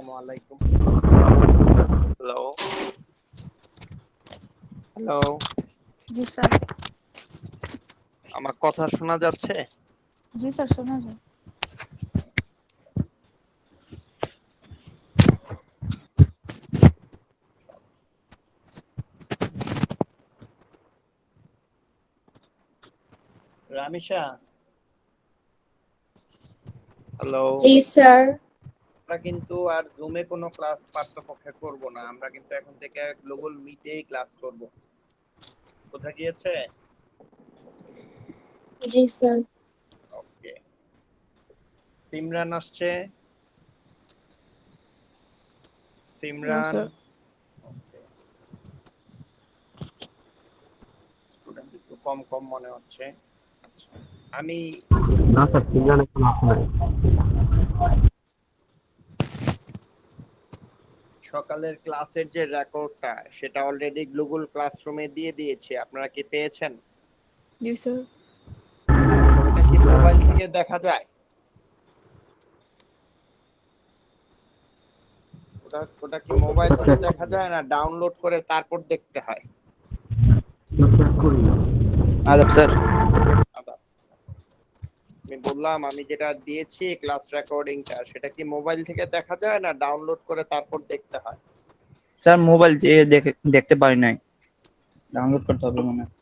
আসসালামু আলাইকুম। Hello hello, জি sir. আমার কথা শোনা যাচ্ছে? জি স্যার, শোনা যায়। রামিশা, হ্যালো। জি স্যার। আমরা কিন্তু আর জুমে কোনো ক্লাস পাঠ্যপক্ষে করব না, আমরা কিন্তু এখন থেকে গুগল মিটেই ক্লাস করব। কোথা গিয়েছে? জি স্যার। ওকে, সিমরান আসছে। না সিমরান, স্যার। ওকে। স্টুডেন্ট একটু কম কম মনে হচ্ছে। আচ্ছা, আমি না স্যার, সিগন্যাল এখন আসে নাই। সকালের ক্লাসের যে রেকর্ডটা সেটা অলরেডি গুগল ক্লাসরুমে দিয়ে দিয়েছি, আপনারা কি পেয়েছেন? জি স্যার। ওটা কি মোবাইল থেকে দেখা যায়? ওটা কি মোবাইল থেকে দেখা যায় না ডাউনলোড করে তারপর দেখতে হয়? আদাব স্যার। আবার আমি বললাম, আমি যেটা দিয়েছি ক্লাস রেকর্ডিংটা, সেটা কি মোবাইল থেকে দেখা যায় না ডাউনলোড করে তারপর দেখতে হয়? স্যার মোবাইল দিয়ে দেখতে পারি নাই, ডাউনলোড করতে হবে মনে হয়।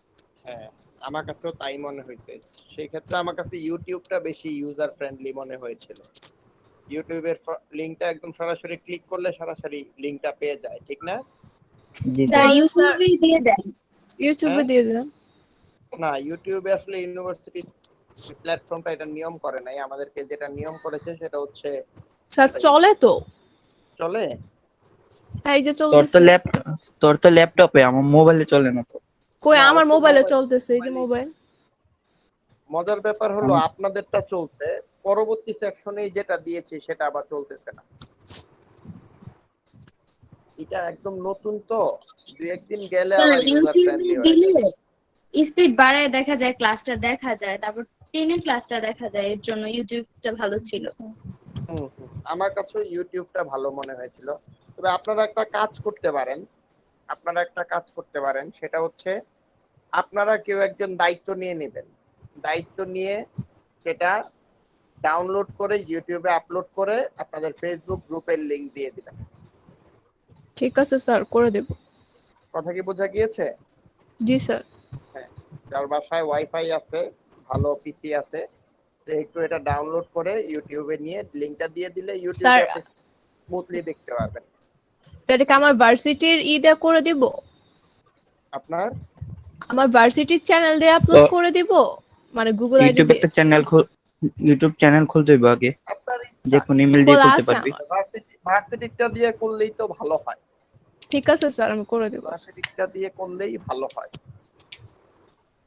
হ্যাঁ, আমার কাছেও তাই মনে হয়েছে। সেই ক্ষেত্রে আমার কাছে ইউটিউবটা বেশি ইউজার ফ্রেন্ডলি মনে হয়েছিল। ইউটিউবের লিংকটা একদম সরাসরি ক্লিক করলে সরাসরি লিংকটা পেয়ে যায়, ঠিক না? জি স্যার স্যার। ইউটিউবে দিয়ে দেন। ইউটিউবে হ্যাঁ? দিয়ে দেন। না, ইউটিউবে আসলে ইউনিভার্সিটি প্ল্যাটফর্মটা এটা নিয়ম করে নাই, আমাদেরকে যেটা নিয়ম করেছে সেটা হচ্ছে স্যার চলে তো, চলে। এই যে তোর তো চলতেছে। তোর তো ল্যাপটপে, আমার মোবাইলে চলে না তো। কই না, আমার ও তো মোবাইলে চলতেছে, এই যে মোবাইলে। মোবাইল। মজার ব্যাপার হলো আপনাদেরটা চলছে, পরবর্তী সেকশনে যেটা দিয়েছি সেটা আবার চলতেছে না। এটা একদম নতুন তো, দুই একদিন গেলে স্যার আবার ইউজার ইউটিউবে ফ্রেন্ডলি হয়ে দিলে যাবে। স্পিড বাড়ায় দেখা যায়, ক্লাসটা দেখা যায়, তারপর টেনে ক্লাসটা দেখা যায়, এর জন্য ইউটিউবটা ভালো ছিল। আমার কাছে ইউটিউবটা ভালো মনে হয়েছিল। তবে আপনারা একটা কাজ করতে পারেন, সেটা হচ্ছে আপনারা কেউ একজন দায়িত্ব নিয়ে নেবেন। দায়িত্ব নিয়ে সেটা ডাউনলোড করে ইউটিউবে আপলোড করে আপনাদের ফেসবুক গ্রুপের লিংক দিয়ে দিবেন। ঠিক আছে স্যার, করে দেব। কথা কি বোঝা গিয়েছে? জি স্যার। হ্যাঁ, যার বাসায় ওয়াইফাই আছে, ভালো পিসি আছে, সে একটু এটা ডাউনলোড করে ইউটিউবে নিয়ে লিংকটা দিয়ে দিলে স্যার ইউটিউবে আপনি স্মুথলি দেখতে পারবেন। তাহলে কি আমার ভার্সিটির ইটা করে দিব? আপনার আমার ভার্সিটির চ্যানেল দিয়ে তো আপলোড করে দিব, মানে গুগল আইডি ইউটিউবে দিয়ে। একটা ইউটিউব চ্যানেল খুলতে হইব আগে, আপনার যে ইচ্ছা। কোন ইমেল দিয়ে খোলা খুলতে আছে পারবি। আমার। ভার্সিটিটা দিয়ে করলেই তো ভালো হয়। ঠিক আছে স্যার, আমি করে দেব। ভার্সিটিটা দিয়ে করলেই ভালো হয়।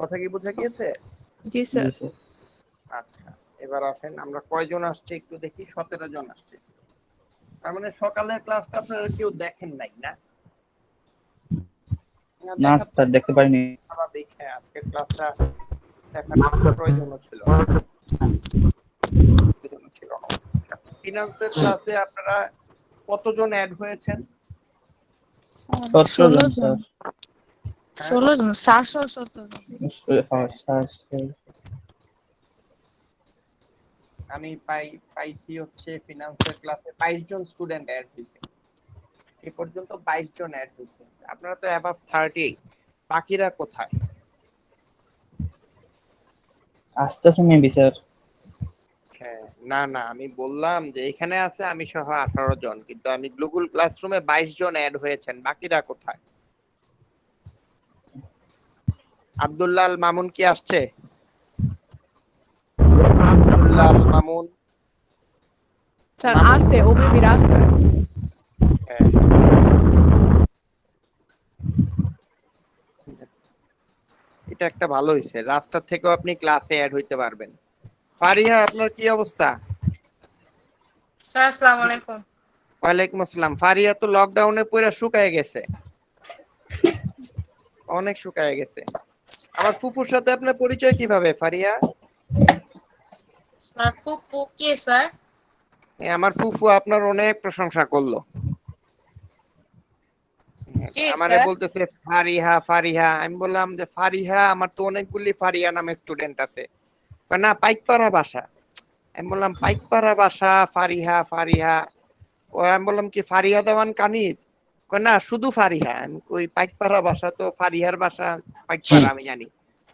কথা কি বোঝা গিয়েছে? জি জি স্যার। স্যার। আচ্ছা, এবার আসেন, আমরা কয়জন আসছে একটু দেখি। 17 জন আসছে। তার মানে সকালের ক্লাসটা আপনারা কেউ দেখেন নাই না? না, না দেখার তো স্যার, দেখতে পারিনি। স্বাভাবিক। হ্যাঁ, আজকের ক্লাসটা দেখার প্রয়োজনও ছিল না। প্রয়োজনও ছিল না। ফিনান্সের ক্লাসে আপনারা কতজন অ্যাড হয়েছেন? 17 জন 16 জন। স্যার। হ্যাঁ, 16 জন, 717 জন। হ্যাঁ স্যার। আমি পাইছি হচ্ছে ফিনান্সের ক্লাসে 22 জন স্টুডেন্ট অ্যাড হয়েছে। এ পর্যন্ত 22 জন অ্যাড হয়েছে। আপনারা তো অ্যাবাভ 30, বাকিরা কোথায়? আসতেছে মেবি স্যার। হ্যাঁ, না না, আমি বললাম যে এখানে আছে আমি সহ 18 জন, কিন্তু আমি গুগল ক্লাসরুমে 22 জন অ্যাড হয়েছেন, বাকিরা কোথায়? আব্দুল্লাহ আল মামুন কি আসছে? আব্দুল্লাহ আল মামুন। স্যার মামুন, আছে, ও মেবি রাস্তায়। হ্যাঁ, এটা একটা ভালো হয়েছে, রাস্তা থেকেও আপনি ক্লাসে অ্যাড হইতে পারবেন। ফারিহা, আপনার কি অবস্থা? স্যার আসসালামু আলাইকুম। ওয়ালাইকুম আসসালাম। ফারিহা তো লকডাউনে পুরো শুকায় গেছে, অনেক শুকায় গেছে। আমার ফুপুর সাথে আপনার পরিচয় কিভাবে ফারিহা? স্যার ফুপু কে স্যার? আমার ফুফু আপনার অনেক প্রশংসা করলো। কি আমারে স্যার? বলতেছে ফারিহা ফারিহা, আমি বললাম যে ফারিহা, আমার তো অনেকগুলি ফারিহা নামে স্টুডেন্ট আছে। কয় না, পাইকপাড়া বাসা। আমি বললাম পাইকপাড়া বাসা, ফারিহা ফারিহা। ও আমি বললাম কি ফারিহা দেওয়ান কানিজ? কয় না, শুধু ফারিহা। আমি কই পাইকপাড়া বাসা তো ফারিহার বাসা পাইকপাড়া আমি জানি।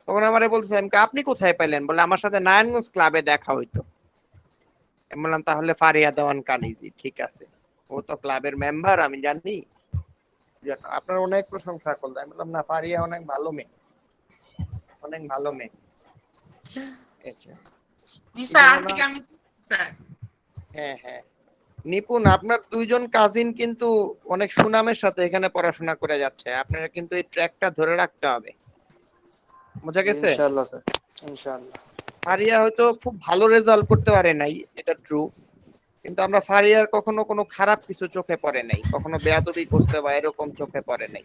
তখন আমারে বলছে, আমি কই, আপনি কোথায় পেলেন? বলে আমার সাথে নারায়ণগঞ্জ ক্লাবে দেখা হইতো। আমি বললাম তাহলে ফারিহা দেওয়ান কানিজি ঠিক আছে, ও তো ক্লাবের মেম্বার, আমি জানি। যে আপনার অনেক প্রশংসা করলো। আমি বললাম না, ফারিয়া অনেক ভালো মেয়ে, অনেক ভালো মেয়ে। আচ্ছা, জি কি স্যার, যেন আন্টিকে নাম? আমি স্যার। হ্যাঁ হ্যাঁ, নিপুণ, আপনার দুইজন কাজিন কিন্তু অনেক সুনামের সাথে এখানে পড়াশোনা করে যাচ্ছে। আপনারা কিন্তু এই ট্র্যাকটা ধরে রাখতে হবে, বোঝা গেছে? ইনশাআল্লাহ স্যার, ইনশাআল্লাহ। ফারিয়া হয়তো খুব ভালো রেজাল্ট করতে পারে নাই, এটা ট্রু, কিন্তু আমরা ফারিয়ার কখনো কোনো খারাপ কিছু চোখে পড়ে নাই, কখনো বেয়াদবি করতে বা এরকম চোখে পড়ে নাই।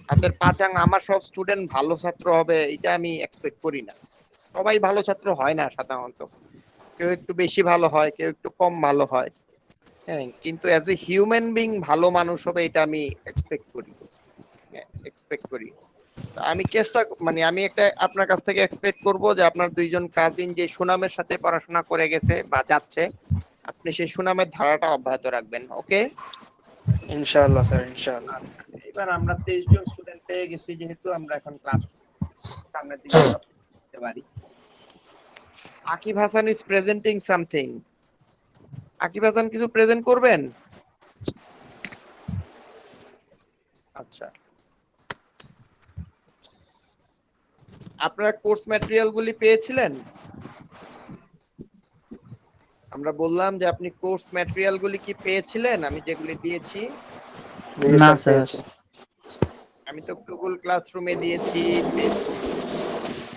তাদের পাচাং আমার সব স্টুডেন্ট ভালো ছাত্র হবে এটা আমি এক্সপেক্ট করি না। সবাই ভালো ছাত্র হয় না সাধারণত, কেউ একটু বেশি ভালো হয়, কেউ একটু কম ভালো হয়। হ্যাঁ, কিন্তু অ্যাজ এ হিউম্যান বিং ভালো মানুষ হবে এটা আমি এক্সপেক্ট করি, এক্সপেক্ট করি। তা আমি চেষ্টা মানে আমি একটা আপনার কাছ থেকে এক্সপেক্ট করব যে আপনার দুইজন কাজিন যে সুনামের সাথে পড়াশোনা করে গেছে বা যাচ্ছে, আপনি সেই সুনামের ধারাটা অব্যাহত রাখবেন। ওকে, ইনশাআল্লাহ স্যার, ইনশাআল্লাহ। এবার আমরা 23 জন স্টুডেন্ট পেয়ে গেছি, যেহেতু আমরা এখন ক্লাস সামনের দিকে করতে পারি। Akib Hasan is presenting something. Akib Hasan কিছু প্রেজেন্ট করবেন? আচ্ছা, আপনারা কোর্স ম্যাটেরিয়াল গুলি পেয়েছিলেন? আমরা বললাম যে আপনি কোর্স ম্যাটেরিয়াল গুলি কি পেয়েছিলেন, আমি যেগুলি দিয়েছি? না স্যার। আমি তো গুগল ক্লাসরুমে দিয়েছি,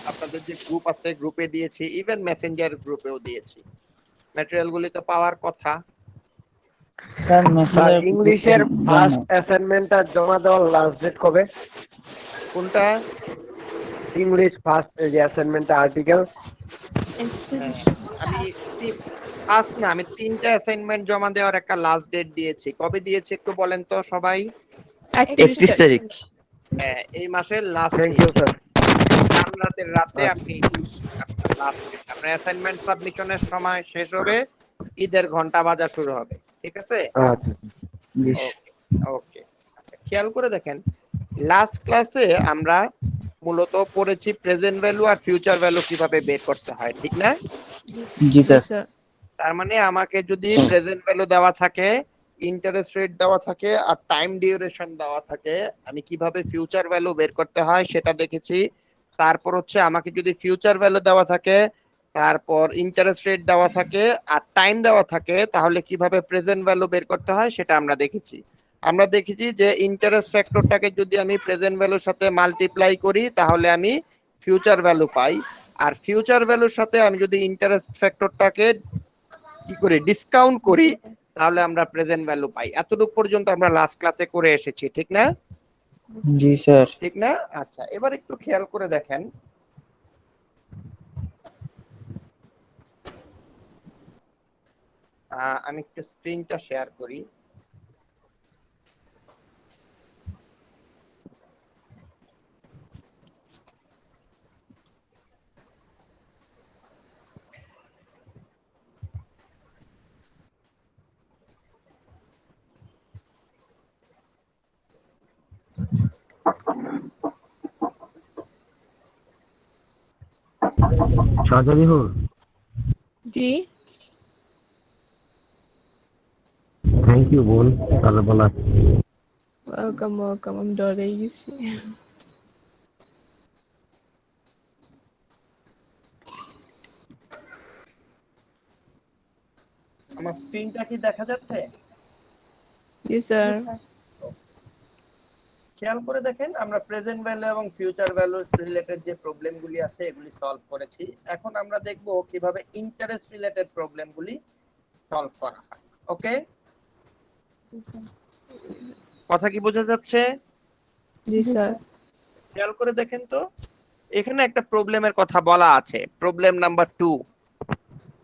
আপনাদের যে গ্রুপ আছে গ্রুপে দিয়েছি, ইভেন মেসেঞ্জার গ্রুপেও দিয়েছি। ম্যাটেরিয়াল গুলি তো পাওয়ার কথা। স্যার স্যার ইংলিশের ফার্স্ট অ্যাসাইনমেন্টটা জমা দেওয়ার লাস্ট ডেট কবে? কোনটা? ইংলিশ ফার্স্ট যে অ্যাসাইনমেন্টটা আর্টিকেল। আমি ফার্স্ট না, আমি 3টা অ্যাসাইনমেন্ট জমা দেওয়ার একটা লাস্ট ডেট দিয়েছি। কবে দিয়েছি একটু বলেন তো সবাই? 31 তারিখ। হ্যাঁ, এই মাসের লাস্ট থ্যাংক ইউ স্যার। রাতের রাতে আপনি আপনার লাস্ট ডেট, আপনার অ্যাসাইনমেন্ট সাবমিশনের সময় শেষ হবে, ঈদের ঘন্টা বাজা শুরু হবে, ঠিক আছে? আচ্ছা জি ওকে, আচ্ছা, খেয়াল করে দেখেন, লাস্ট ক্লাসে আমরা মূলত পড়েছি প্রেজেন্ট ভ্যালু আর ফিউচার ভ্যালু কিভাবে বের করতে হয়, ঠিক না? জি স্যার। স্যার তার মানে আমাকে যদি প্রেজেন্ট ভ্যালু দেওয়া থাকে, ইন্টারেস্ট রেট দেওয়া থাকে আর টাইম ডিউরেশন দেওয়া থাকে, আমি কিভাবে ফিউচার ভ্যালু বের করতে হয় সেটা দেখেছি। তারপর হচ্ছে আমাকে যদি ফিউচার ভ্যালু দেওয়া থাকে, তারপর ইন্টারেস্ট রেট দেওয়া থাকে আর টাইম দেওয়া থাকে, তাহলে কিভাবে প্রেজেন্ট ভ্যালু বের করতে হয় সেটা আমরা দেখেছি। আমরা দেখেছি যে ইন্টারেস্ট ফ্যাক্টরটাকে যদি আমি প্রেজেন্ট ভ্যালুর সাথে মাল্টিপ্লাই করি তাহলে আমি ফিউচার ভ্যালু পাই, আর ফিউচার ভ্যালুর সাথে আমি যদি ইন্টারেস্ট ফ্যাক্টরটাকে কি করে ডিসকাউন্ট করি তাহলে আমরা প্রেজেন্ট ভ্যালু পাই। এতটুকু পর্যন্ত আমরা লাস্ট ক্লাসে করে এসেছি, ঠিক না? জি স্যার। ঠিক না? আচ্ছা, এবার একটু খেয়াল করে দেখেন, আমি একটু স্ক্রিনটা শেয়ার করি। জি থ্যাংক ইউ বোন, তাহলে বলা। ওয়েলকাম ওয়েলকাম, আমি ডরে গেছি। আমার স্ক্রিনটা কি দেখা যাচ্ছে? জি স্যার। খেয়াল করে দেখেন, আমরা প্রেজেন্ট ভ্যালু এবং ফিউচার ভ্যালু রিলেটেড যে প্রবলেমগুলি আছে এগুলি সলভ করেছি। এখন আমরা দেখব কিভাবে ইন্টারেস্ট রিলেটেড প্রবলেমগুলি সলভ করা হয়। ওকে, কথা কি বোঝা যাচ্ছে? জি স্যার। খেয়াল করে দেখেন তো, এখানে একটা প্রবলেমের কথা বলা আছে, problem number 2।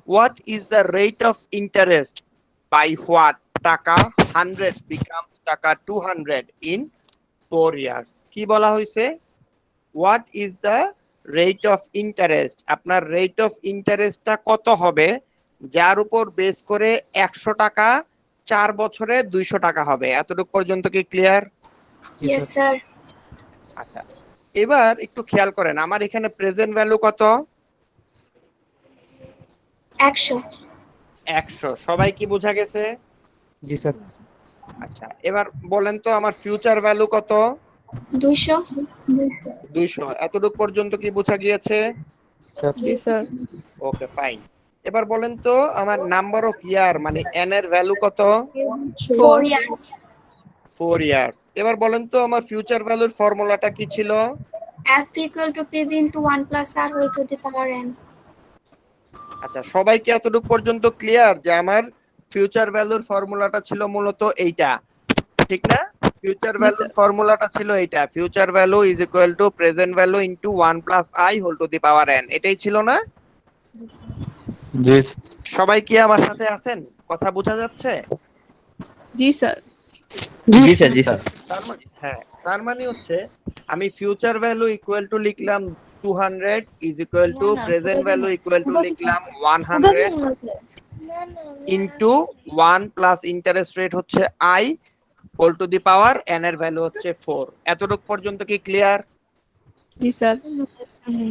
What is the rate of interest by what টাকা 100 becomes টাকা 200 in 4 years? কি বলা হয়েছে? What is the rate of interest? আপনার rate of interestটা কত হবে যার উপর বেস করে 100 টাকা 4 বছরে 200 টাকা হবে? এতটুকু পর্যন্ত কি ক্লিয়ার? Yes, sir. আচ্ছা, এবার একটু খেয়াল করেন আমার এখানে প্রেজেন্ট ভ্যালু কত? 100. 100। সবাই কি বোঝা গেছে? জি স্যার। আচ্ছা, এবার বলেন তো আমার ফিউচার ভ্যালু কত? 200. 200। এতটুকু পর্যন্ত কি বোঝা গিয়েছে? স্যার। জি স্যার। Okay, fine. এবার বলেন তো আমার নাম্বার অফ ইয়ার মানে এন এর ভ্যালু কত? 4 years. 4 ইয়ার্স। এবার বলেন তো আমার ফিউচার ভ্যালুর ফর্মুলাটা কি ছিল? F equal to PV into 1 plus R whole to the power n. আচ্ছা, সবাই কি এতটুকু পর্যন্ত ক্লিয়ার যে আমার ফিউচার ভ্যালুর ফর্মুলাটা ছিল মূলত এইটা, ঠিক না? ফিউচার ভ্যালুর ফর্মুলাটা ছিল এইটা, future value is equal to present value into 1 plus I whole to the power n। এটাই ছিল না? জি সবাই কি আমার সাথে আছেন? কথা বোঝা যাচ্ছে? জি স্যার। জি স্যার। জি স্যার। তার মানে হচ্ছে আমি ফিউচার ভ্যালু ইকুয়াল টু লিখলাম 200 is equal to present value equal to লিখলাম 100 ইনটু 1 প্লাস ইন্টারেস্ট রেট হচ্ছে i whole to the power n এর ভ্যালু হচ্ছে 4। এতটুকু পর্যন্ত কি ক্লিয়ার? জি স্যার।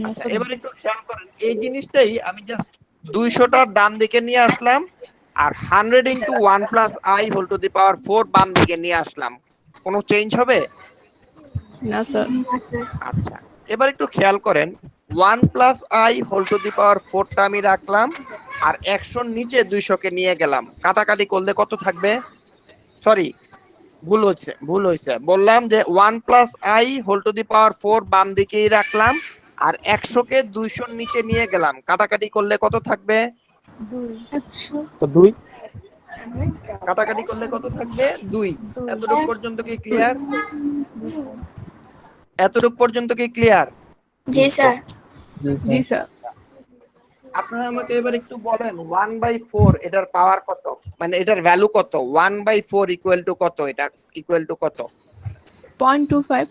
আচ্ছা, এবার একটু খেয়াল করেন এই জিনিসটাই আমি জাস্ট 200টার ডান দিকে নিয়ে আসলাম আর 100 into 1 plus i whole to the power 4 বাম দিকে নিয়ে আসলাম। কোনো চেঞ্জ হবে? না স্যার। Yes, sir. আচ্ছা, এবার একটু খেয়াল করেন 1 plus I whole to the power 4টা আমি রাখলাম আর 100 নিচে 200 কে নিয়ে গেলাম, কাটাকাটি করলে কত থাকবে? সরি, ভুল হয়েছে। বললাম যে 1 plus I whole to the power 4 বাম দিকেই রাখলাম আর 100 কে 200 নিচে নিয়ে গেলাম, কাটাকাটি করলে কত থাকবে? 100. তো 2। কাটাকাটি করলে কত থাকবে? 2। এতটুকু পর্যন্ত কি ক্লিয়ার? এতটুকু পর্যন্ত কি ক্লিয়ার? জি স্যার। জি স্যার। আপনারা আমাকে এবার একটু বলেন 1/4 এটার পাওয়ার কত, মানে এটার ভ্যালু কত? 1/4 ইকুয়াল টু কত? এটা ইকুয়াল টু কত? 0.25।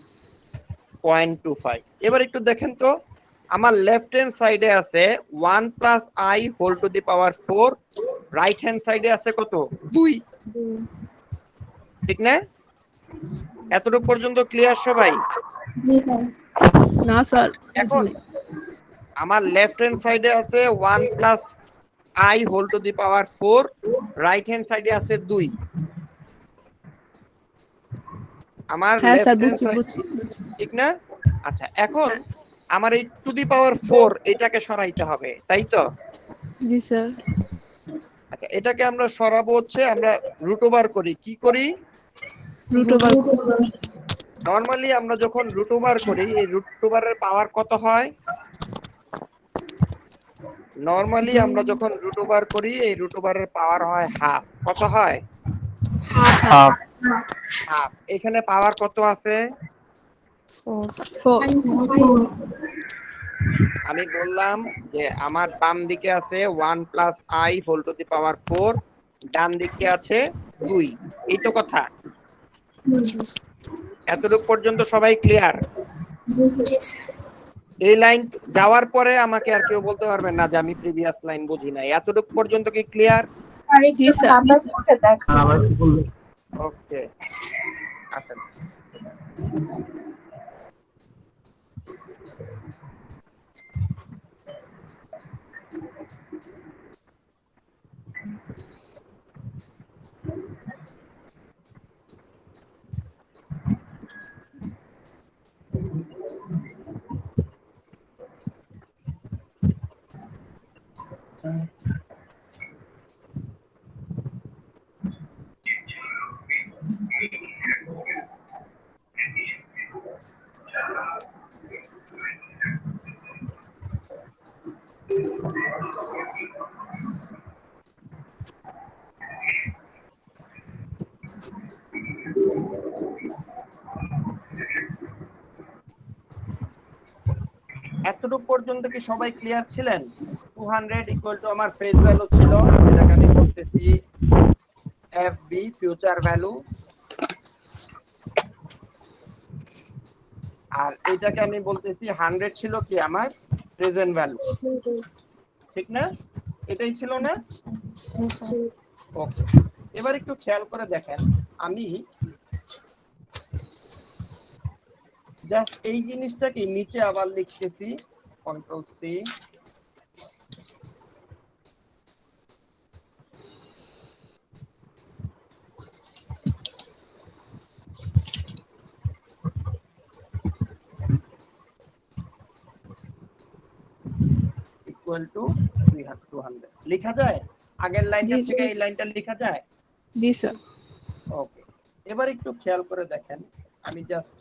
0.25। এবার একটু দেখেন তো আমার লেফট হ্যান্ড সাইডে আছে 1 plus I whole to the power 4, right hand সাইডে আছে কত? 2, ঠিক না? এতটুকু পর্যন্ত ক্লিয়ার সবাই? না স্যার। এখন আমার লেফট হ্যান্ড সাইডে আছে 1 plus I whole to the power 4, right hand সাইডে আছে 2। আমার হ্যাঁ স্যার, left hand বুঝছি side- বুঝছি। ঠিক না? আচ্ছা, এখন আমার এই টু দি পাওয়ার 4 এটাকে সরাইতে হবে, তাই তো? জি স্যার। আচ্ছা, এটাকে আমরা সরাবো হচ্ছে আমরা রুট ওভার করি। কি করি? Root over. নরমালি আমরা যখন রুট ওভার করি এই রুট ওভারের পাওয়ার কত হয়? নরমালি আমরা যখন রুট ওভার করি এই রুট ওভারের পাওয়ার হয় হাফ। কত হয়? হাফ। হাফ। এখানে পাওয়ার কত আছে? 4। আমি বললাম যে আমার বাম দিকে আছে 1 plus I whole to the power 4, ডান দিকে আছে 2। এই তো কথা। এতটুকু পর্যন্ত সবাই ক্লিয়ার? জি স্যার। এই লাইন যাওয়ার পরে আমাকে আর কেউ বলতে পারবে না যে আমি প্রিভিয়াস লাইন বুঝি নাই। এতটুকু পর্যন্ত কি ক্লিয়ার? জি স্যার। ওকে, আসেন। এতটুকু পর্যন্ত কি সবাই ক্লিয়ার ছিলেন? 200 ইকুয়াল টু আমার ফেস ভ্যালু ছিল, এটাকে আমি বলতেছি এফবি ফিউচার ভ্যালু, আর এটাকে আমি বলতেছি 100 ছিল কি আমার প্রেজেন্ট ভ্যালু, ঠিক না? এটাই ছিল না? ওকে, এবার একটু খেয়াল করে দেখেন, আমি জাস্ট এই জিনিসটাকে নিচে আবার লিখতেছি, কন্ট্রোল সি, ইকুয়াল টু 200 লেখা যায়? আগের লাইনটা Yes, থেকে এই yes. লাইনটা লেখা যায়? জি স্যার। ওকে, এবার একটু খেয়াল করে দেখেন, আমি জাস্ট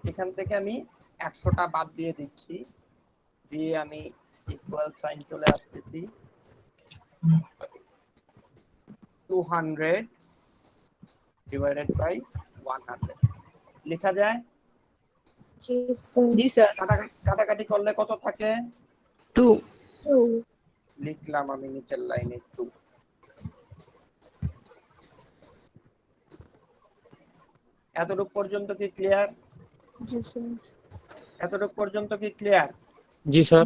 এখান থেকে আমি 100টা বাদ দিয়ে দিচ্ছি, দিয়ে আমি ইকুয়াল সাইন চলে আসতেছি, 200 ডিভাইডেড বাই 100 লেখা যায়? জি স্যার। কাটাকাটি করলে কত থাকে? 2 লিখলাম আমি নিচের লাইনে 2। এতটুকু পর্যন্ত কি ক্লিয়ার? এতটুকু পর্যন্ত কি ক্লিয়ার? জি স্যার।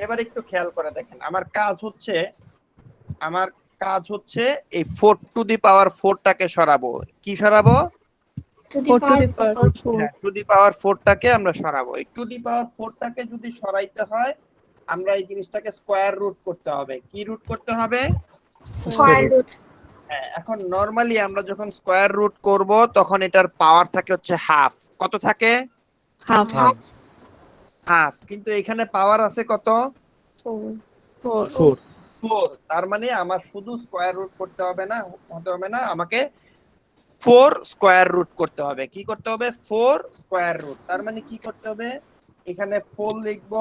এবার একটু খেয়াল করে দেখেন, আমার কাজ হচ্ছে এই 4 টু দি পাওয়ার 4টাকে সরাবো। কি সরাবো? 4 to the power 4 to the power 4টাকে আমরা সরাবো। এই টু দি পাওয়ার 4টাকে যদি সরাইতে হয়, আমরা এই জিনিসটাকে স্কয়ার রুট করতে হবে। কি রুট করতে হবে? Square root. হ্যাঁ, এখন নরমালি আমরা যখন স্কয়ার রুট করব তখন এটার পাওয়ার থাকে হচ্ছে হাফ। কত থাকে? half half. কিন্তু এখানে পাওয়ার আছে কত? 4 4। তার মানে আমার শুধু স্কয়ার রুট করতে হবে না, আমাকে 4 স্কয়ার রুট করতে হবে। কি করতে হবে? 4 স্কয়ার রুট। তার মানে কি করতে হবে? এখানে 4 লিখব,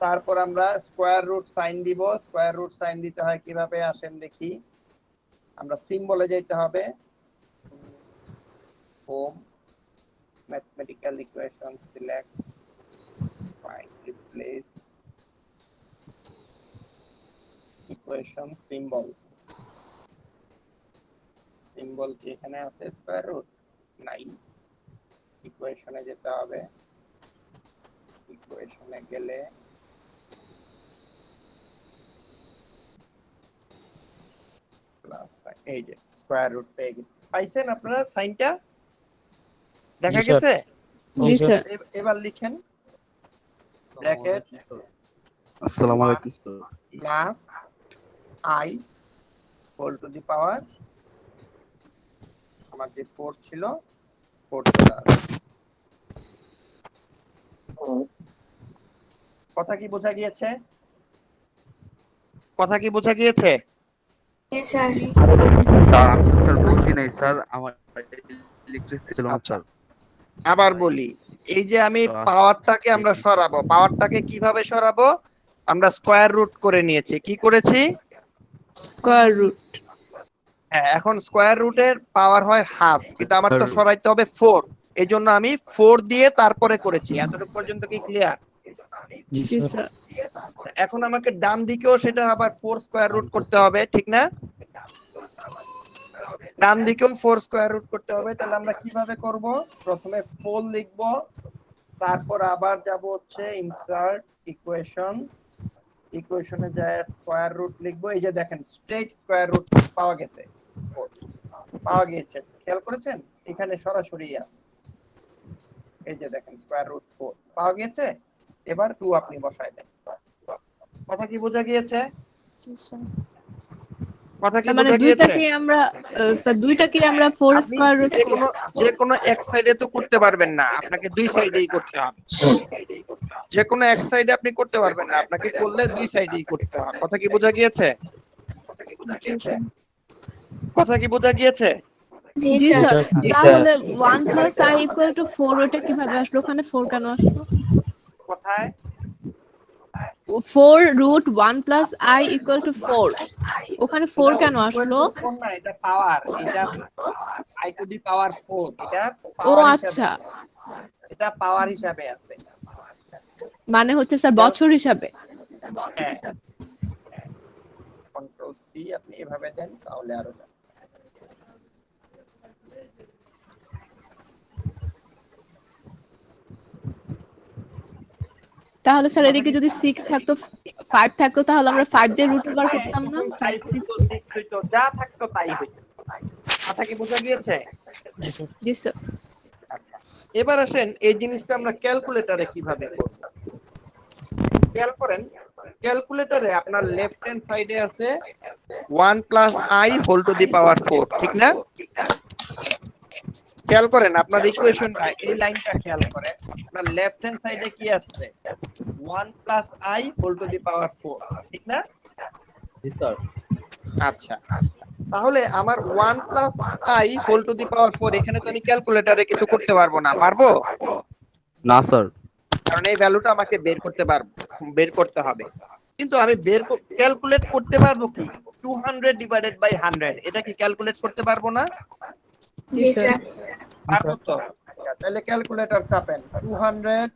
তারপর আমরা স্কয়ার রুট সাইন দিব। স্কয়ার রুট সাইন দিতে হয় কিভাবে আসেন দেখি। আমরা সিম্বলে যেতে হবে, home, mathematical equation, select, find, replace, equation, symbol কি এখানে আছে? স্কয়ার রুট নাই, ইকুয়েশনে যেতে হবে। ইকুয়েশনে গেলে প্লাস, এই যে স্কয়ার রুট পেয়ে গেছি। পাইছেন আপনারা সাইনটা? দেখা জি স্যার। গেছে? জি স্যার। এবার লিখেন ব্র্যাকেট আসসালামু আলাইকুম sir. Plus I whole to the power, আমার যে 4 ছিল 4 চলে আসবে। কথা কি বোঝা গিয়েছে? কথা কি বোঝা গিয়েছে? Yes, sir. স্যার আমি তো স্যার বুঝছি নাই স্যার, আমার ইলেকট্রিসিটি ছিল না স্যার। আবার বলি, এই যে আমি পাওয়ারটাকে আমরা সরাবো, পাওয়ারটাকে কিভাবে সরাবো? আমরা স্কয়ার রুট করে নিয়েছি। কি করেছি? Square root. হ্যাঁ, এখন স্কয়ার রুটের পাওয়ার হয় হাফ, কিন্তু আমার তো সরাইতে হবে 4, এই জন্য আমি 4 দিয়ে তারপরে করেছি। এতটুকু পর্যন্ত কি ক্লিয়ার? জি জি স্যার। স্যার। এখন আমাকে ডান দিকেও সেটা আবার 4 স্কয়ার রুট করতে হবে, ঠিক না? ডান দিকেও 4 স্কয়ার রুট করতে হবে। তাহলে আমরা কিভাবে করব? প্রথমে 4 লিখব, তারপর আবার যাব হচ্ছে ইনসার্ট ইকুয়েশন, ইকুয়েশনে যায় স্কয়ার রুট লিখব। এই যে দেখেন স্ট্রেট স্কয়ার রুট পাওয়া গেছে, 4 পাওয়া গিয়েছে। খেয়াল করেছেন? এখানে সরাসরি আছে, এই যে দেখেন স্কয়ার রুট 4 পাওয়া গিয়েছে। এবার 2 আপনি বসায় দেন। কথা কি বোঝা গিয়েছে? কথা কি মানে বোঝা গিয়েছে? দুইটাকে আমরা স্যার দুইটাকে আমরা 4 আপনি স্কয়ার রুট যে কোনো এক সাইডে তো করতে পারবেন না, আপনাকে দুই সাইডেই করতে হবে। যে কোনো এক সাইডে আপনি করতে পারবেন না, আপনাকে করলে দুই সাইডেই করতে হবে। কথা কি বোঝা গিয়েছে? কথা কি বোঝা গিয়েছে? জি জি স্যার। স্যার। জি তাহলে 1 প্লাস i ইকুয়াল টু 4 ওটা কিভাবে আসলো? ওখানে 4 কেন আসলো? কোথায়? 4 root 1 plus i equal to 4, ওখানে 4 কেন আসলো? কোন না, এটা পাওয়ার, এটা i টু দি পাওয়ার 4, এটা ও পাওয়ার আচ্ছা। এটা পাওয়ার হিসাবে আছে। মানে হচ্ছে স্যার বছর হিসাবে। হ্যাঁ, কন্ট্রোল সি আপনি এভাবে দেন তাহলে আরো তাহলে স্যার এদিকে যদি 6 থাকতো 5 থাকতো তাহলে আমরা 5 দিয়ে রুট ওভার করতাম না 5 6। 6 হইতো, যা থাকতো তাই হইতো। কথা কি বোঝা গিয়েছে? জি স্যার। আচ্ছা, এবার আসেন এই জিনিসটা আমরা ক্যালকুলেটরে কিভাবে করব। খেয়াল করেন, ক্যালকুলেটরে আপনার লেফট হ্যান্ড সাইডে আছে 1 + i whole to the power 4, ঠিক না? খেয়াল করেন আপনার ইকুয়েশনটা, এই লাইনটা খেয়াল করেন, আপনার লেফট হ্যান্ড সাইডে কি আছে? 1 + i whole to the power 4, ঠিক না? জি স্যার। আচ্ছা, তাহলে আমার 1 + i whole to the power 4, এখানে তো আমি ক্যালকুলেটরে কিছু করতে পারবো না, পারবো? না স্যার। কারণ এই ভ্যালুটা আমাকে বের করতে হবে। কিন্তু আমি ক্যালকুলেট করতে পারবো কি? 200 ডিভাইডেড বাই 100, এটা কি ক্যালকুলেট করতে পারবো না? জি স্যার। পারবো তো? আচ্ছা, তাহলে ক্যালকুলেটর চাপেন 200,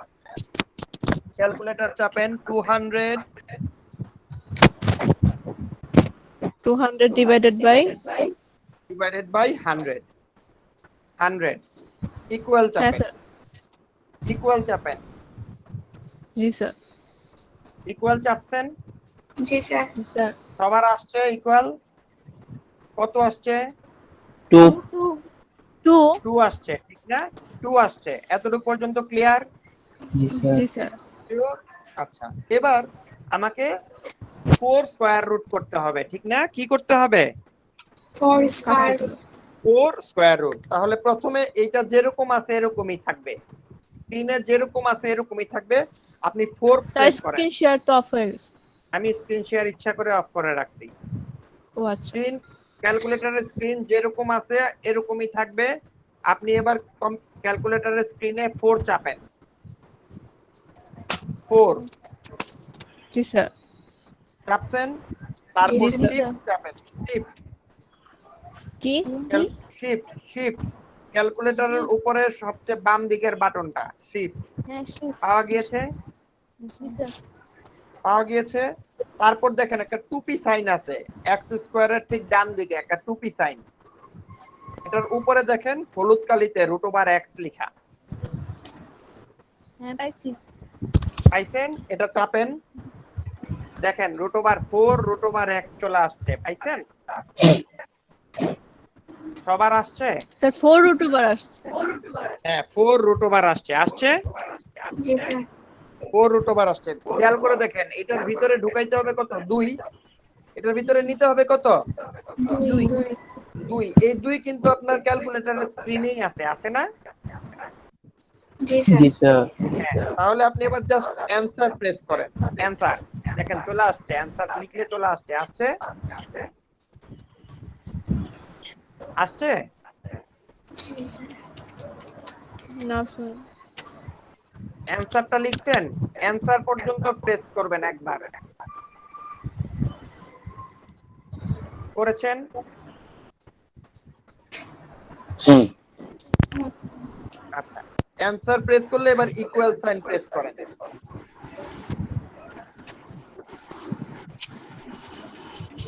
ক্যালকুলেটর চাপেন 200 ডিভাইডেড বাই 100, 100 ইকুয়াল হ্যাঁ চাপেন, স্যার। ইকুয়াল চাপেন, জি স্যার। ইকুয়াল চাপছেন? জি স্যার। জি স্যার। সবার আসছে ইকুয়াল? কত আসছে? 2 2 2 আসছে, ঠিক না? 2 আসছে, এতটুকু পর্যন্ত ক্লিয়ার? জি স্যার। জি স্যার। আচ্ছা, এবার আমাকে 4 স্কয়ার রুট করতে হবে, ঠিক না? কি করতে হবে? 4 স্কয়ার। 4 square root. তাহলে প্রথমে এইটা যেরকম আছে এরকমই থাকবে, স্ক্রিনে যেরকম আছে এরকমই থাকবে। আপনি 4 স্যার প্রেস করেন। স্ক্রিন শেয়ার তো অফ হয়ে গেছে। আমি স্ক্রিন শেয়ার ইচ্ছা করে অফ করে রাখছি। ও আচ্ছা। স্ক্রিন, ক্যালকুলেটরের স্ক্রিন যেরকম আছে এরকমই থাকবে। আপনি এবার ক্যালকুলেটরের স্ক্রিনে 4 চাপেন, 4 জি স্যার। চাপছেন, তারপর জি, স্যার। শিফট চাপেন, শিফট কি শিফট শিফট ক্যালকুলেটরের উপরে সবচেয়ে বাম দিকের বাটনটা শিফট। পাওয়া গিয়েছে? পাওয়া গিয়েছে। তারপর দেখেন একটা টুপি সাইন আছে, এক্স স্কয়ারের ঠিক ডান দিকে একটা টুপি সাইন, এটার উপরে দেখেন হলুদ কালিতে √x লেখা। হ্যাঁ পাইছি। পাইছেন? এটা চাপেন, দেখেন √4 √x চলে আসছে, পাইছেন? সবার আসছে? স্যার 4 রুট ওভার আসছে। হ্যাঁ, 4 √, আসছে, আসছে জি স্যার। 4 √, আসছে। খেয়াল করে দেখেন, এটার ভিতরে ঢুকাইতে হবে কত? 2। এটার ভিতরে নিতে হবে কত? 2। 2। এই 2 কিন্তু আপনার ক্যালকুলেটরের স্ক্রিনেই আছে, আছে না? জি স্যার। জি স্যার। হ্যাঁ, তাহলে আপনি এবার জাস্ট অ্যানসার প্রেস করেন। অ্যানসার দেখেন চলে আসছে, অ্যানসার লিখলে চলে আসছে, আসছে আসছে। জি স্যার। না স্যার। অ্যানসারটা লিখছেন, অ্যানসার পর্যন্ত প্রেস করবেন একবার। করেছেন? আচ্ছা, অ্যানসার প্রেস করলে এবার ইকুয়াল সাইন প্রেস করেন।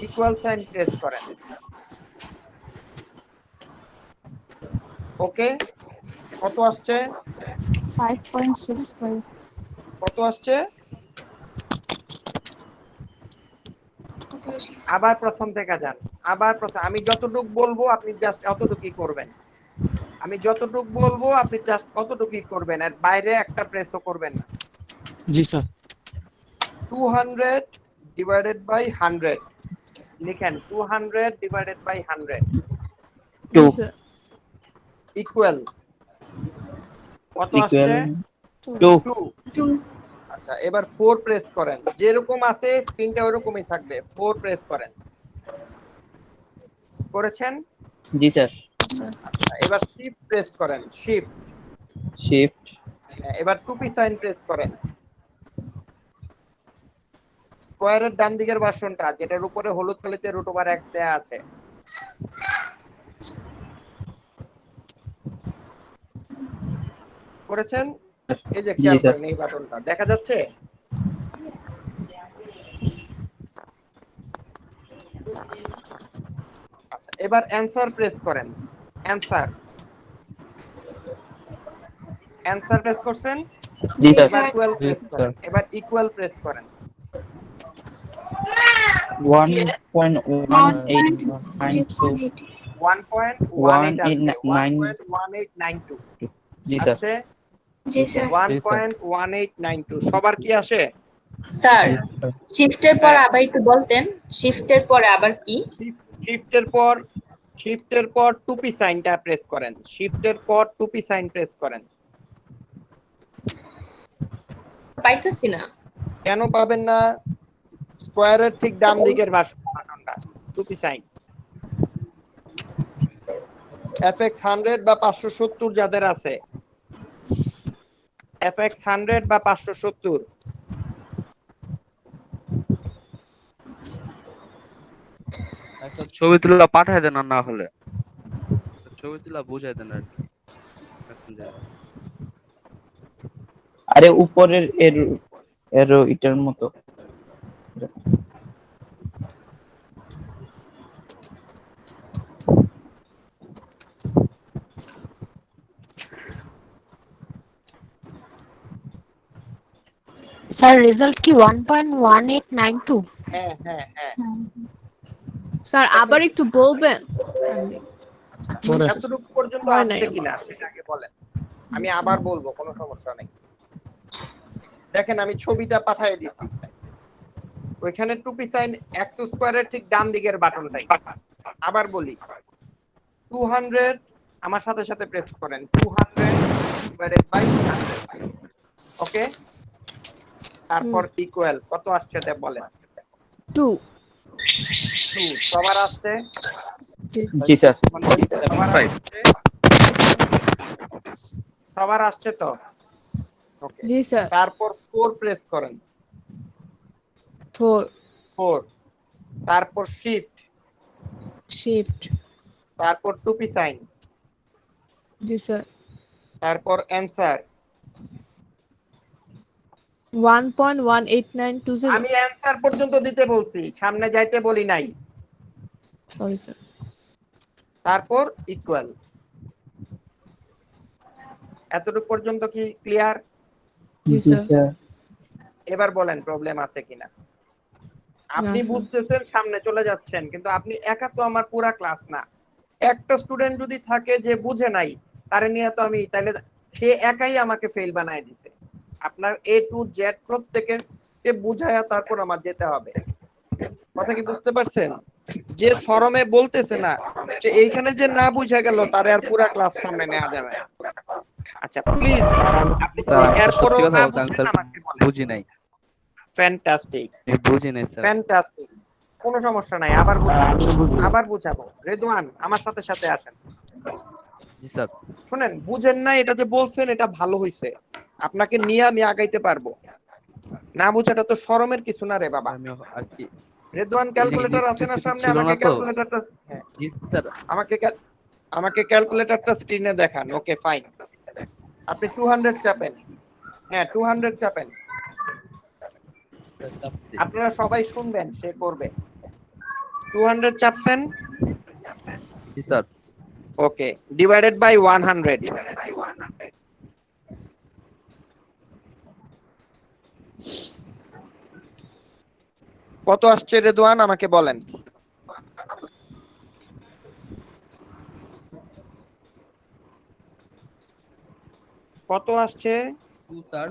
ইকুয়াল সাইন প্রেস করেন। ওকে, কত আসছে? 5.65। কত আসছে? আবার প্রথম থেকে যান, আবার প্রথম। আমি যতটুক বলবো আপনি জাস্ট অতটুকুই করবেন, আমি যতটুক বলবো আপনি জাস্ট অতটুকুই করবেন, আর বাইরে একটা প্রেসও করবেন না। জি স্যার। 200 ডিভাইডেড বাই 100 লিখেন, 200 ডিভাইডেড বাই 100 জি স্যার। ইকুয়াল কত ইকুয়াল আসছে? 2 2। আচ্ছা, এবার 4 প্রেস করেন, যেরকম আছে স্ক্রিনটা ওরকমই থাকবে। 4 প্রেস করেন। করেছেন? জি স্যার। আচ্ছা, এবার শিফট প্রেস করেন, শিফট। শিফট এবার টুপি সাইন প্রেস করেন। স্কয়ারের ডান দিকের ভার্সনটা, যেটার উপরে হলুদ কালিতে √x দেয়া আছে। করেছেন? এই যে জি খেয়াল স্যার। করেন এই বাটনটা দেখা যাচ্ছে? আচ্ছা এবার অ্যানসার প্রেস করেন। অ্যানসার প্রেস করছেন? জি জি স্যার। এবার স্যার। ইকুয়াল প্রেস করেন। এবার ইকুয়াল প্রেস করেন। 1.1892 1.018 1.1892 জি স্যার। আসছে। জি স্যার। 1.1892 সবার কি আসে? স্যার শিফটের পর হ্যাঁ আবার একটু বলতেন, শিফটের পরে আবার কি? শিফটের পর টুপি সাইনটা প্রেস করেন। শিফটের পর টুপি সাইন প্রেস করেন। পাইতেছি না। কেন পাবেন না? স্কোয়ারের ঠিক ডান দিকের বাটনটা টুপি সাইন। FX 100 বা 570 যাদের আছে, FX 100 বা 570 একটা ছবি তুলে পাঠায় দেন, আর না হলে ছবি তুলে বুঝাই দেন আর কি। এখন যে আরে উপরের এর এটার মতো। স্যার রেজাল্ট কি 1.1892? হ্যাঁ হ্যাঁ হ্যাঁ স্যার আবার একটু বলবেন? এতটুকু পর্যন্ত হয় আসছে নাই। কিনা সেটা আগে বলেন, আমি আবার বলবো, কোনো সমস্যা নেই। দেখেন আমি ছবিটা পাঠিয়ে দিছি, ওইখানে টুপি সাইন এক্স স্কয়ারের ঠিক ডান দিকের বাটনটাই। আবার বলি 200 আমার সাথে সাথে প্রেস করেন। 200 ডিভাইডেড বাই 100 ওকে। তারপর ইকুয়াল কত আসছে তা বলেন। 2 2 সবার আসছে? জি স্যার। সবার আসছে তো? ওকে জি স্যার। তারপর 4 প্রেস করেন। 4 তারপর শিফট। তারপর টুপি সাইন, জি স্যার। তারপর অ্যানসার। 1.18920 আমি অ্যানসার পর্যন্ত দিতে বলছি, সামনে যাইতে বলি নাই। Sorry sir. তারপর ইকুয়াল। এতটুকু পর্যন্ত কি ক্লিয়ার? জি জি স্যার। স্যার। এবার বলেন প্রবলেম আছে কিনা। আপনি না, স্যার। বুঝতেছেন, সামনে চলে যাচ্ছেন, কিন্তু আপনি একা তো আমার পুরা ক্লাস না। একটা স্টুডেন্ট যদি থাকে যে বুঝে নাই, তারে নিয়ে তো আমি তাহলে সে একাই আমাকে ফেল বানায় দিছে। আপনার A to Z প্রত্যেককে বুঝায়া তারপর আমার যেতে হবে। কথা কি বুঝতে পারছেন? যে শরমে বলতেছে না, যে এইখানে যে না বুঝা গেল তারে আর পুরা ক্লাস সামনে নেওয়া যাবে না। আচ্ছা প্লিজ আপনি স্যার আমি তো এরপরও সত্যি কথা না বলতে আমি বুঝেন স্যার আমাকে বলেন। বুঝি নাই, ফ্যান্টাস্টিক আমি বুঝি নাই স্যার। ফ্যান্টাস্টিক, কোনো সমস্যা নাই, আবার বুঝাবো। রেদওয়ান আমার সাথে সাথে আসেন। জি স্যার। শুনেন, বুঝেন না এটা যে বলছেন এটা ভালো হইছে, আপনাকে নিয়ে আমি আগাইতে পারবো। না বুঝাটা তো শরমের কিছু না রে বাবা। আমি আর কি রেদওয়ান ক্যালকুলেটর আছে না সামনে? ছিল আমাকে না তো। ক্যালকুলেটরটা, হ্যাঁ জি স্যার। আমাকে ক্যালকুলেটরটা স্ক্রিনে দেখান। ওকে ফাইন, আপনি 200 চাপেন। হ্যাঁ 200 চাপেন। আপনারা সবাই শুনবেন, সে করবে। 200 চাপছেন? জি স্যার। Okay divided by 100। কত আসছে রেদওয়ান আমাকে বলেন। কত আসছে? 2 স্যার।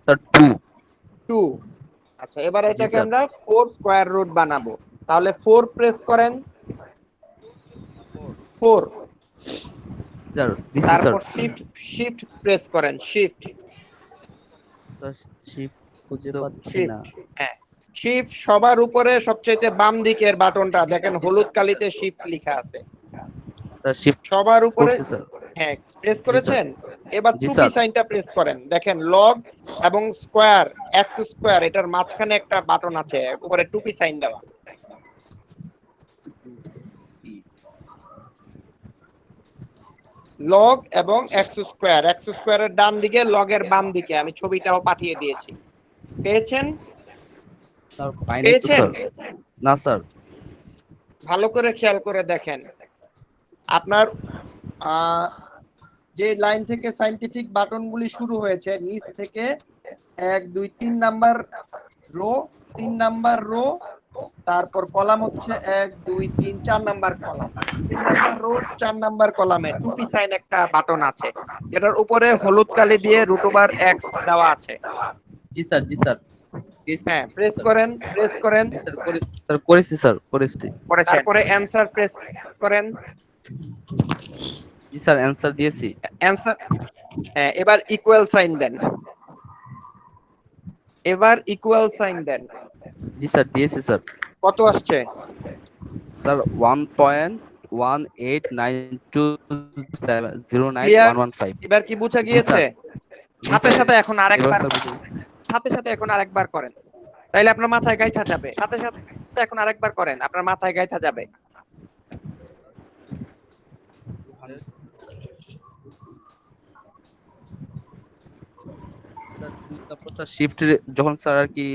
স্যার 2। 2। আচ্ছা এবার এটাকে স্যার। আমরা 4 স্কয়ার রুট বানাবো। তাহলে 4 প্রেস করেন। 4 স্যার দিছি স্যার। তারপর শিফট প্রেস করেন। শিফট খুঁজে পাচ্ছি না। হ্যাঁ শিফট সবার উপরে সবচেয়ে বাম দিকের বাটনটা দেখেন, হলুদ কালিতে শিফট লেখা আছে। স্যার শিফট সবার উপরে করছি স্যার। হ্যাঁ প্রেস করেছেন। এবার জি টুপি স্যার। সাইনটা প্রেস করেন। দেখেন লগ এবং স্কয়ার, এক্স স্কয়ার, এটার মাঝখানে একটা বাটন আছে উপরে টুপি সাইন দেওয়া। লগ এবং এক্স স্কোয়ারের ডান দিকে, লগের বাম দিকে। আমি ছবিটাও পাঠিয়ে দিয়েছি, পেয়েছেন? স্যার পাইনি তো স্যার। না স্যার। ভালো করে খেয়াল করে দেখেন, আপনার যে লাইন থেকে সায়েন্টিফিক বাটনগুলি শুরু হয়েছে, নিচ থেকে 1 2 3 নাম্বার রো, 3 নাম্বার রো, তারপর কলাম হচ্ছে 1 2 3 4 number column, 3 number rho 4 number কলামে টুপি সাইন একটা বাটন আছে, যেটার উপরে হলুদ কালি দিয়ে √x দেওয়া আছে। জি স্যার, জি স্যার। হ্যাঁ, প্রেস করেন। স্যার করেছি স্যার, করেছি। তারপরে অ্যানসার প্রেস করেন। জি স্যার, অ্যানসার দিয়েছি। অ্যানসার, হ্যাঁ, এবার ইকুয়াল সাইন দেন। জি স্যার, দিয়েছি স্যার। কত আসছে? স্যার 1.189209115। এবার কি বুঝা গিয়েছে? সাথে সাথে এখন আরেকবার করেন, তাইলে আপনার মাথায় গাইথা যাবে। সাথে সাথে এখন আরেকবার করেন, আপনার মাথায় গাইথা যাবে। শিফট যখন স্যার আর কি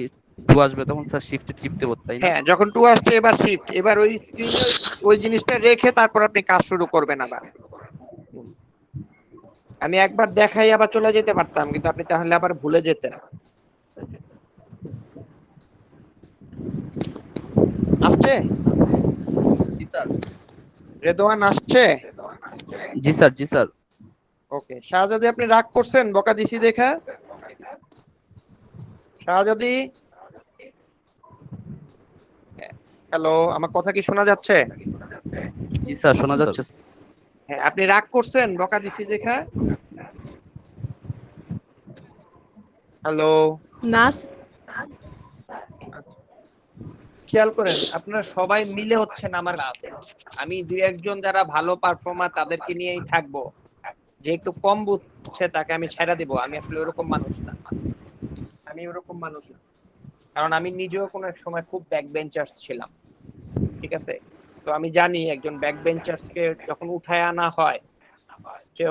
2 আসবে তখন স্যার শিফটে টিপতে হবে, তাই না? হ্যাঁ, যখন 2 আসছে এবার শিফট, এবার ওই স্ক্রিনে ওই জিনিসটা রেখে তারপর আপনি কাজ শুরু করবেন। আবার আমি একবার দেখাই আবার চলে যেতে পারতাম, কিন্তু আপনি তাহলে আবার ভুলে যেতেন। আসছে? জি স্যার। রেদওয়ান আসছে? জি স্যার, জি স্যার। ওকে, শাহজাদি আপনি রাগ করছেন বকা দিছি দেখা? শাহজাদি, হ্যালো, আমার কথা কি শোনা যাচ্ছে? জি স্যার, শোনা যাচ্ছে। হ্যাঁ, আপনি রাগ করছেন বকা দিছি দেখা? হ্যালো, না খেয়াল করেন, আপনারা সবাই মিলে হচ্ছেন আমার ক্লাস। আমি 2-1 জন যারা ভালো পারফর্মার তাদেরকে নিয়েই থাকবো, যে একটু কম বুঝছে তাকে আমি ছেড়ে দিব। আমি আসলে ওরকম মানুষ না, কারণ আমি নিজেও কোনো এক সময় খুব ব্যাক বেঞ্চার্স ছিলাম, ঠিক আছে? তো আমি জানি একজন ব্যাক বেঞ্চার্সকে যখন উঠায় আনা হয়, সে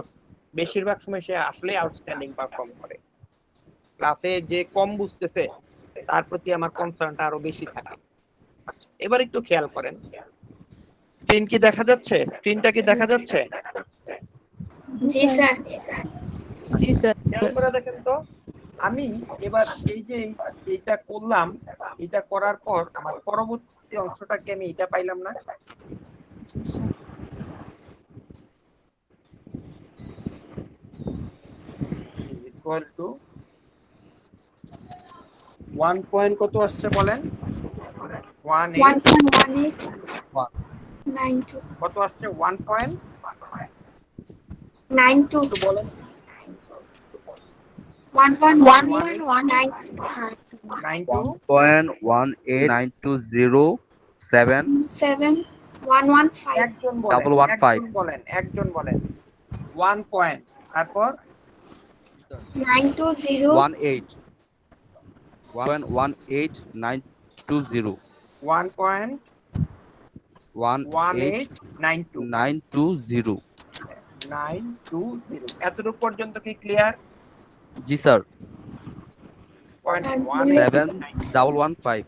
বেশিরভাগ সময় সে আসলে আউটস্ট্যান্ডিং পারফর্ম করে। ক্লাসে যে কম বুঝতেছে তার প্রতি আমার কনসার্নটা আরো বেশি থাকে। এবার একটু খেয়াল করেন, স্ক্রিন কি দেখা যাচ্ছে? স্ক্রিনটা কি দেখা যাচ্ছে? জি স্যার। জি স্যার। খেয়াল করে দেখেন তো, আমি এবার এই যে এইটা করলাম, এটা করার পর আমার পরবর্তী অংশটাকে আমি এটা পাইলাম না? ইকুয়াল টু 1 পয়েন্ট কত আসছে বলেন? 1.1892 কত আসছে? 1.92 বলেন। 1.189207115 একজন বলেন 1 পয়েন্ট, তারপর 920 1.18920 1.1892 এতটুকু পর্যন্ত কি ক্লিয়ার? জি স্যার। 0.17115।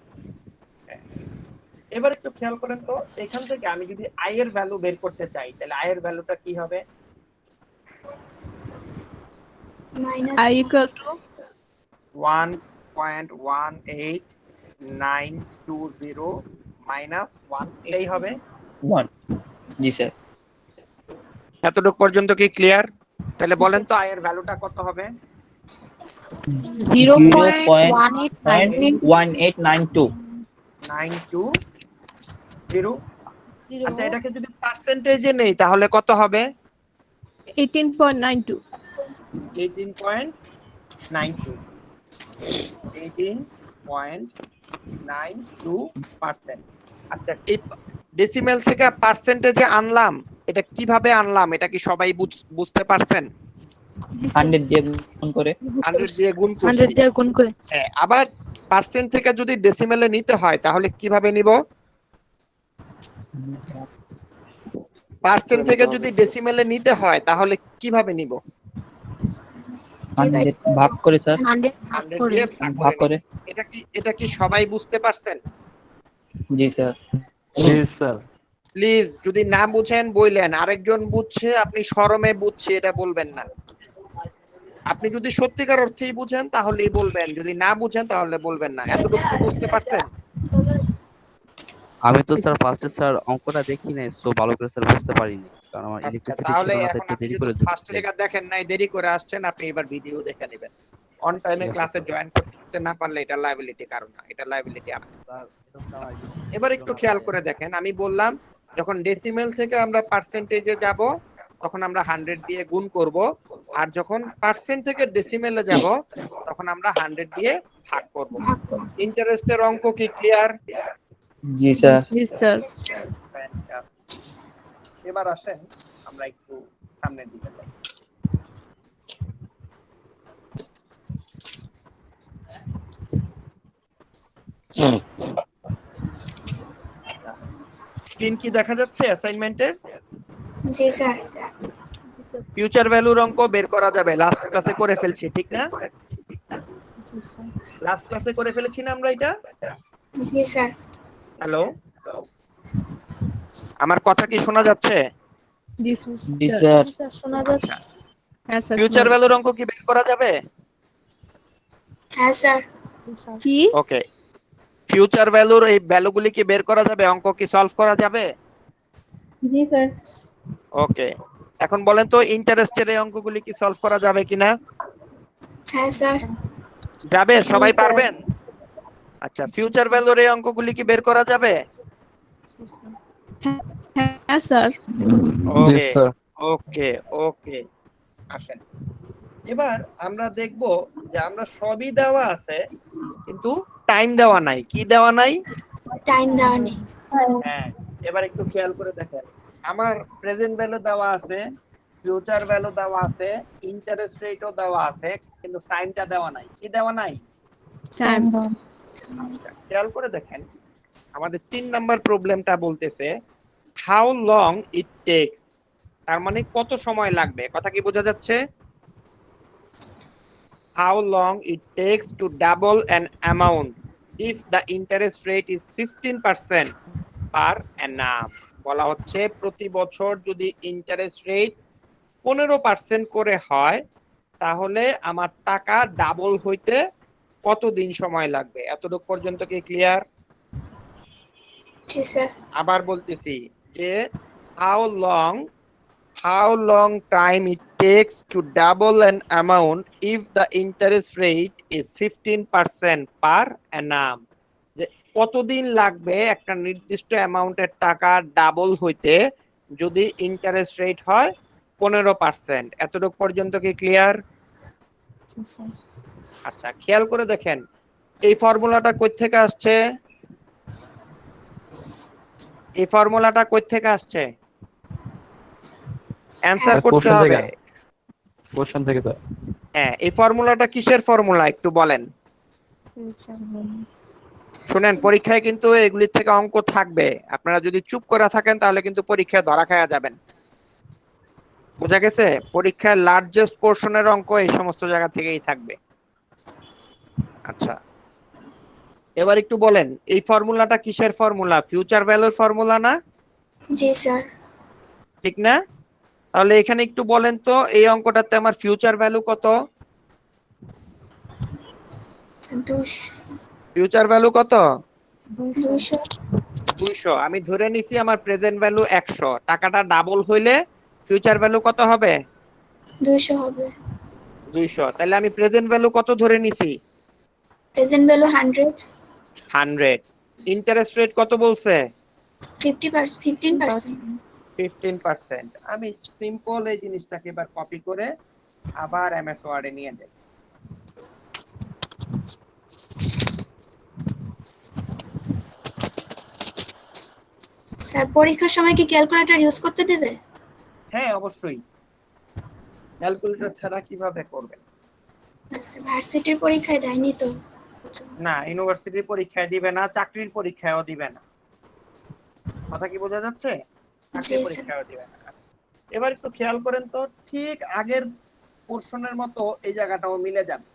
এবার একটু খেয়াল করেন তো, এখান থেকে আমি যদি আই এর ভ্যালু বের করতে চাই, তাহলে আই এর ভ্যালুটা কি হবে? I equal to 1.18920 মাইনাস 1, এটাই হবে 1। জি স্যার। এতটুকু পর্যন্ত কি ক্লিয়ার? তাহলে বলেন তো আই এর ভ্যালুটা কত হবে? 0.1892 920। আচ্ছা, এটাকে যদি পার্সেন্টেজে নেই তাহলে কত হবে? 18.92 18.92%। আচ্ছা, এই ডেসিমেল থেকে পার্সেন্টেজে আনলাম, এটা কিভাবে আনলাম এটা কি সবাই বুঝতে পারছেন? 100 দিয়ে গুণ করে। 100 দিয়ে গুণ করে। হ্যাঁ, আবার পার্সেন্ট থেকে যদি ডেসিমেলে নিতে হয় তাহলে কিভাবে নিব? পার্সেন্ট থেকে যদি ডেসিমেলে নিতে হয় তাহলে কিভাবে নিব? 100 ভাগ করে স্যার, 100 100 দিয়ে ভাগ করে। এটা কি সবাই বুঝতে পারছেন? জি স্যার। জি স্যার। প্লিজ যদি না বুঝেন বললেন, আরেকজন বুঝছে আপনি শরমে বুঝছে এটা বলবেন না। আপনি যদি সত্যিকার অর্থেই বুঝেন তাহলেই বলবেন, যদি না বুঝেন তাহলে বলবেন না। এতটুকু কি বুঝতে পারছেন? আমি তো স্যার ফার্স্টে স্যার অঙ্কটা দেখি নাই, সো ভালো করে স্যার বুঝতে পারিনি, কারণ আমার আচ্ছা, ইলেকট্রিসিটি তাহলে ছিল না, এখন একটু আপনি দেরি যদি করে ফার্স্ট ঢুকছে। লেখা দেখেন নাই, দেরি করে আসছেন, আপনি এবার ভিডিও দেখে নেবেন। অন টাইমে ঠিক আছে, ক্লাসে স্যার। জয়েন করতে না পারলে এটা লায়াবিলিটি কারণ না, এটা লায়াবিলিটি আমার। স্যার এরকম তো আমার এবার একটু খেয়াল করে দেখেন, আমি বললাম যখন ডেসিমেল থেকে আমরা পার্সেন্টেজে যাব তখন আমরা 100 দিয়ে গুণ করব, আর যখন পার্সেন্ট থেকে ডেসিমেলে যাব তখন আমরা 100 দিয়ে ভাগ করব। ইন্টারেস্টের অঙ্ক কি ক্লিয়ার? জি স্যার। জি স্যার। এবার আসেন আমরা একটু সামনের দিকে যাই। স্ক্রিন কি দেখা যাচ্ছে অ্যাসাইনমেন্টের? জি স্যার। ফিউচার ভ্যালুর অঙ্ক বের করা যাবে, লাস্ট ক্লাসে করে ফেলছি, ঠিক না? লাস্ট ক্লাসে করে ফেলেছি না আমরা এটা? জি স্যার। হ্যালো, আমার কথা কি শোনা যাচ্ছে? জি জি স্যার। স্যার। শোনা যাচ্ছে। হ্যাঁ স্যার। ফিউচার ভ্যালুর অঙ্ক কি বের করা যাবে? হ্যাঁ স্যার। কি? ওকে, ফিউচার ভ্যালুর এই ভ্যালুগুলি কি বের করা যাবে? অঙ্ক কি সলভ করা যাবে? জি স্যার। ওকে, এখন বলেন তো ইন্টারেস্টের এই অঙ্কগুলি কি সলভ করা যাবে কিনা? হ্যাঁ স্যার। যাবে, সবাই পারবেন? আচ্ছা, ফিউচার ভ্যালুর এই অঙ্কগুলি কি বের করা যাবে? হ্যাঁ স্যার। ওকে ওকে ওকে, আসেন এবার আমরা দেখব যে আমরা সবই দেওয়া আছে কিন্তু টাইম দেওয়া নাই। কি দেওয়া নাই? টাইম দেওয়া নেই। হ্যাঁ, এবার একটু খেয়াল করে দেখেন, আমার প্রেজেন্ট ভ্যালু দেওয়া আছে, ফিউচার ভ্যালু দেওয়া আছে, ইন্টারেস্ট রেটও দেওয়া আছে, কিন্তু টাইমটা দেওয়া নাই। কি দেওয়া নাই? টাইম। আচ্ছা, খেয়াল করে দেখেন, আমাদের 3 নাম্বার প্রবলেমটা বলতেছে হাউ লং ইট টেকস, তার মানে কত সময় লাগবে। কথা কি বোঝা যাচ্ছে? How long it takes to double an amount if the interest rate is 15% per annum. বলা হচ্ছে প্রতি বছর যদি ইন্টারেস্ট রেট 15% করে হয় তাহলে আমার টাকা ডাবল হইতে কতদিন সময় লাগবে। এতটুকু পর্যন্ত কি ক্লিয়ার? জি স্যার। আবার বলতেছি যে how long time it takes to double an amount if the interest rate is 15% per annum, যে কতদিন লাগবে একটা নির্দিষ্ট অ্যামাউন্টের টাকা ডাবল হইতে যদি ইন্টারেস্ট রেট হয় 15%। এতটুকু পর্যন্ত কি ক্লিয়ার? আচ্ছা, খেয়াল করে দেখেন এই ফর্মুলাটা কই থেকে আসছে? এই ফর্মুলাটা কই থেকে আসছে? অ্যানসার করতে হবে। কোশ্চেন থেকে তো। হ্যাঁ, এই ফর্মুলাটা কিসের ফর্মুলা একটু বলেন? শুনেন, পরীক্ষায় কিন্তু এগুলি থেকে অঙ্ক থাকবে, আপনারা যদি চুপ করে থাকেন তাহলে কিন্তু পরীক্ষায় ধরা খায়া যাবেন। বোঝা গেছে? পরীক্ষায় লার্জেস্ট পোরশনের অঙ্ক এই সমস্ত জায়গা থেকেই থাকবে। আচ্ছা, এবার একটু বলেন এই ফর্মুলাটা কিসের ফর্মুলা? ফিউচার ভ্যালুর ফর্মুলা না? জি স্যার। ঠিক না? তাহলে এখানে একটু বলেন তো এই অঙ্কটাতে আমার ফিউচার ভ্যালু কত? 200। ফিউচার ভ্যালু কত? 200। 200। আমি ধরে নিছি আমার প্রেজেন্ট ভ্যালু 100, টাকাটা ডাবল হইলে ফিউচার ভ্যালু কত হবে? 200 হবে। 200। তাহলে আমি প্রেজেন্ট ভ্যালু কত ধরে নিছি? Present value 100। 100। ইন্টারেস্ট রেট কত বলছে? 15%। 15%। আমি সিম্পল এই জিনিসটাকে এবার কপি করে আবার এমএস ওয়ার্ডে নিয়ে যাই। স্যার পরীক্ষার সময় কি ক্যালকুলেটর ইউজ করতে দেবে? হ্যাঁ, অবশ্যই। ক্যালকুলেটর ছাড়া কিভাবে করবেন? আচ্ছা, ভার্সিটির পরীক্ষায় দেয়নি তো। না, ইউনিভার্সিটির পরীক্ষায় দিবে না, চাকরির পরীক্ষায়ও দিবে না। কথা কি বোঝা যাচ্ছে? জি স্যার। পরীক্ষাও দিবেন। আচ্ছা। এবার একটু খেয়াল করেন তো, ঠিক আগের পোর্শনের মতো এই জায়গাটাও মিলে যাবে।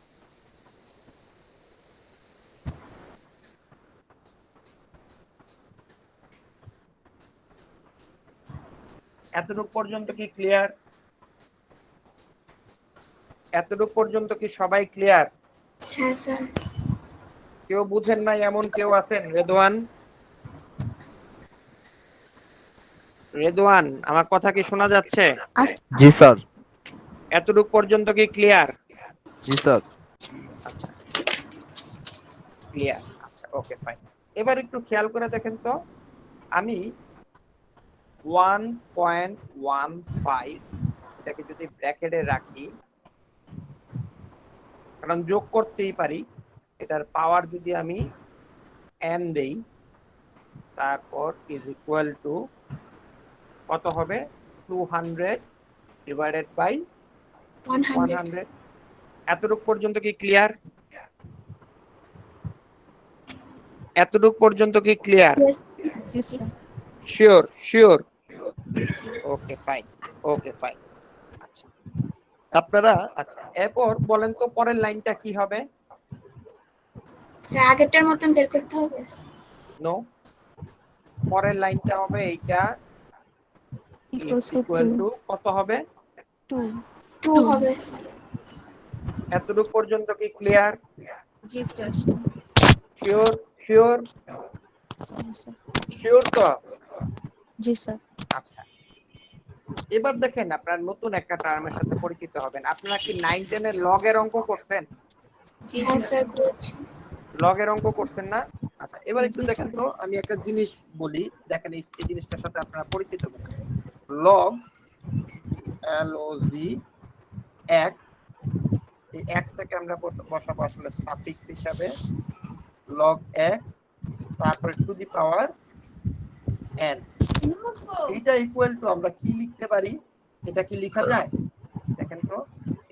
এতটুকু পর্যন্ত কি ক্লিয়ার? এতটুকু পর্যন্ত কি সবাই ক্লিয়ার? হ্যাঁ স্যার। কেউ বুঝেন নাই এমন কেউ আছেন? রেদওয়ান, রেদওয়ান, আমার কথা কি শোনা যাচ্ছে? জি স্যার। এতটুকু পর্যন্ত কি ক্লিয়ার? জি স্যার। আচ্ছা, ক্লিয়ার। আচ্ছা, ওকে, ফাইন। এবার একটু খেয়াল করে দেখেন তো, আমি 1.15 এটাকে যদি ব্র্যাকেটে রাখি, কারণ যোগ করতেই পারি, এটার পাওয়ার যদি আমি n দেই, তারপর ইজ ইকুয়াল টু কত হবে? 200 ডিভাইডেড বাই 100। এতটুকু পর্যন্ত কি ক্লিয়ার? এতটুকু পর্যন্ত কি clear? Sure, sure. Okay, fine, okay, fine. আচ্ছা, আপনারা, আচ্ছা, এরপর বলেন তো পরের লাইনটা কি হবে? স্যার আগেরটার মতন বের করতে হবে? নো, পরের লাইনটা হবে এইটা ইকুয়াল টু কত হবে? 2 হবে। এতটুকু পর্যন্ত কি ক্লিয়ার? জি স্যার। শিওর, শিওর, শিওর তো? জি স্যার। আচ্ছা, এবার দেখেন আপনারা নতুন একটা টার্মের সাথে পরিচিত হবেন। আপনারা কি 9 10 এর লগ এর অঙ্ক করছেন? হ্যাঁ স্যার করেছি। লগ এর অঙ্ক করছেন না? আচ্ছা, এবার একটু দেখেন তো, আমি একটা জিনিস বলি, দেখেন এই জিনিসটার সাথে আপনারা পরিচিত হবেন। লগ LOG x, এই x টাকে আমরা বসাবো আসলে সাফিক্স হিসাবে, log x, তারপরে টু দি পাওয়ার n। এটা ইকুয়াল টু আমরা কি লিখতে পারি? এটা কি লেখা যায়? দেখেন তো,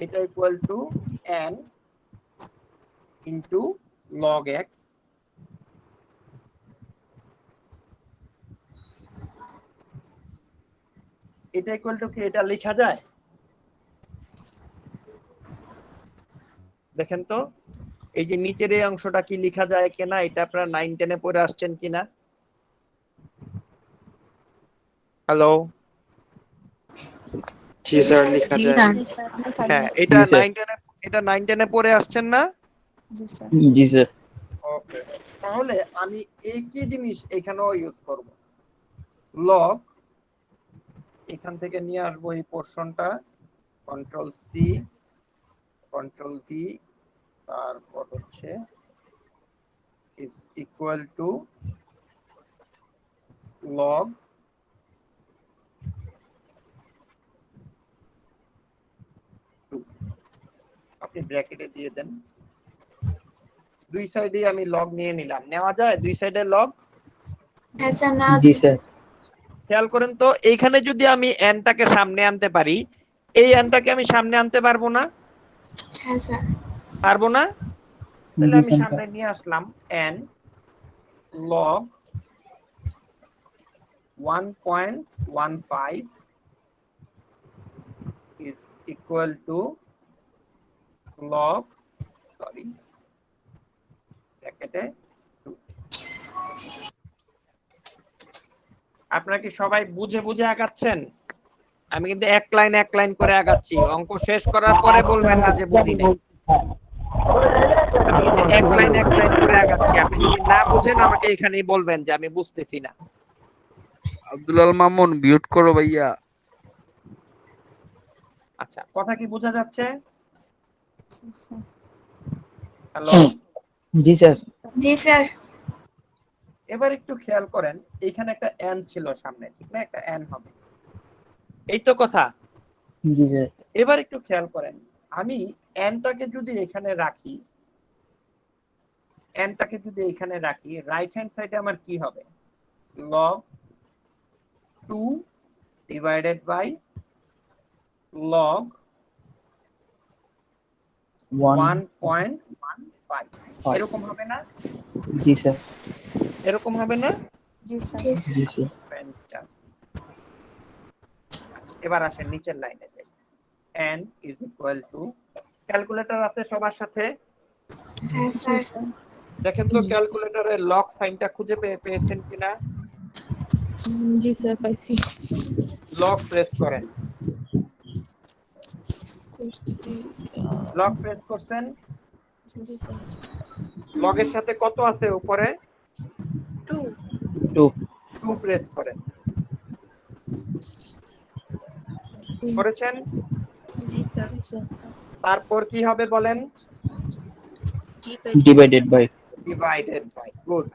এটা equal to n into log x এটা ইকুয়াল টু কি এটা লেখা যায়? দেখেন তো, এই যে নিচের এই অংশটা কি লেখা যায় কিনা, এটা আপনারা 9 10 এ পড়ে আসছেন কিনা? হ্যালো, জি স্যার লেখা যায়। হ্যাঁ, এটা জি, স্যার। 9 10 এ, এটা 9 10 এ পড়ে আসছেন না? জি স্যার। ওকে, তাহলে আমি একই জিনিস এখানেও ইউজ করব। লগ, এখান থেকে নিয়ে আসবো এই পোরশনটা, কন্ট্রোল সি, কন্ট্রোল ভি, তারপর হচ্ছে ইজ ইকুয়াল টু লগ আপনি ব্র্যাকেটে দিয়ে দেন। দুই সাইডে আমি লগ নিয়ে নিলাম, নেওয়া যায় দুই সাইডে লগ? হ্যাঁ স্যার না জি আছে। স্যার। খেয়াল করেন তো, এইখানে যদি আমি এনটাকে সামনে আনতে পারি, এই এনটাকে আমি সামনে আনতে পারবো না? হ্যাঁ স্যার। পারবো না? তাহলে জি আমি স্যার। সামনে নিয়ে আসলাম n log 1.15 is equal to log, sorry, ব্র্যাকেটে 2। আপনারা কি সবাই বুঝে বুঝে আগাচ্ছেন? আমি কিন্তু এক লাইন করে আগাচ্ছি, অঙ্ক শেষ করার পরে বলবেন না যে বুঝি নাই। আমি কিন্তু এক লাইন করে আগাচ্ছি, আপনি যদি না বুঝেন আমাকে এখানেই বলবেন যে আমি বুঝতেছি না। আব্দুল মামুন মিউট করো ভাইয়া। আচ্ছা, কথা কি বোঝা যাচ্ছে? হ্যালো, জি স্যার। জি স্যার। এবার একটু খেয়াল করেন, এখানে একটা n ছিল সামনে, ঠিক না? একটা n হবে, এই তো কথা। জি স্যার। এবার একটু খেয়াল করেন, আমি nটাকে যদি এখানে রাখি, nটাকে যদি এখানে রাখি, রাইট হ্যান্ড সাইডে আমার কি হবে? log 2 ডিভাইডেড বাই log 1.15, এরকম হবে না? জি স্যার। এরকম হবে না? জি স্যার। Fantastic. এবার আসেন নিচের লাইনে যাই। n is equal to, calculator আছে সবার সাথে? হ্যাঁ স্যার। দেখেন তো ক্যালকুলেটরের লক সাইনটা খুঁজে পেয়েছেন কিনা? জি স্যার পাইছি। লক প্রেস করেন। লক প্রেস করছেন? লগের সাথে কত আছে উপরে? 2 2 প্রেস করেন। করেছেন? জি স্যার। তারপর কি হবে বলেন? Divided by divided by, good.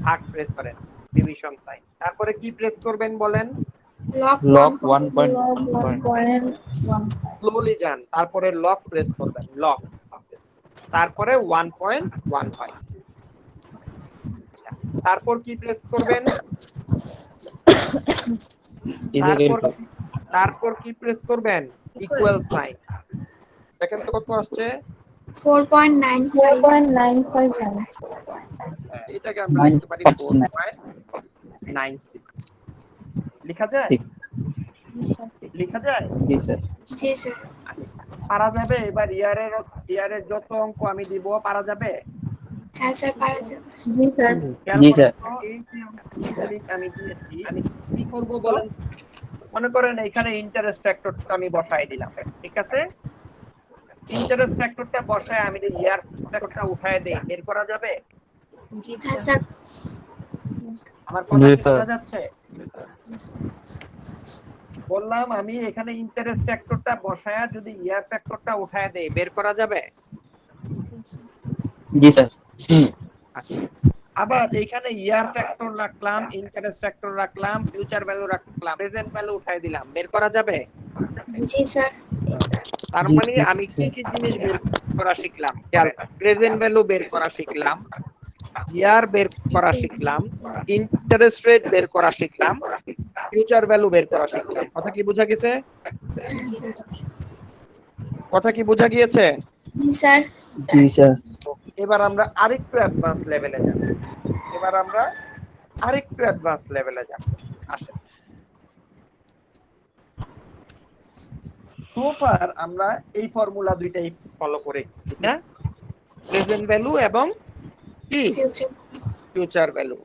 ভাগ প্রেস করেন, ডিভিশন সাইন। তারপরে কি প্রেস করবেন বলেন? লগ 1.1 স্লোলি যান, তারপরে লক প্রেস করবেন, লক, তারপরে 1.15। তারপর কি প্রেস করবেন? is equal to তারপর কি প্রেস করবেন? Equal sign. দেখেন তো কত আসছে? 4.95 এটাকে আমরা লিখতে পারি 4.96। লেখা যায়? লেখা যায়? জি স্যার জি স্যার। পারা যাবে? এবার ইয়ারের যত অঙ্ক আমি দিব পারা যাবে? হ্যাঁ স্যার পারা যাবে। জি স্যার। জি স্যার এই যে আমি দিয়েছি, আমি কি করব বলেন? মনে করেন এখানে ইন্টারেস্ট ফ্যাক্টরটা আমি বসাই দিলাম, ঠিক আছে? ইন্টারেস্ট ফ্যাক্টরটা বসায় আমি যে ইয়ার ফ্যাক্টরটা উঠায় দেই, বের করা যাবে? হ্যাঁ স্যার। আমার কথা কি বোঝা যাচ্ছে? বললাম আমি এখানে ইন্টারেস্ট ফ্যাক্টরটা বসায়া যদি ইয়ার ফ্যাক্টরটা উঠায় দেই, বের করা যাবে? জি স্যার আবার এখানে ইয়ার ফ্যাক্টর রাখলাম, ইন্টারেস্ট ফ্যাক্টর রাখলাম, ফিউচার ভ্যালু রাখলাম, প্রেজেন্ট ভ্যালু উঠায় দিলাম, বের করা যাবে? জি স্যার। তার মানে আমি কি কি জিনিস বের করা শিখলাম? প্রেজেন্ট ভ্যালু বের করা শিখলাম, ইয়ার বের করা শিখলাম, ইন্টারেস্ট রেট বের করা শিখলাম, ফিউচার ভ্যালু বের করা শিখলাম। কথা কি বোঝা গেছে? কথা কি বোঝা গিয়েছে? জি স্যার। জি স্যার এবার আমরা আরেকটু অ্যাডভান্স লেভেলে যাব। আসেন। সো ফার আমরা এই ফর্মুলা দুইটাই ফলো করে, ঠিক না? প্রেজেন্ট ভ্যালু এবং কি ফিউচার ভ্যালু।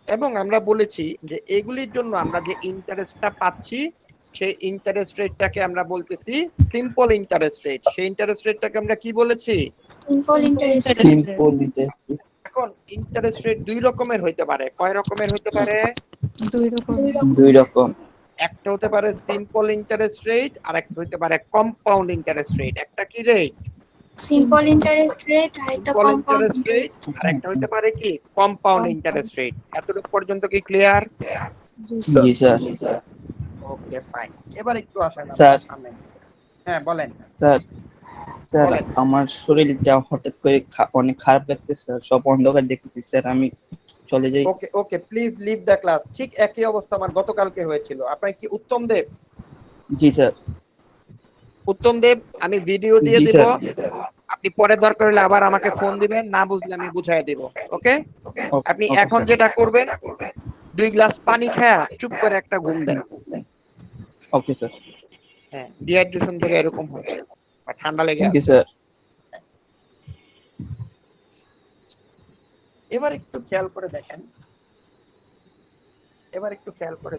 এবং আমরা বলেছি যে এগুলির জন্য আমরা যে ইন্টারেস্টটা পাচ্ছি সেই ইন্টারেস্ট রেটটাকে আমরা বলতেছি সিম্পল ইন্টারেস্ট রেট। সেই ইন্টারেস্ট রেটটাকে আমরা কি বলেছি? Simple interest. এখন ইন্টারেস্ট রেট দুই রকমের হইতে পারে। কয় রকমের হইতে পারে? দুই রকম। একটা হতে পারে সিম্পল ইন্টারেস্ট রেট, আর একটা হইতে পারে কম্পাউন্ড ইন্টারেস্ট রেট। একটা কি রেট? সিম্পল ইন্টারেস্ট রেট আর একটা সিম্পল কম্পাউন্ড ইন্টারেস্ট রেট, আর একটা হইতে পারে কি কম্পাউন্ড ইন্টারেস্ট রেট। এতটুকু পর্যন্ত কি ক্লিয়ার? জি স্যার ওকে ফাইন। এবার একটু আসেন স্যার। সামনে। হ্যাঁ বলেন। স্যার স্যার বলেন। আমার শরীরটা হঠাৎ করে অনেক খারাপ লাগতেছে স্যার, সব অন্ধকার দেখতেছি স্যার, আমি চলে যাই। Okay okay please leave the class. ঠিক একই অবস্থা আমার গতকালকে হয়েছিল। আপনার কি উত্তম দেব? জি স্যার উত্তম দেব, আমি ভিডিও দিয়ে জি, দিব, স্যার। আপনি পরে দরকার হলে আবার আমাকে ফোন দিবেন, না বুঝলে আমি বুঝাই দিব। ওকে? আপনি ওকে, এখন স্যার। যেটা করবেন, 2 গ্লাস পানি খেয়ে চুপ করে একটা ঘুম দেন। ওকে স্যার হ্যাঁ, ডিহাইড্রেশন থেকে এরকম হচ্ছে বা ঠান্ডা লেগে থ্যাংক ইউ আছে। স্যার। এবার একটু খেয়াল করে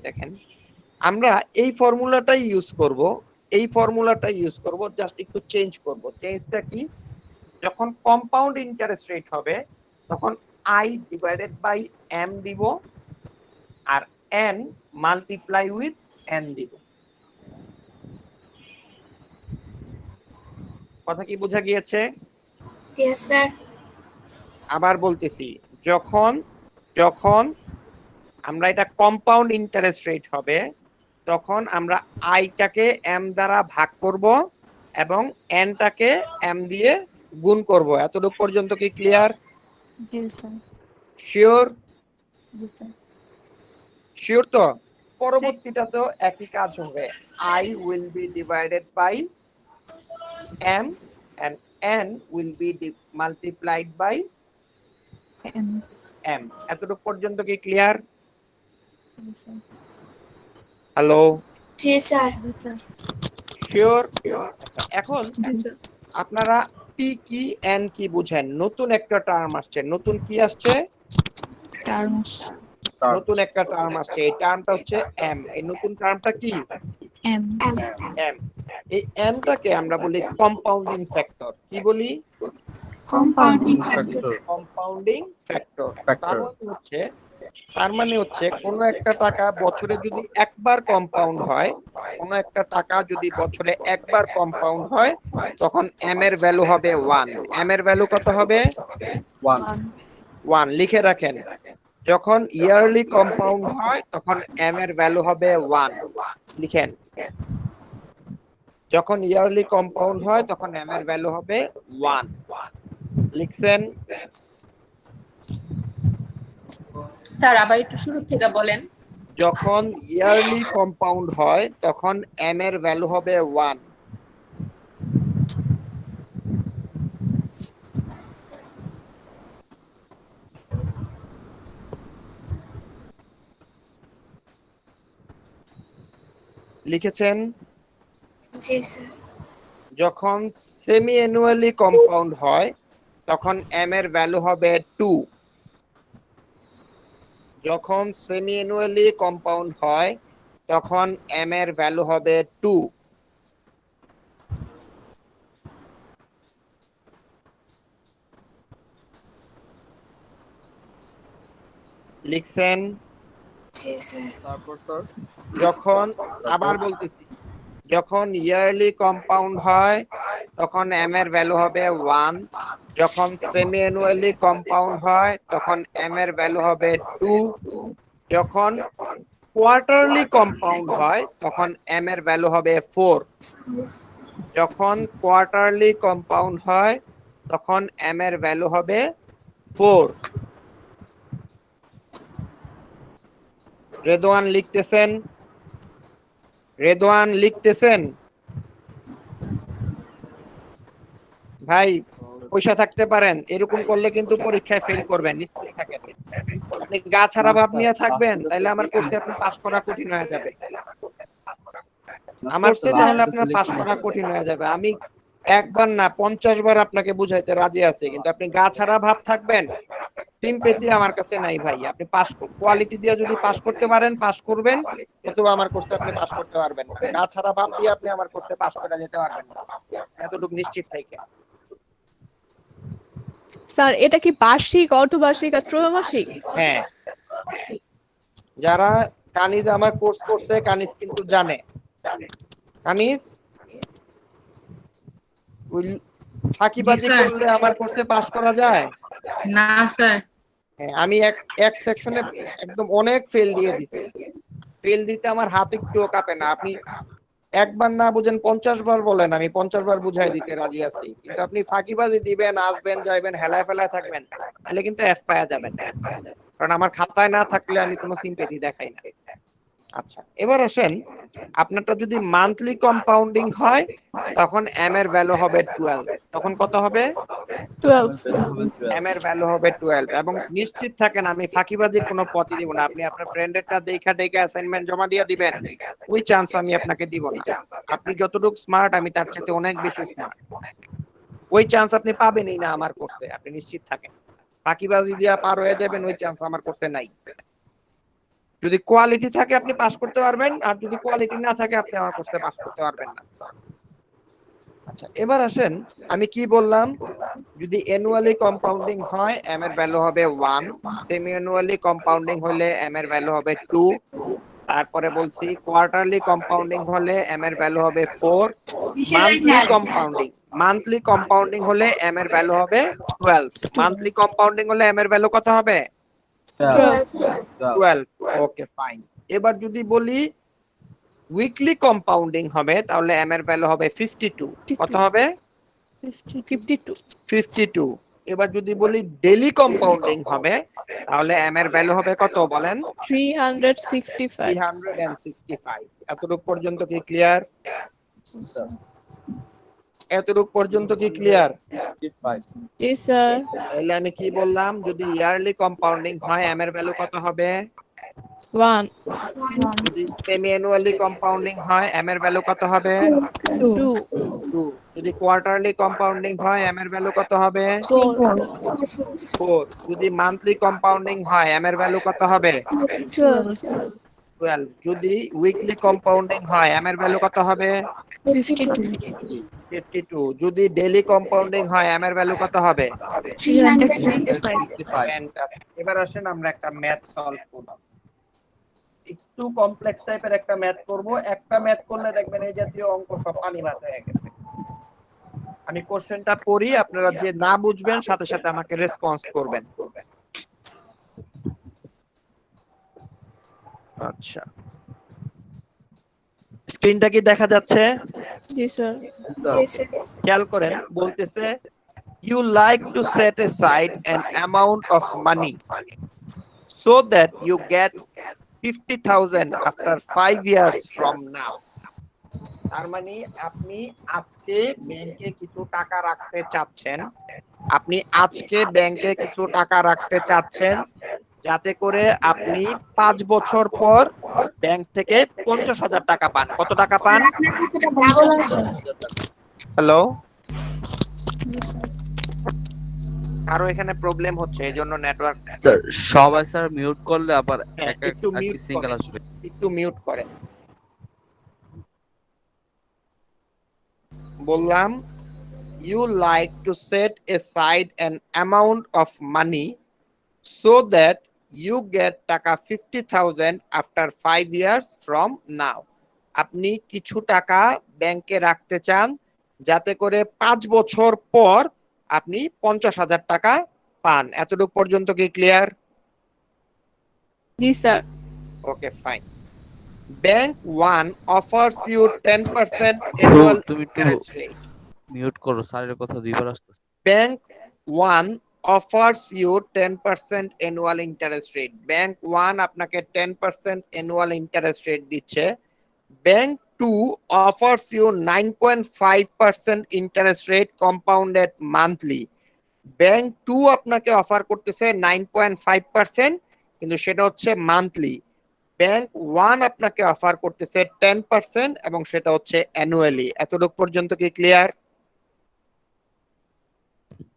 দেখেন, আমরা এই ফর্মুলাটাই ইউজ করব, জাস্ট একটু চেঞ্জ করব। চেঞ্জটা কি? যখন কম্পাউন্ড ইন্টারেস্ট রেট হবে তখন i ডিভাইডেড বাই m দিব, আর n মাল্টিপ্লাই উইথ n দিব। কথা কি বোঝা গিয়েছে? Yes sir. আবার বলতেছি, যখন আমরা এটা কম্পাউন্ড ইন্টারেস্ট রেট হবে তখন আমরা i টাকে m দ্বারা ভাগ করব এবং n টাকে m দিয়ে গুণ করব। এতটুকু পর্যন্ত কি ক্লিয়ার? জি স্যার। শিওর? জি স্যার। শিওর তো? পরবর্তীটাতেও একই কাজ হবে। i will be divided by m and n will be multiplied by m. এতটুকু পর্যন্ত কি ক্লিয়ার? হ্যালো? জি স্যার। শিওর? আচ্ছা, এখন জি স্যার। আপনারা পি কি এন কি বুঝেন? নতুন একটা টার্ম আসছে। নতুন কি আসছে? টার্মস নতুন একটা টার্ম আসছে। এই টার্মটা হচ্ছে এম। এই নতুন টার্মটা কি? M M. এই এমটাকে আমরা বলি কম্পাউন্ডিং ফ্যাক্টর। কি বলি? Compounding factor. Compounding factor. তার মানে হচ্ছে কোন একটা টাকা বছরে যদি একবার কম্পাউন্ড হয়, কোন একটা টাকা যদি বছরে একবার কম্পাউন্ড হয়, তখন এম এর ভ্যালু হবে 1। এম এর ভ্যালু কত হবে? 1 লিখে রাখেন। যখন ইয়ারলি কম্পাউন্ড হয় তখন এম এর ভ্যালু হবে 1 লিখেন। যখন ইয়ারলি কম্পাউন্ড হয় তখন এম এর ভ্যালু হবে 1 লিখছেন? স্যার আবার একটু শুরু থেকে বলেন। যখন ইয়ারলি কম্পাউন্ড হয় তখন এম এর ভ্যালু হবে 1। লিখেছেন? জি স্যার। যখন সেমি অ্যানুয়ালি কম্পাউন্ড হয় তখন এম এর ভ্যালু হবে 2। যখন সেমি অ্যানুয়ালি কম্পাউন্ড হয় তখন এম এর ভ্যালু হবে 2। লিখছেন? জি স্যার। যখন, আবার বলতেছি, যখন ইয়ারলি কম্পাউন্ড হয় তখন এম এর ভ্যালু হবে 1। যখন সেমি অ্যানুয়ালি কম্পাউন্ড হয় তখন এম এর ভ্যালু হবে 2। যখন কোয়ার্টারলি কম্পাউন্ড হয় তখন এম এর ভ্যালু হবে 4। যখন কোয়ার্টারলি কম্পাউন্ড হয় তখন এম এর ভ্যালু হবে 4। রেদওয়ান লিখতেছেন? রেদওয়ান লিখতেছেন? ভাই পয়সা থাকতে পারেন, এরকম করলে কিন্তু পরীক্ষায় ফেল করবেন, নিশ্চিত থাকেন। আপনি গা ছাড়া ভাব নিয়ে থাকবেন তাহলে আমার কোর্সে আপনি পাস করা কঠিন হয়ে যাবে। আমার কোর্সে তাহলে আপনার পাস করা কঠিন হয়ে যাবে। আমি একবার না 50 বার আপনাকে বুঝাইতে রাজি আছি, কিন্তু আপনি গা ছাড়া ভাব থাকবেন, সিম্পেথি আমার কাছে নাই ভাই। আপনি পাস কোয়ালিটি দিয়ে যদি পাস করতে পারেন পাস করবেন, অথবা আমার কোর্সে আপনি পাস করতে পারবেন না। গা ছাড়া ভাব দিয়ে আপনি আমার কোর্সে পাস করে যেতে পারবেন না, এতটুকু নিশ্চিত থেকে। স্যার এটা কি বার্ষিক, অর্ধবার্ষিক আর ত্রৈমাসিক? হ্যাঁ, যারা কানিজ আমার কোর্স করছে কানিজ কিন্তু জানে। কানিজ ফাঁকিবাজি করলে আমার কোর্সে পাস করা যায় না স্যার। হ্যাঁ, আমি এক সেকশনে একদম অনেক ফেল দিয়ে দিছি। ফেল দিতে আমার হাত একটুও কাঁপে না। আপনি একবার না বুঝেন 50 বার বলেন, আমি 50 বার বুঝাই দিতে রাজি আছি। কিন্তু আপনি ফাঁকিবাজি দিবেন, আসবেন যাইবেন, হেলায় ফেলায় থাকবেন, তাহলে কিন্তু এফ পাওয়া যাবেন। কারণ আমার খাতায় না থাকলে আমি কোনো সিম্পেথি দেখাই না। আচ্ছা, এবার আসেন, আপনারটা যদি মান্থলি কম্পাউন্ডিং হয় তখন এম এর ভ্যালু হবে 12। তখন কত হবে? 12। এম এর ভ্যালু হবে 12। এবং নিশ্চিত থাকেন আমি ফাঁকিবাজির কোনো পথই দিব না। আপনি আপনার ফ্রেন্ডেরটা দেখা দেখে অ্যাসাইনমেন্ট জমা দিয়ে দিবেন, ওই চান্স আমি আপনাকে দিব না। আপনি যতটুকু স্মার্ট আমি তার সাথে অনেক বেশি স্মার্ট, ওই চান্স আপনি পাবেনই না আমার কোর্সে, আপনি নিশ্চিত থাকেন। ফাঁকিবাজি দিয়া পার হয়ে যাবেন, ওই চান্স আমার কোর্সে নাই। যদি কোয়ালিটি থাকে আপনি পাস করতে পারবেন, আর যদি কোয়ালিটি না থাকে আপনি আমার কোর্সে পাস করতে পারবেন না। আচ্ছা, এবার আসেন, আমি কি বললাম? যদি অ্যানুয়ালি কম্পাউন্ডিং হয় এম এর ভ্যালু হবে 1, সেমি অ্যানুয়ালি কম্পাউন্ডিং হলে এম এর ভ্যালু হবে 2, তারপরে বলছি কোয়ার্টারলি কম্পাউন্ডিং হলে এম এর ভ্যালু হবে 4, মান্থলি কম্পাউন্ডিং হলে এম এর ভ্যালু হবে 12। মান্থলি কম্পাউন্ডিং হলে এম এর ভ্যালু কত হবে? 12। Okay fine. এবার যদি বলি উইকলি কম্পাউন্ডিং হবে তাহলে এম এর ভ্যালু হবে 52। কত হবে? 52। এবার যদি বলি ডেইলি কম্পাউন্ডিং হবে তাহলে এম এর ভ্যালু হবে কত বলেন? 365। এতটুকু পর্যন্ত কি ক্লিয়ার? এতটুকু পর্যন্ত কি ক্লিয়ার? জি স্যার। তাহলে আমি কি বললাম? যদি ইয়ারলি কম্পাউন্ডিং হয় এম এর ভ্যালু কত হবে? 1 যদি সেমি অ্যানুয়ালি কম্পাউন্ডিং হয় m এর ভ্যালু কত হবে? 2 2। যদি কোয়ার্টারলি কম্পাউন্ডিং হয় m এর ভ্যালু কত হবে? 4 4। যদি মান্থলি কম্পাউন্ডিং হয় m এর ভ্যালু কত হবে? 12 12। যদি উইকলি কম্পাউন্ডিং হয় m এর ভ্যালু কত হবে? 52 52। যদি ডেইলি কম্পাউন্ডিং হয় m এর ভ্যালু কত হবে? 365 Fantastic. এবার আসেন আমরা একটা ম্যাথ সলভ করব। একটু কমপ্লেক্স টাইপের একটা ম্যাথ করব। একটা ম্যাথ করলে দেখবেন এই জাতীয় অঙ্ক সব পানি ভাত হয়ে গেছে। আমি কোশ্চেনটা পড়ি, আপনারা যে না বুঝবেন সাথে সাথে আমাকে রেসপন্স করবেন। আচ্ছা, স্ক্রিনটা কি দেখা যাচ্ছে? জি স্যার খেয়াল করেন, বলতেছে you like to set aside an amount of money so that you get 50,000 after 5 years from now. তার মানে আপনি আজকে ব্যাংকে কিছু টাকা রাখতে চাচ্ছেন, যাতে করে আপনি 5 বছর পর ব্যাংক থেকে 50,000 টাকা পান। কত টাকা পান? হ্যালো, আরো এখানে প্রবলেম হচ্ছে, এই জন্য নেটওয়ার্ক স্যার সবাই স্যার মিউট করলে আবার এক এক একটু আর কি মিউট সিঙ্গেল করেন, আসবে। একটু মিউট করেন। বললাম you like to set aside an amount of money so that you get টাকা 50,000 after 5 years from now. আপনি কিছু টাকা ব্যাংকে রাখতে চান যাতে করে 5 বছর পর আপনি 50,000 টাকা পান। এতটুকু পর্যন্ত কি ক্লিয়ার? জি sir okay, fine. Bank 1 offers you 10% annual তুমি একটু interest rate. মিউট করো, স্যারের কথা দুইবার আসতেছে। Bank 1 offers you 10% annual interest rate. Bank 1 আপনাকে 10% annual interest rate দিচ্ছে। Bank 2 offers you 9.5% interest rate compounded monthly. Bank 2 আপনাকে অফার করতেছে 9.5%, কিন্তু সেটা হচ্ছে মান্থলি। Bank 1 আপনাকে অফার করতেছে 10% এবং সেটা হচ্ছে অ্যানুয়ালি। এতটুকু পর্যন্ত কি ক্লিয়ার?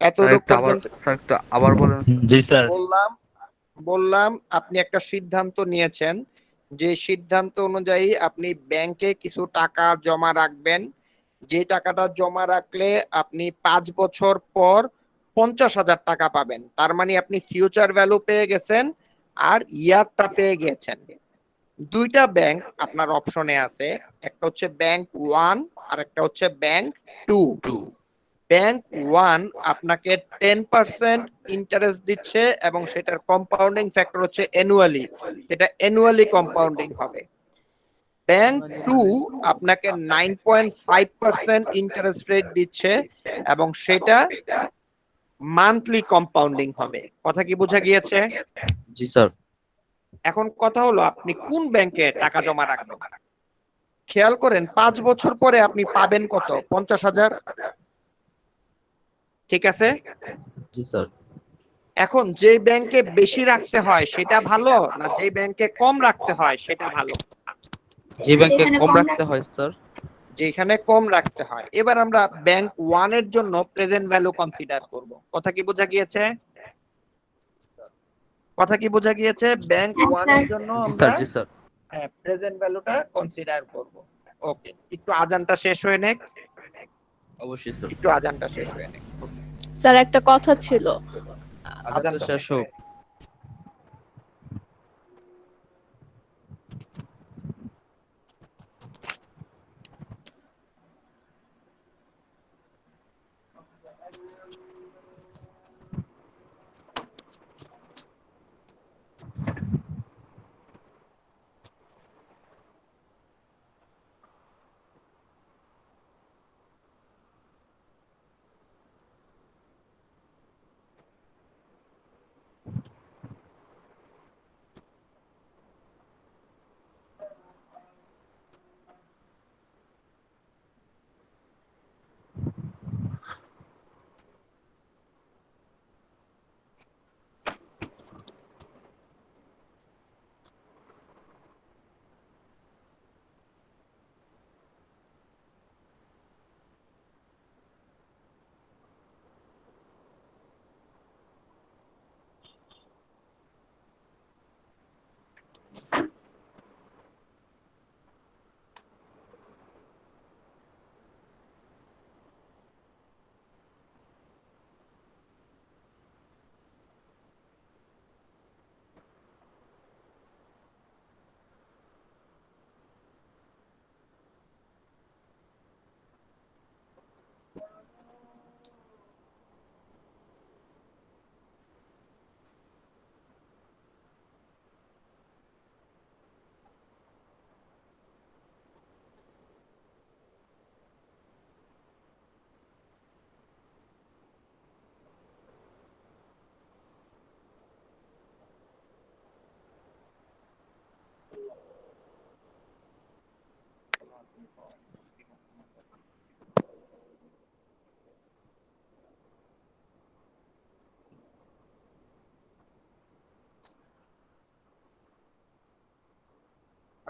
এতটুকু পর্যন্ত স্যার একটা আবার বলেন। জি স্যার। বললাম আপনি একটা সিদ্ধান্ত নিয়েছেন, যে সিদ্ধান্ত অনুযায়ী আপনি ব্যাংকে কিছু টাকা জমা রাখবেন, যে টাকাটা জমা রাখলে আপনি 5 বছর পর 50,000 টাকা পাবেন। তার মানে আপনি ফিউচার ভ্যালু পেয়ে গেছেন আর ইয়ারটা পেয়ে গেছেন। দুইটা ব্যাংক আপনার অপশনে আছে, একটা হচ্ছে ব্যাংক 1 আর একটা হচ্ছে ব্যাংক 2। ব্যাংক 1 আপনাকে 10% ইন্টারেস্ট দিচ্ছে এবং সেটার কম্পাউন্ডিং ফ্যাক্টর হচ্ছে অ্যানুয়ালি, এটা অ্যানুয়ালি কম্পাউন্ডিং হবে। ব্যাংক 2 আপনাকে 9.5% ইন্টারেস্ট রেট দিচ্ছে এবং সেটা মান্থলি কম্পাউন্ডিং হবে। কথা কি বোঝা গিয়েছে? জি স্যার। এখন কথা হলো আপনি কোন ব্যাংকে টাকা জমা রাখবেন। খেয়াল করেন 5 বছর পরে আপনি পাবেন কত? 50,000। ঠিক আছে? জি স্যার। এখন যে ব্যাংকে বেশি রাখতে হয় সেটা ভালো, না যে ব্যাংকে কম রাখতে হয় সেটা ভালো? যে ব্যাংকে যেখানে কম কম রাখতে হয় স্যার। যেখানে কম রাখতে হয়। এবার আমরা ব্যাংক 1 এর জন্য প্রেজেন্ট ভ্যালু কনসিডার করব। কথা কি বোঝা গিয়েছে? ব্যাংক 1 এর জন্য জি আমরা স্যার। জি স্যার। প্রেজেন্ট ভ্যালুটা কনসিডার করব। ওকে, একটু আজানটা শেষ হয়ে নেক। অবশ্যই স্যার। একটু আজানটা শেষ হয়ে নেক। স্যার একটা কথা ছিল। আজানটা শেষ হোক।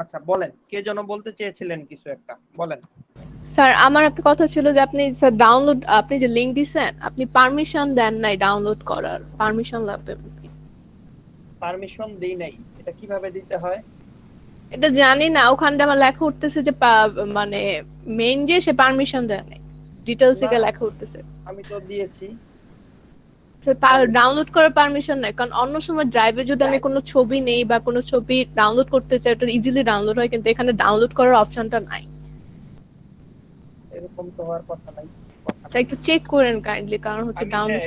আচ্ছা বলেন, কে যেন বলতে চেয়েছিলেন কিছু একটা, বলেন। স্যার আমার একটা কথা ছিল যে আপনি স্যার ডাউনলোড, আপনি যে লিংক দিছেন আপনি পারমিশন দেন নাই ডাউনলোড করার, পারমিশন লাগবে। পারমিশন দেই নাই, এটা কিভাবে দিতে হয়? এটা জানি না, ওখানে আমার লেখা উঠতেছে যে মানে মেইন যে সে পারমিশন দেয় নাই, ডিটেইলস এ না। লেখা উঠতেছে আমি তো দিয়েছি। ডাউনলোড করার পারমিশন নাই, কারণ অন্য সময় ড্রাইভে যদি আমি কোনো ছবি নেই বা কোনো ছবি ডাউনলোড করতে চাই ওটা ইজিলি ডাউনলোড হয়, কিন্তু এখানে ডাউনলোড করার অপশনটা নাই। এরকম তো হওয়ার কথা নাই। স্যার একটু চেক করেন কাইন্ডলি, কারণ হচ্ছে আমি ডাউনলোড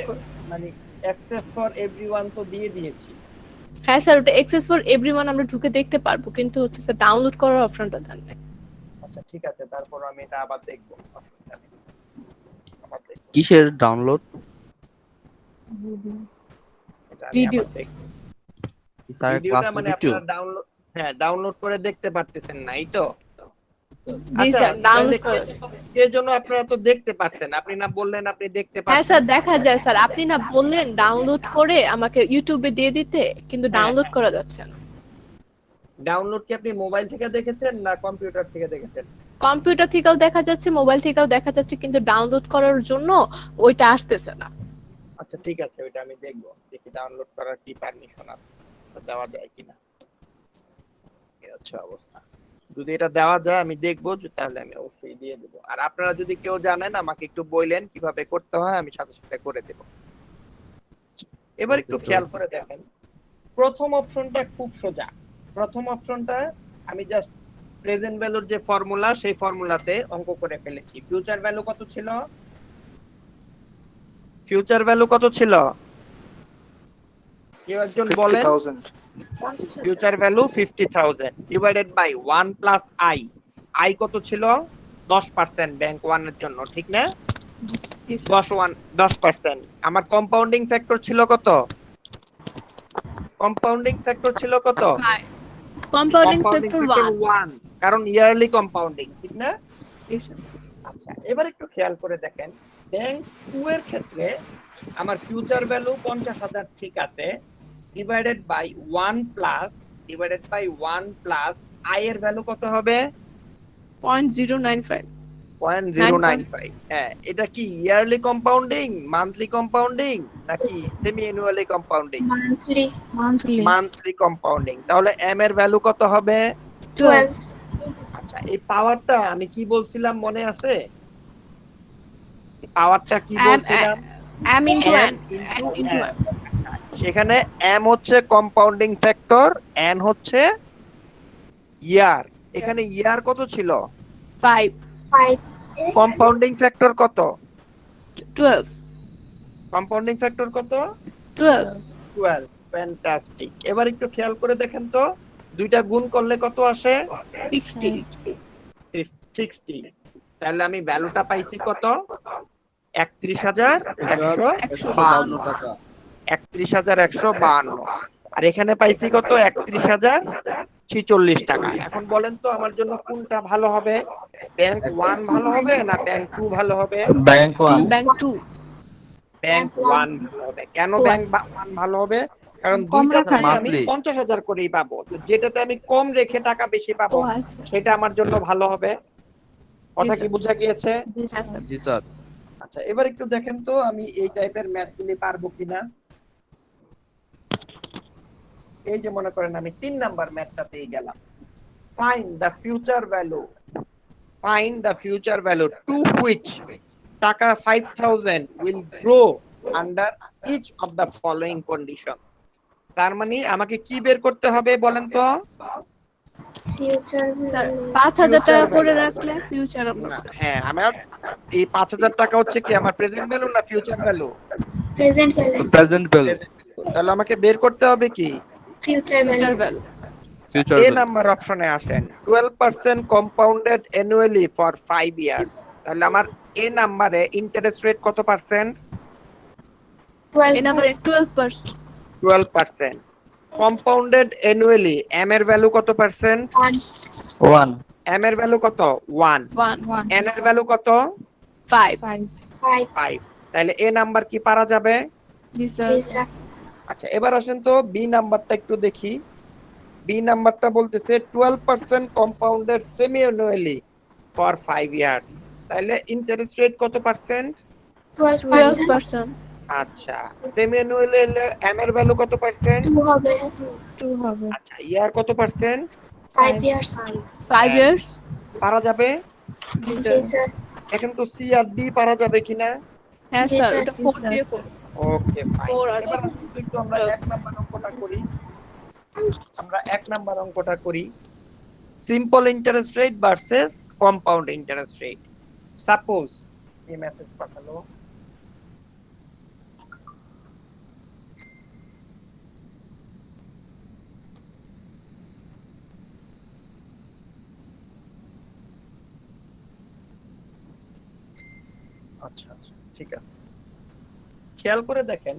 মানে অ্যাক্সেস ফর এভরিওয়ান তো দিয়ে দিয়েছি। হ্যাঁ স্যার ওটা অ্যাক্সেস ফর এভরিওয়ান আমরা ঢুকে দেখতে পারবো, কিন্তু হচ্ছে স্যার ডাউনলোড করার অপশনটা দেন নাই। আচ্ছা ঠিক আছে, তারপর আমি এটা আবার দেখবো, অসুবিধা নেই, আবার দেখবো। কিসের ডাউনলোড? এটা আমি ভিডিও। আবার দেখবো। স্যারের ভিডিওটা ক্লাস মানে ভিডিও? আপনারা ডাউনলোড, হ্যাঁ ডাউনলোড করে দেখতে পারতেছেন না, এই তো? জি আচ্ছা, স্যার ডাউনলোড তাহলে করা। কে জন্য আপনারা তো দেখতে পারছেন, আপনি না বললেন আপনি দেখতে হ্যাঁ পারছেন? স্যার দেখা যায় স্যার, আপনি না বললেন ডাউনলোড করে আমাকে ইউটিউবে দিয়ে দিতে, কিন্তু ডাউনলোড করা যাচ্ছে না। ডাউনলোড কি আপনি মোবাইল থেকে দেখেছেন না কম্পিউটার থেকে দেখেছেন? কম্পিউটার থেকেও দেখা যাচ্ছে, মোবাইল থেকেও দেখা যাচ্ছে, কিন্তু ডাউনলোড করার জন্য ওইটা আসতেছে না। আচ্ছা ঠিক আছে, ওইটা আমি দেখবো, দেখি ডাউনলোড করার কি পারমিশন আছে, দেওয়া যায় কিনা। এই হচ্ছে অবস্থা, যদি এটা দেওয়া যায় আমি দেখবো, তাহলে আমি অবশ্যই দিয়ে দেবো। আর আপনারা যদি কেউ জানেন আমাকে একটু বললেন কিভাবে করতে হয়, আমি সাথে সাথে করে দেব। এবার একটু খেয়াল করে দেখেন, প্রথম অপশনটা খুব সোজা। প্রথম অপশনটা আমি জাস্ট প্রেজেন্ট ভ্যালুর যে ফর্মুলা, সেই ফর্মুলাতে অঙ্ক করে ফেলেছি। ফিউচার ভ্যালু কত ছিল? ফিউচার ভ্যালু কত ছিল? কেউ একজন বলেন। 50,000 future value 50,000 divided by 1 plus i. I কত ছিল? 10% ব্যাংক 1 এর জন্য, ঠিক না? 10%। আমার কম্পাউন্ডিং ফ্যাক্টর ছিল কত? কম্পাউন্ডিং ফ্যাক্টর ছিল কত? Compounding compounding factor factor 1। 1, কারণ ইয়ারলি কম্পাউন্ডিং, ঠিক না? আচ্ছা এবার একটু খেয়াল করে দেখেন, ব্যাংক 2 এর ক্ষেত্রে আমার ফিউচার ভ্যালু 50,000 ঠিক আছে, ডিভাইডেড বাই 1 প্লাস আই এর ভ্যালু কত হবে? 0.095। 0.095। হ্যাঁ, এটা কি ইয়ারলি কম্পাউন্ডিং, মান্থলি কম্পাউন্ডিং নাকি semi annually compounding? Monthly. Monthly compounding. তাহলে এম এর ভ্যালু কত হবে? 12। আচ্ছা এই পাওয়ারটা আমি কি বলছিলাম মনে আছে? পাওয়ারটা কি বলছিলাম? m into n into m। সেখানে m হচ্ছে কম্পাউন্ডিং ফ্যাক্টর, n হচ্ছে ইয়ার। এখানে ইয়ার কত ছিল? 5। কম্পাউন্ডিং ফ্যাক্টর কত? 12। কম্পাউন্ডিং ফ্যাক্টর কত? 12। ফ্যান্টাস্টিক। এবার একটু খেয়াল করে দেখেন তো, দুইটা গুণ করলে কত আসে? 60। 60। তাহলে আমি ভ্যালুটা পাইছি কত? 31,152 টাকা। 31,152। আর এখানে পাইছি কত? 31,046 টাকা। এখন বলেন তো আমার জন্য কোনটা ভালো হবে? ব্যাংক 1 ভালো হবে না ব্যাংক 2 ভালো হবে? Bank 1 bank 2। ব্যাংক 1 ভালো হবে। কেন ব্যাংক 1 ভালো হবে? কারণ কম দুইটা রাখা থেকে যায়। আমি 50,000 করেই পাবো, তো যেটাতে আমি কম রেখে টাকা বেশি পাবো ও আচ্ছা। সেটা আমার জন্য ভালো হবে। কথা কি স্যার। বোঝা গিয়েছে? হ্যাঁ স্যার। জি স্যার। আচ্ছা এবার একটু দেখেন তো আমি এই টাইপের ম্যাথগুলি পারবো কিনা। এই যে মনে করেন আমি 3 নাম্বার ম্যাথটাতেই গেলাম। Find the future value, find the future value to which taka 5,000 will grow under each of the following condition. তার মানে আমাকে কি বের করতে হবে বলেন তো? ফিউচার স্যার 5,000 টাকা করে রাখলে ফিউচার না, হ্যাঁ আমার এই 5,000 টাকা হচ্ছে কি আমার প্রেজেন্ট ভ্যালু না future value? Present value. Present value. তাহলে আমাকে বের করতে হবে কি? Future future value. Value. Future এ ভ্যালু। নাম্বার অপশনে আসেন 12% কম্পাউন্ডেড অ্যানুয়ালি ফর 5 ইয়ার্স। তাহলে আমার এ নাম্বারে ইন্টারেস্ট রেট কত পার্সেন্ট? 12 এই নাম্বারে 12%। 12%। কম্পাউন্ডেড অ্যানুয়ালি এম এর ভ্যালু কত পার্সেন্ট? 1 এম এর ভ্যালু কত? 1। 1। এন এর ভ্যালু কত? 5। 5। তাহলে এ নাম্বার কি পারা যাবে? জি জি স্যার। স্যার। আচ্ছা এবার আসেন তো বি নাম্বারটা একটু দেখি। বি নাম্বারটা বলতেছে 12% compounded semi annually for 5 years. তাহলে ইন্টারেস্ট রেট কত পার্সেন্ট? 12% 12%। আচ্ছা, সেমি অ্যানুয়ালি হলে এম এর ভ্যালু কত পার্সেন্ট? 2 হবে। 2 হবে। আচ্ছা, ইয়ার কত পার্সেন্ট? 5 ইয়ার্স। 5 ইয়ার্স। পারা যাবে? জি স্যার। এখন তো সি আর ডি পারা যাবে কিনা? হ্যাঁ জি, স্যার, স্যার। এটা 4 দিয়ে করব। Okay fine. 4 আর এবার আসুন তো একটু আমরা 1 নাম্বার অঙ্কটা করি। আমরা 1 নাম্বার অঙ্কটা করি। Simple interest rate versus compound interest rate. Suppose এই মেসেজ পাঠালো, আচ্ছা আচ্ছা ঠিক আছে। খেয়াল করে দেখেন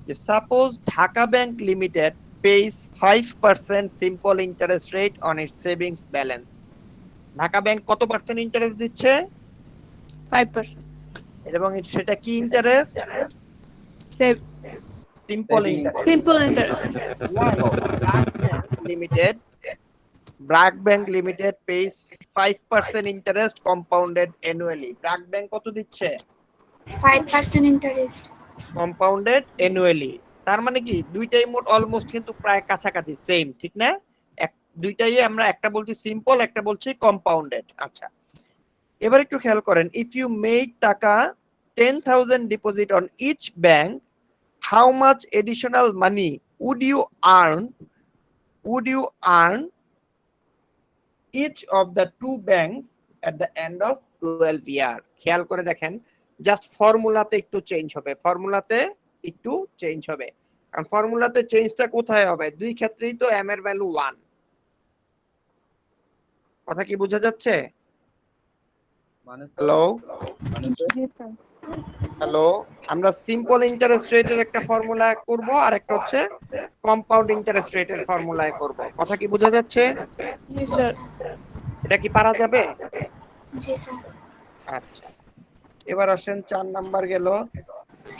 যে suppose Dhaka bank limited pays 5% simple interest rate on it's savings balance. Dhaka bank কত পার্সেন্ট ইন্টারেস্ট দিচ্ছে? 5%। এবং সেটা কি interest? Simple interest. Simple interest. BRAC bank limited pays 5% interest compounded annually. BRAC bank কত দিচ্ছে? 5% ইন্টারেস্ট। Compounded annually. তার মানে কি দুইটাই মোট অলমোস্ট কিন্তু প্রায় কাছাকাছি সেম, ঠিক না? দুইটাই আমরা একটা বলছি সিম্পল, একটা বলছি কম্পাউন্ডেড। আচ্ছা, এবার একটু খেয়াল করেন, if you made taka 10,000 deposit on each bank, how much additional money would you earn each of the two banks at the end of 12 year? খেয়াল করে দেখেন, জাস্ট ফর্মুলাতে একটু চেঞ্জ হবে, কারণ ফর্মুলাতে চেঞ্জটা কোথায় হবে? দুই ক্ষেত্রেই তো m এর ভ্যালু 1। কথা কি বোঝা যাচ্ছে? হ্যালো হ্যালো, আমরা সিম্পল ইন্টারেস্ট রেটের একটা ফর্মুলা করব, আর একটা হচ্ছে কম্পাউন্ড ইন্টারেস্ট রেটের ফর্মুলায় করব। কথা কি বোঝা যাচ্ছে? জি স্যার। এটা কি পারা যাবে? জি স্যার। আচ্ছা, এবার আসেন 4 নাম্বার গেল,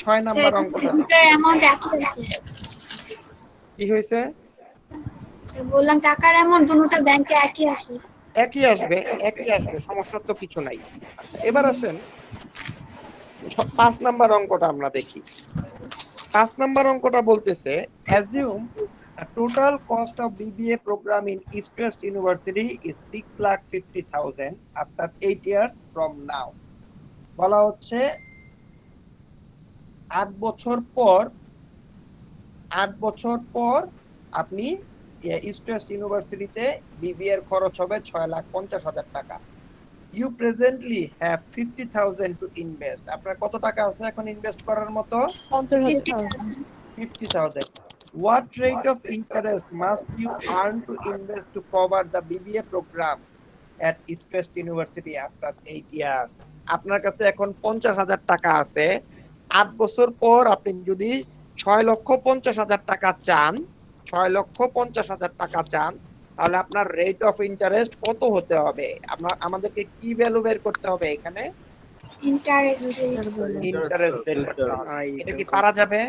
6 নাম্বার অঙ্কটা টাকার অ্যামাউন্ট একই আছে। কি হয়েছে? স্যার বললাম টাকার অ্যামাউন্ট দুটোটা ব্যাংকে একই আসে। একই আসবে, সমস্যা তো কিছু নাই। এবার আসেন 5 নাম্বার অঙ্কটা আমরা দেখি। 5 নাম্বার অঙ্কটা বলতেছে assume the total cost of BBA program in East West University is 6,50,000 after 8 years from now. বলা হচ্ছে 8 বছর পর আপনি ইস্ট ওয়েস্ট ইউনিভার্সিটিতে বিবিএ এর খরচ হবে 6,50,000 টাকা। You presently have 50,000 to invest. আপনার কত টাকা আছে এখন ইনভেস্ট করার মতো? 50,000। 50,000. What rate of interest must you earn to invest to cover the BBA program at East West University after 8 years? আপনার কাছে এখন 50,000 টাকা আছে। 8 বছর পর আপনি যদি 6,50,000 টাকা চান, 6,50,000 টাকা চান, তাহলে আপনার রেট অফ ইন্টারেস্ট কত হতে হবে? আমাদেরকে কি ভ্যালু বের করতে হবে এখানে? Interest rate. ইন্টারেস্ট বের করতে হবে। এটা কি পারা যাবে?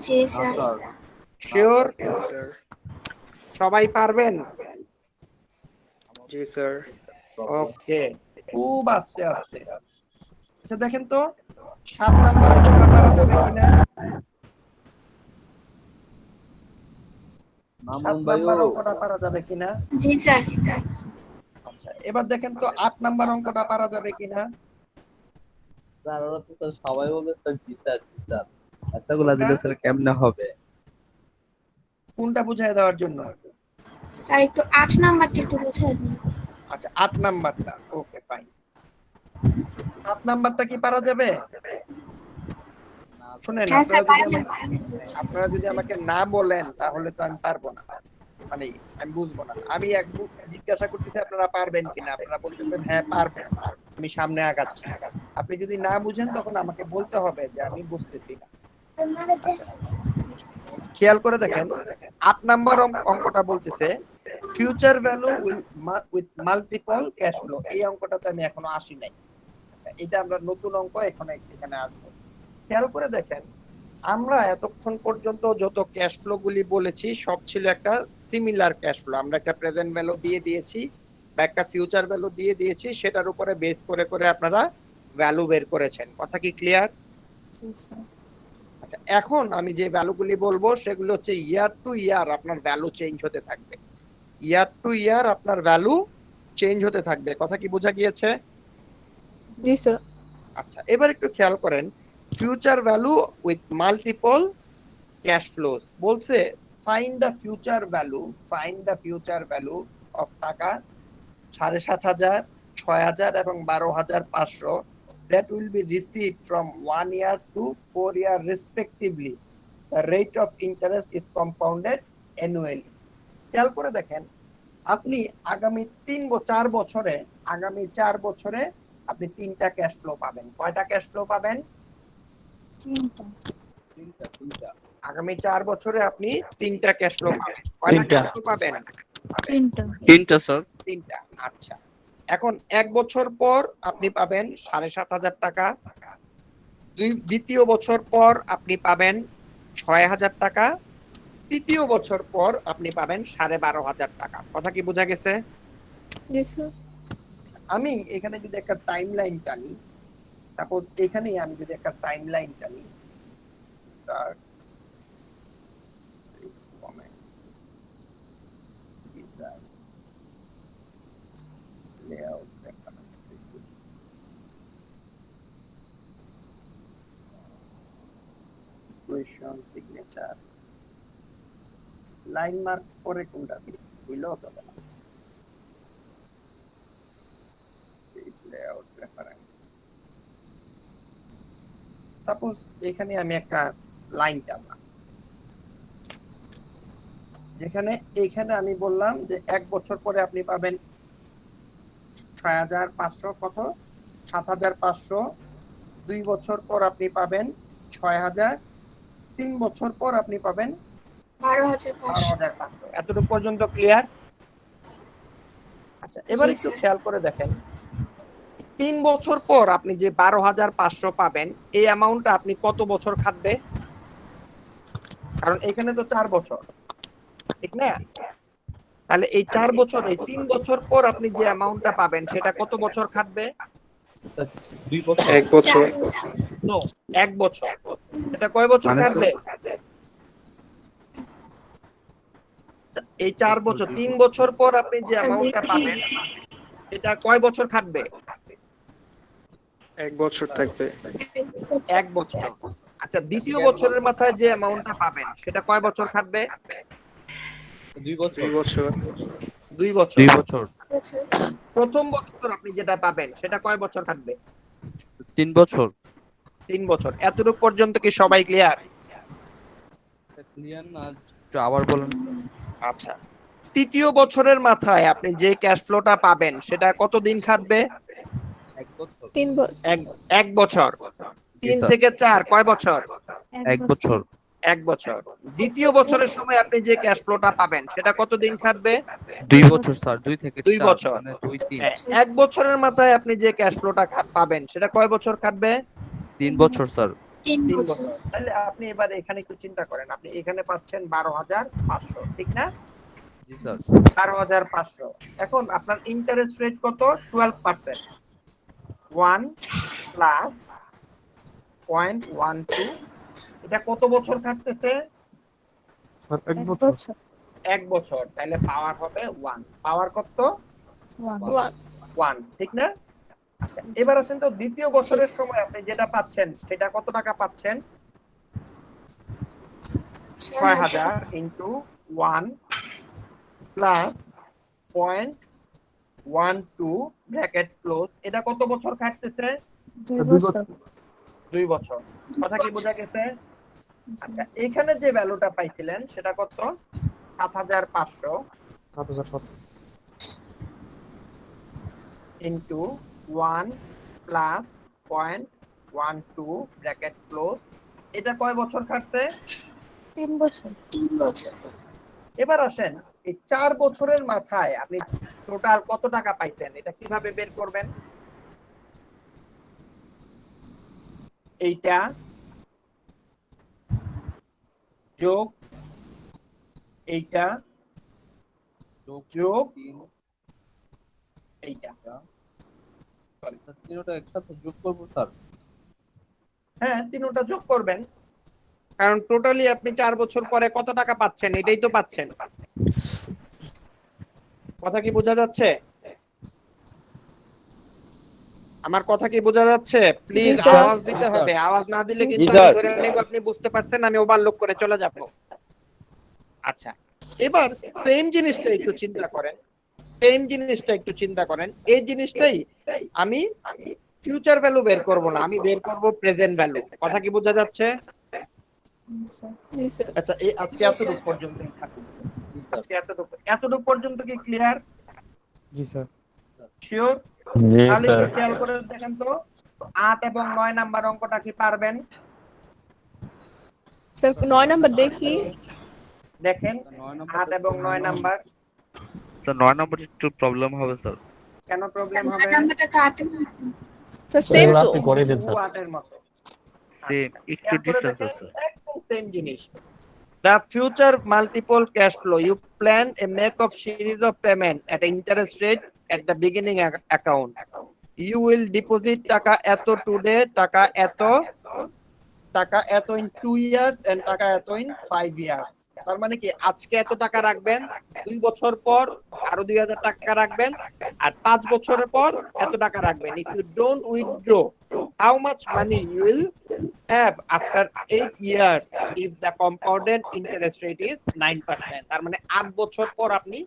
জি স্যার। শিওর? সবাই পারবেন? জি স্যার। ওকে, খুব আস্তে আস্তে। আচ্ছা দেখেন তো 7 নাম্বার অঙ্কটা পারা যাবে কিনা? 7 নাম্বার অঙ্কটা পারা যাবে কিনা? জি স্যার। আচ্ছা, এবার দেখেন তো 8 নাম্বার অঙ্কটা পারা যাবে কিনা? স্যার ওরা তো স্যার সবাই বলে স্যার জি স্যার এতগুলা দিলে স্যার কেমনে হবে? কোনটা বুঝায় দেওয়ার জন্য? স্যার একটু 8 নাম্বারটা একটু বুঝিয়ে দিন। আচ্ছা, 8 নাম্বারটা। Okay fine. 7 নাম্বারটা কি পারা যাবে? শুনেন, হ্যাঁ স্যার পারা যাবে। আপনারা যদি আমাকে না বলেন তাহলে তো আমি পারবো না, মানে আমি বুঝবো না। আমি জিজ্ঞাসা করতেছি আপনারা পারবেন কিনা, আপনারা বলতেছেন হ্যাঁ পারবো, আমি সামনে আগাচ্ছি। আপনি যদি না বুঝেন তখন আমাকে বলতে হবে যে আমি বুঝতেছি না। খেয়াল করে দেখেন 8 নাম্বার অঙ্কটা বলতেছে future value with multiple cash flow. এই অঙ্কটাতে আমি এখনো আসি নাই। আচ্ছা, এটা আমরা নতুন অঙ্ক এখানে আসবো। খেয়াল করে দেখেন, আমরা এতক্ষণ পর্যন্ত যত ক্যাশ ফ্লো গুলি বলেছি সব ছিল একটা সিমিলার ক্যাশ ফ্লো, আমরা একটা প্রেজেন্ট ভ্যালু দিয়ে দিয়েছি বা একটা ফিউচার ভ্যালু দিয়ে দিয়েছি, সেটার উপরে বেস করে করে আপনারা ভ্যালু বের করেছেন। কথা কি ক্লিয়ার? আচ্ছা, এখন আমি যে ভ্যালুগুলি বলবো সেগুলো হচ্ছে ইয়ার টু ইয়ার আপনার ভ্যালু চেঞ্জ হতে থাকবে। ইয়ার টু ইয়ার আপনার ভ্যালু চেঞ্জ হতে থাকবে। কথা কি বোঝা গিয়েছে? জি স্যার। আচ্ছা, এবার একটু খেয়াল করেন, future value with multiple cash flows বলছে find the future value of টাকা 7,500, 6,000 এবং 12,500 that will be received from 1 year to 4 year respectively. The rate of interest is compounded annually. খেয়াল করে দেখেন, আপনি আগামী 4 বছরে আপনি 3টা ক্যাশ ফ্লো পাবেন। কয়টা ক্যাশ ফ্লো পাবেন? তিনটা। আগামী 4 বছরে আপনি 3টা ক্যাশ ফ্লো পাবেন। কয়টা ক্যাশ ফ্লো পাবেন? তিনটা স্যার। 3টা। আচ্ছা, এখন 1 বছর পর আপনি পাবেন 7,500 টাকা, দ্বিতীয় বছর পর আপনি পাবেন 6,000 টাকা, তৃতীয় বছর পর আপনি পাবেন 12,500 টাকা। কথা কি বোঝা গেছে? জি স্যার। আমি এখানে যদি একটা টাইমলাইন টানি, সাপোজ এখানেই আমি যদি একটা টাইমলাইন টানি, sir layout reference equation signature line mark করে কোনটা দিই বুঝলো তো না। layout reference সাপোজ এখানে আমি একটা লাইন টানলাম, যেখানে এখানে আমি বললাম যে 1 বছর পরে আপনি পাবেন 6,500, কত 7,500, 2 বছর পর আপনি পাবেন 6,000, 3 বছর পর আপনি পাবেন 12,500। এতটুকু পর্যন্ত ক্লিয়ার? আচ্ছা, এবার একটু খেয়াল করে দেখেন, 3 বছর পর আপনি যে 12,500 পাবেন, এই অ্যামাউন্টটা আপনি কত বছর খাটবে? কারণ এখানে তো 4 বছর, ঠিক না? তাহলে এই 4 বছর, এই 3 বছর পর আপনি যে অ্যামাউন্টটা পাবেন সেটা কত বছর খাটবে? 2 বছর। 1 বছর। নো, 1 বছর। এটা কয় বছর খাটবে? এই 4 বছর, 3 বছর পর আপনি যে অ্যামাউন্টটা পাবেন এটা কয় বছর খাটবে? 1 বছর থাকবে। 1 বছর। আচ্ছা, দ্বিতীয় বছরের মাথায় যে অ্যামাউন্টটা পাবেন সেটা কয় বছর খাটবে? 2 বছর। 2 বছর। প্রথম বছর আপনি যেটা পাবেন সেটা কয় বছর খাটবে? 3 বছর। 3 বছর। এতটুকু পর্যন্ত কি সবাই ক্লিয়ার? ক্লিয়ার না, একটু আবার বলেন। আচ্ছা, তৃতীয় বছরের মাথায় আপনি যে ক্যাশ ফ্লোটা পাবেন সেটা কতদিন খাটবে? 1 বছর। 3 বছর। 1 বছর। 3 থেকে 4 কয় বছর? 1 বছর। 1 বছর। দ্বিতীয় বছরের সময় আপনি যে ক্যাশ ফ্লোটা পাবেন সেটা কতদিন খাটবে? 2 বছর স্যার, 2 থেকে 2 4 বছর। মানে 2 3। 1 বছরের মাথায় আপনি যে ক্যাশ ফ্লোটা পাবেন সেটা কয় বছর খাটবে? 3 বছর স্যার। 3 3 বছর। বছর। তাহলে আপনি এবার এখানে একটু চিন্তা করেন, আপনি এখানে পাচ্ছেন 12,500, ঠিক না? জি স্যার। 12,500। এখন আপনার ইন্টারেস্ট রেট কত? 12%। 1 প্লাস 0.12, এটা কত বছর খাটতেছে? 1 বছর। 1 বছর। তাহলে পাওয়ার হবে 1। পাওয়ার কত? 1, ঠিক না? আচ্ছা, এবার আসেন তো দ্বিতীয় বছরের সময় আপনি যেটা পাচ্ছেন সেটা কত টাকা পাচ্ছেন? 6,000 ইনটু 1 প্লাস 0.12 ব্র্যাকেট ক্লোজ। এটা কত বছর খাটতেছে? 2 বছর। কথা কি বোঝা গেছে? আচ্ছা, এখানে যে ভ্যালুটা পাইছিলেন সেটা কত? 7,500 ইনটু 1 প্লাস 0.12 ব্র্যাকেট ক্লোজ। এটা কয় বছর খাটছে? 3 বছর। 3 বছর। এবার আসেন, এই 4 বছরের মাথায় আপনি টোটাল কত টাকা পাইছেন এটা কিভাবে বের করবেন? এইটা যোগ এইটা যোগ তিন এইটা। তিনটা একসাথে যোগ করবো স্যার। হ্যাঁ, তিনটা যোগ করবেন, কারণ টোটালি আপনি 4 বছর পরে কত টাকা পাচ্ছেন এটাই তো পাচ্ছেন। কথা কি বোঝা যাচ্ছে? আমার কথা কি বোঝা যাচ্ছে? Please G, sir. আওয়াজ দিতে হবে, আওয়াজ না দিলে কিন্তু জি, আমি স্যার। ধরে নেব আপনি বুঝতে পারছেন, আমি ওভারলোড করে চলে যাব। আচ্ছা, এবার সেম জিনিসটা একটু চিন্তা করেন, এই জিনিসটাই আমি ফিউচার ভ্যালু বের করব না, আমি বের করব প্রেজেন্ট ভ্যালু। কথা কি বোঝা যাচ্ছে? জি স্যার। আচ্ছা, এই আজকে এতটুকু পর্যন্তই থাকুক। আজকে এতটুকু পর্যন্ত কি ক্লিয়ার? জি স্যার। শিওর? তাহলে একটু খেয়াল করে দেখেন তো 8 এবং 9 নাম্বার অঙ্কটা কি পারবেন? স্যার 9 নাম্বার দেখি। দেখেন 8 এবং 9 নাম্বার। স্যার 9 নম্বর একটু প্রবলেম হবে স্যার। কেন প্রবলেম হবে? নাম্বারটা তো 8 এর মতো। স্যার সেম তো। ও 8 এর মতো। সেম একটু খেয়াল করে ডিফারেন্স দেখেন, আছে। একদম সেম জিনিস। The future multiple cash flow, you plan a make of series of payment at an interest rate at the beginning account. You will deposit টাকা এত today, টাকা এত in 2 years and টাকা এত in 5 years. তার মানে কি আজকে এত টাকা রাখবেন, 2 বছর পর আরো 2000 টাকা রাখবেন, আর 5 বছরের পর এত টাকা রাখবেন। If you don't withdraw, how much money you will have after 8 years if the compounded interest rate is 9%? তার মানে 8 বছর পর আপনি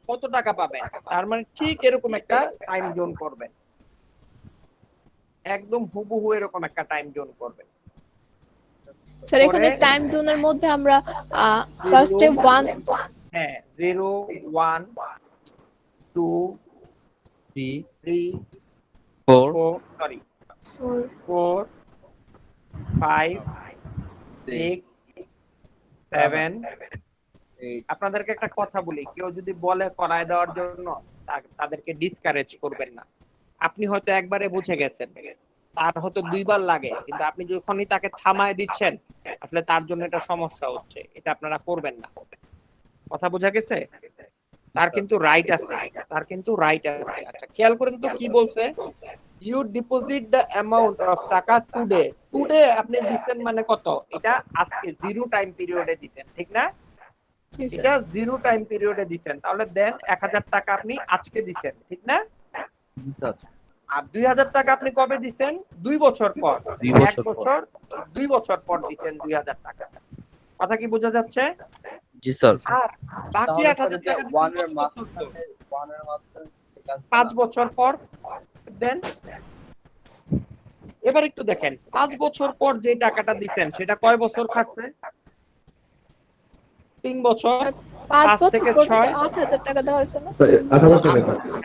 কত টাকা পাবেন? তার মানে ঠিক এরকম একটা টাইম জোন করবেন, একদম হুবহু এরকম একটা টাইম জোন করবেন। স্যার এখানে টাইম জোনের মধ্যে আমরা ফার্স্টে 1 হ্যাঁ 0 1 2 3 4 সরি 4 4 5 6 7 আপনাদেরকে একটা কথা বলি, কেউ যদি বলে করায় দেওয়ার জন্য তাদেরকে ডিসকারেজ করবেন না। আপনি হয়তো একবারে বুঝে গেছেন, তার হয়তো 2 বার লাগে, কিন্তু আপনি যখনই তাকে থামায় দিচ্ছেন আসলে তার জন্য এটা সমস্যা হচ্ছে, এটা আপনারা করবেন না। কথা বোঝা গেছে? তার কিন্তু রাইট আছে, আচ্ছা খেয়াল করেন তো কি বলছে, you deposit the amount of taka today আপনি দিচ্ছেন মানে কত? এটা আজকে জিরো টাইম পিরিয়ডে দিচ্ছেন, ঠিক না? এটা জিরো টাইম পিরিয়ডে দিচ্ছেন, তাহলে দেন 1000 টাকা আপনি আজকে দিচ্ছেন, ঠিক না? জি স্যার। আর 2000 টাকা আপনি কবে দিচ্ছেন? 2 বছর পর। 2 বছর পর দিচ্ছেন 2000 টাকা। কথা কি বোঝা যাচ্ছে? জি স্যার। আর বাকি 8000 টাকা 1 এর মাঝখানে 5 বছর পর দেন। এবার একটু দেখেন 5 বছর পর যে টাকাটা দিচ্ছেন সেটা কয় বছর খাটছে? 3 বছর। 5 থেকে 6 8000 টাকা দেওয়া হয়েছে না?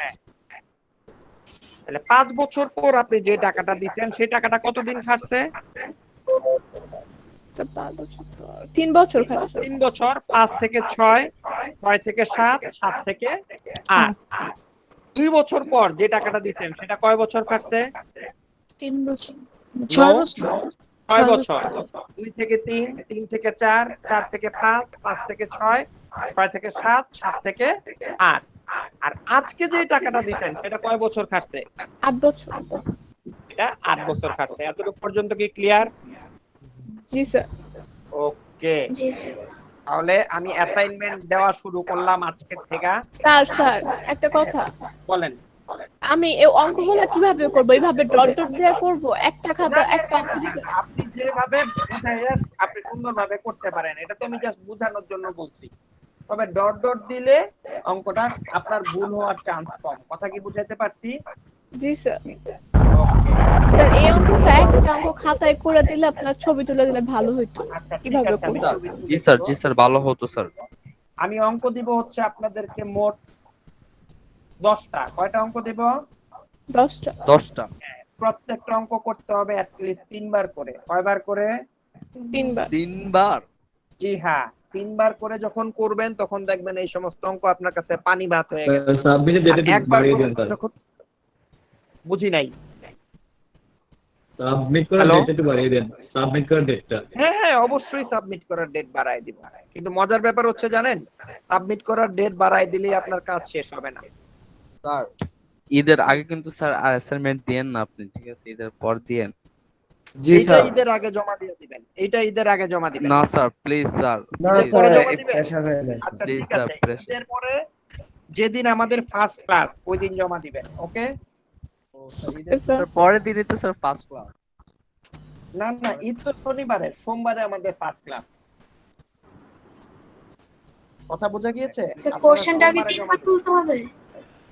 হ্যাঁ। তাহলে 5 বছর পর আপনি যে টাকাটা দিচ্ছেন সেই টাকাটা কতদিন খাটছে? 3 বছর খাটছে। 3 বছর। 5 থেকে 6 6 থেকে 7 7 থেকে 8 2 বছর পর যে টাকাটা দিচ্ছেন সেটা কয় বছর খাটছে? 3 বছর 6 বছর 6 বছর। 2 থেকে 3 3 থেকে 4 4 থেকে 5 5 থেকে 6 6 থেকে 7 7 থেকে 8 আর আজকে যে টাকাটা দিচ্ছেন সেটা কয় বছর খাটছে? 8 বছর। এটা 8 বছর খাটছে। এতটুকু পর্যন্ত কি ক্লিয়ার? জি স্যার। ওকে, জি স্যার। তাহলে আমি অ্যাসাইনমেন্ট দেওয়া শুরু করলাম আজকে থেকে। স্যার একটা কথা বলেন। আমি এই অঙ্কগুলো কিভাবে করব? এইভাবে ডট ডট দিয়ে করব? একটা খাতা একটা অঙ্ক দিতে আপনি যেভাবে বুঝাইয়া আপনি সুন্দরভাবে করতে পারেন, এটা তো আমি জাস্ট বোঝানোর জন্য বলছি। তবে ডট ডট দিলে অঙ্কটা আপনার ভুল হওয়ার চান্স কম। কথা কি বুঝাইতে পারছি? জি স্যার। স্যার এই অঙ্কটা একটা অঙ্ক খাতায় করে দিলে আপনার ছবি তুলে দিলে ভালো হতো। আচ্ছা ঠিক কিভাবে আছে, আমি করব? ছবি তুলে জি স্যার, দেব। জি স্যার, ভালো হতো স্যার। আমি অঙ্ক দিব হচ্ছে আপনাদেরকে মোট 10টা। কয়টা অঙ্ক দেব? 10টা। 10টা। প্রত্যেকটা অঙ্ক করতে হবে অ্যাট লিস্ট 3 বার করে। কয়বার করে? 3 বার। 3 বার? জি হ্যাঁ, 3 বার করে যখন করবেন তখন দেখবেন এই সমস্ত অঙ্ক আপনার কাছে পানি ভাত হয়ে গেছে। আর একবার করে যখন বুঝি নাই সাবমিট করার Hello? ডেটটা একটু বাড়িয়ে দেন, সাবমিট করার ডেটটা। হ্যাঁ হ্যাঁ অবশ্যই সাবমিট করার ডেট বাড়ায় দিব, কিন্তু মজার ব্যাপার হচ্ছে জানেন, সাবমিট করার ডেট বাড়ায় দিলেই আপনার কাজ শেষ হবে না। স্যার ঈদের আগে কিন্তু স্যার অ্যাসাইনমেন্ট দিয়েন না আপনি, ঠিক আছে? ঈদের পর দিয়েন। জি এইটা স্যার। ঈদের আগে জমা দিয়ে দিবেন, এইটা ঈদের আগে জমা দিবেন। না স্যার প্লিজ স্যার, না ঈদের please, পরে স্যার, জমা দিবেন? প্রেশার হয়ে গেছে। আচ্ছা Please, ঠিক sir, আছে, pressure. ঈদের পরে যেদিন আমাদের ফার্স্ট ক্লাস ওই দিন জমা দিবেন, ওকে? স্যার পরের দিনই তো স্যার ফার্স্ট ক্লাস। না না, ঈদ তো শনিবারে, সোমবারে আমাদের ফার্স্ট ক্লাস। কথা বোঝা গিয়েছে? স্যার আপনারা কোশ্চেনটা আগে সোমবারে জমা 3 বার দিবেন। তুলতে হবে?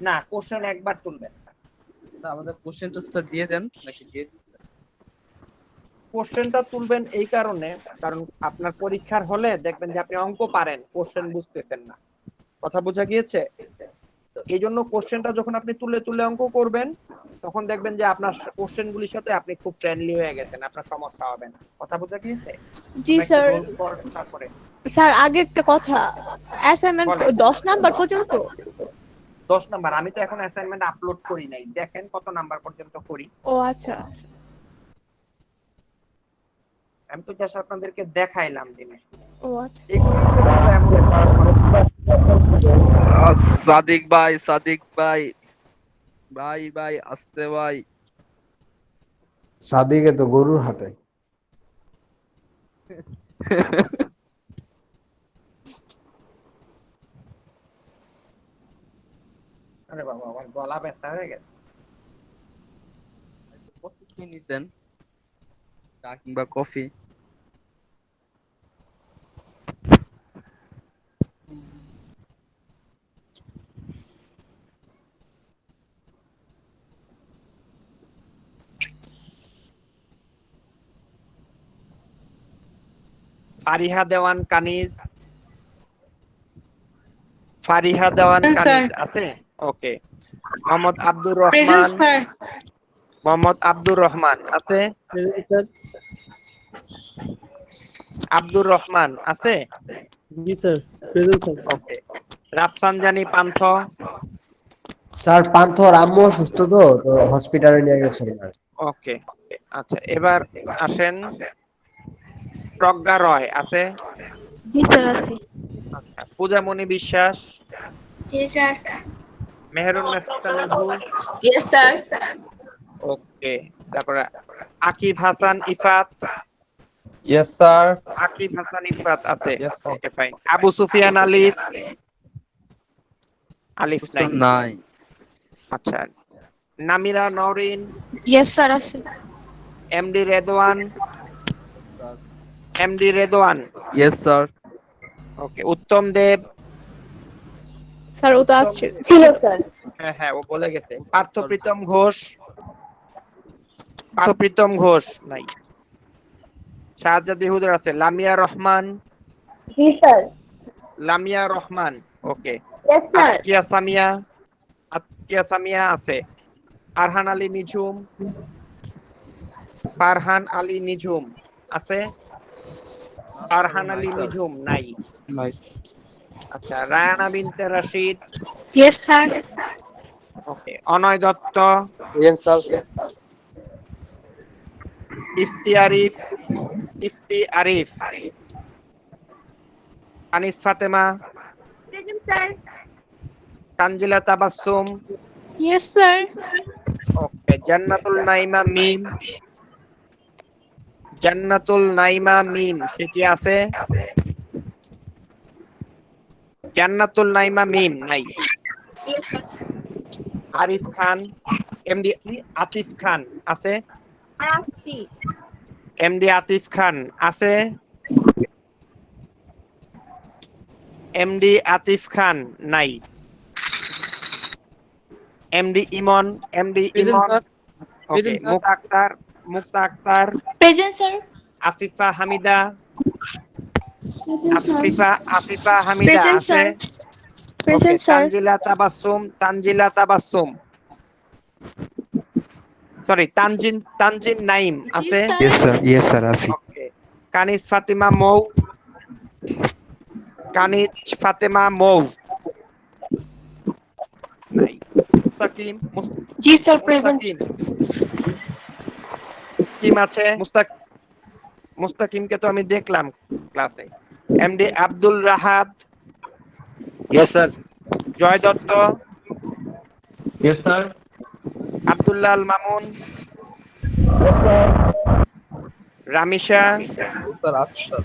না, কোশ্চেন একবার তুলবেন। আমাদের কোশ্চেনটা স্যার দিয়ে দেন নাকি দিয়ে দিন? কোশ্চেনটা তুলবেন এই কারণে, কারণ আপনার পরীক্ষার হলে দেখবেন যে আপনি অঙ্ক পারেন, কোশ্চেন বুঝতেছেন না। কথা বোঝা গিয়েছে? এই জন্য কোশ্চেনটা যখন আপনি তুলে তুলে অঙ্ক করবেন, তখন দেখবেন যে আপনার কোশ্চেনগুলির সাথে আপনি খুব ফ্রেন্ডলি হয়ে গেছেন, আপনার সমস্যা হবে না। কথা বোঝা গিয়েছে? জি আমরা একটু স্যার। roll call তারপরে স্যার আগে একটা কথা, অ্যাসাইনমেন্ট বলেন। 10 নাম্বার পর্যন্ত? 10 নাম্বার। আমি তো এখন অ্যাসাইনমেন্ট আপলোড করি নাই, দেখেন কত নাম্বার পর্যন্ত করি। ও আচ্ছা আচ্ছা। আমি তো জাস্ট আপনাদেরকে দেখাইলাম জিনিস। ও আচ্ছা। এগুলো হচ্ছে কিন্তু এমন সাদিক ভাই, সাদিক ভাই, ভাই ভাই আসতে ভাই। সাদিকে তো গরুর হাটে। আরে বাবা, আমার গলা ব্যথা হয়ে গেছে। কফি খেয়ে নিতেন, চা কিংবা কফি। ফারিহা দেওয়ান কানিজ, ফারিহা দেওয়ান Present, কানিজ sir. আছে? ওকে। মোহাম্মদ আব্দুর রহমান, মোহাম্মদ আব্দুর রহমান আছে? আব্দুর রহমান আছে? জি স্যার, প্রেজেন্ট স্যার। ওকে। রাফসানজানি পান্থ, স্যার পান্থর আম্মু অসুস্থ তো হসপিটালে নিয়ে গেছে। ওকে। আচ্ছা, এবার আসেন প্রজ্ঞা রয় আছে? জি স্যার আছি। আচ্ছা, পূজামণি বিশ্বাস, জি sir. Meherunnesa Modhu, yes sir. Okay. তারপরে আকিব হাসান ইফাত, ইয়েস স্যার। আকিব হাসান ইফাত আছে? Yes, sir. Okay fine. Abu Sufian Alif, Alif নাই। নাই। আচ্ছা। নামিরা নওরিন, ইয়েস স্যার আছি। MD Redwan, MD Redwan, yes sir. Okay. Uttam Deb, sir ও তো আসছে। হ্যাঁ হ্যাঁ ও বলে গেছে। পার্থ প্রীতম ঘোষ, পার্থ প্রীতম ঘোষ নাই। শাহজাদি হুজুর আছে। লামিয়া রহমান, জি sir. Lamia Rahman, okay. Yes sir. Atkia Samia, Atkia Samia আছে। ফারহান আলী নিঝুম, ফারহান আলী নিঝুম আছে? ফারহান আলী নিঝুম নাই। নাই। আচ্ছা। Rayana Binte Rashid, yes sir. Okay. Onoy Dutta, yes sir. Ifti Arif, Ifti Arif, Anis Fatema, present sir. Tanzila Tabassum, yes sir. Okay. Jannatul Naima Mim, Jannatul Naima Mim সে কি আছে? জান্নাতুল নাইমা মিম নাই। আরিফ খান, এমডি আতিফ খান আছে? আসছি। এমডি আতিফ খান আছে? এমডি আতিফ খান নাই। MD Emon, MD Emon, okay. Mukta Akter, Mukta Akter, present sir. Afifa Hamida, Afifa Hamida present আছে? Sir. Okay. Present sir. Tanzila Tabassum, Tanzila Tabassum, sorry Tanzin Naim আছে? ইয়েস স্যার, ইয়েস স্যার আছি। ওকে। কানিজ ফাতিমা মৌ, কানিজ ফাতেমা মৌ নাই। মুস্তাকিম, জি স্যার প্রেজেন্ট। মুস্তাকিম, মুস্তাকিম আছে, মুস্তাকিমকে তো আমি দেখলাম ক্লাসে। MD Abdul Rahat, yes sir. Joy Dutta, yes sir. Abdullah Al Mamun, Ramisha, sir আছে sir.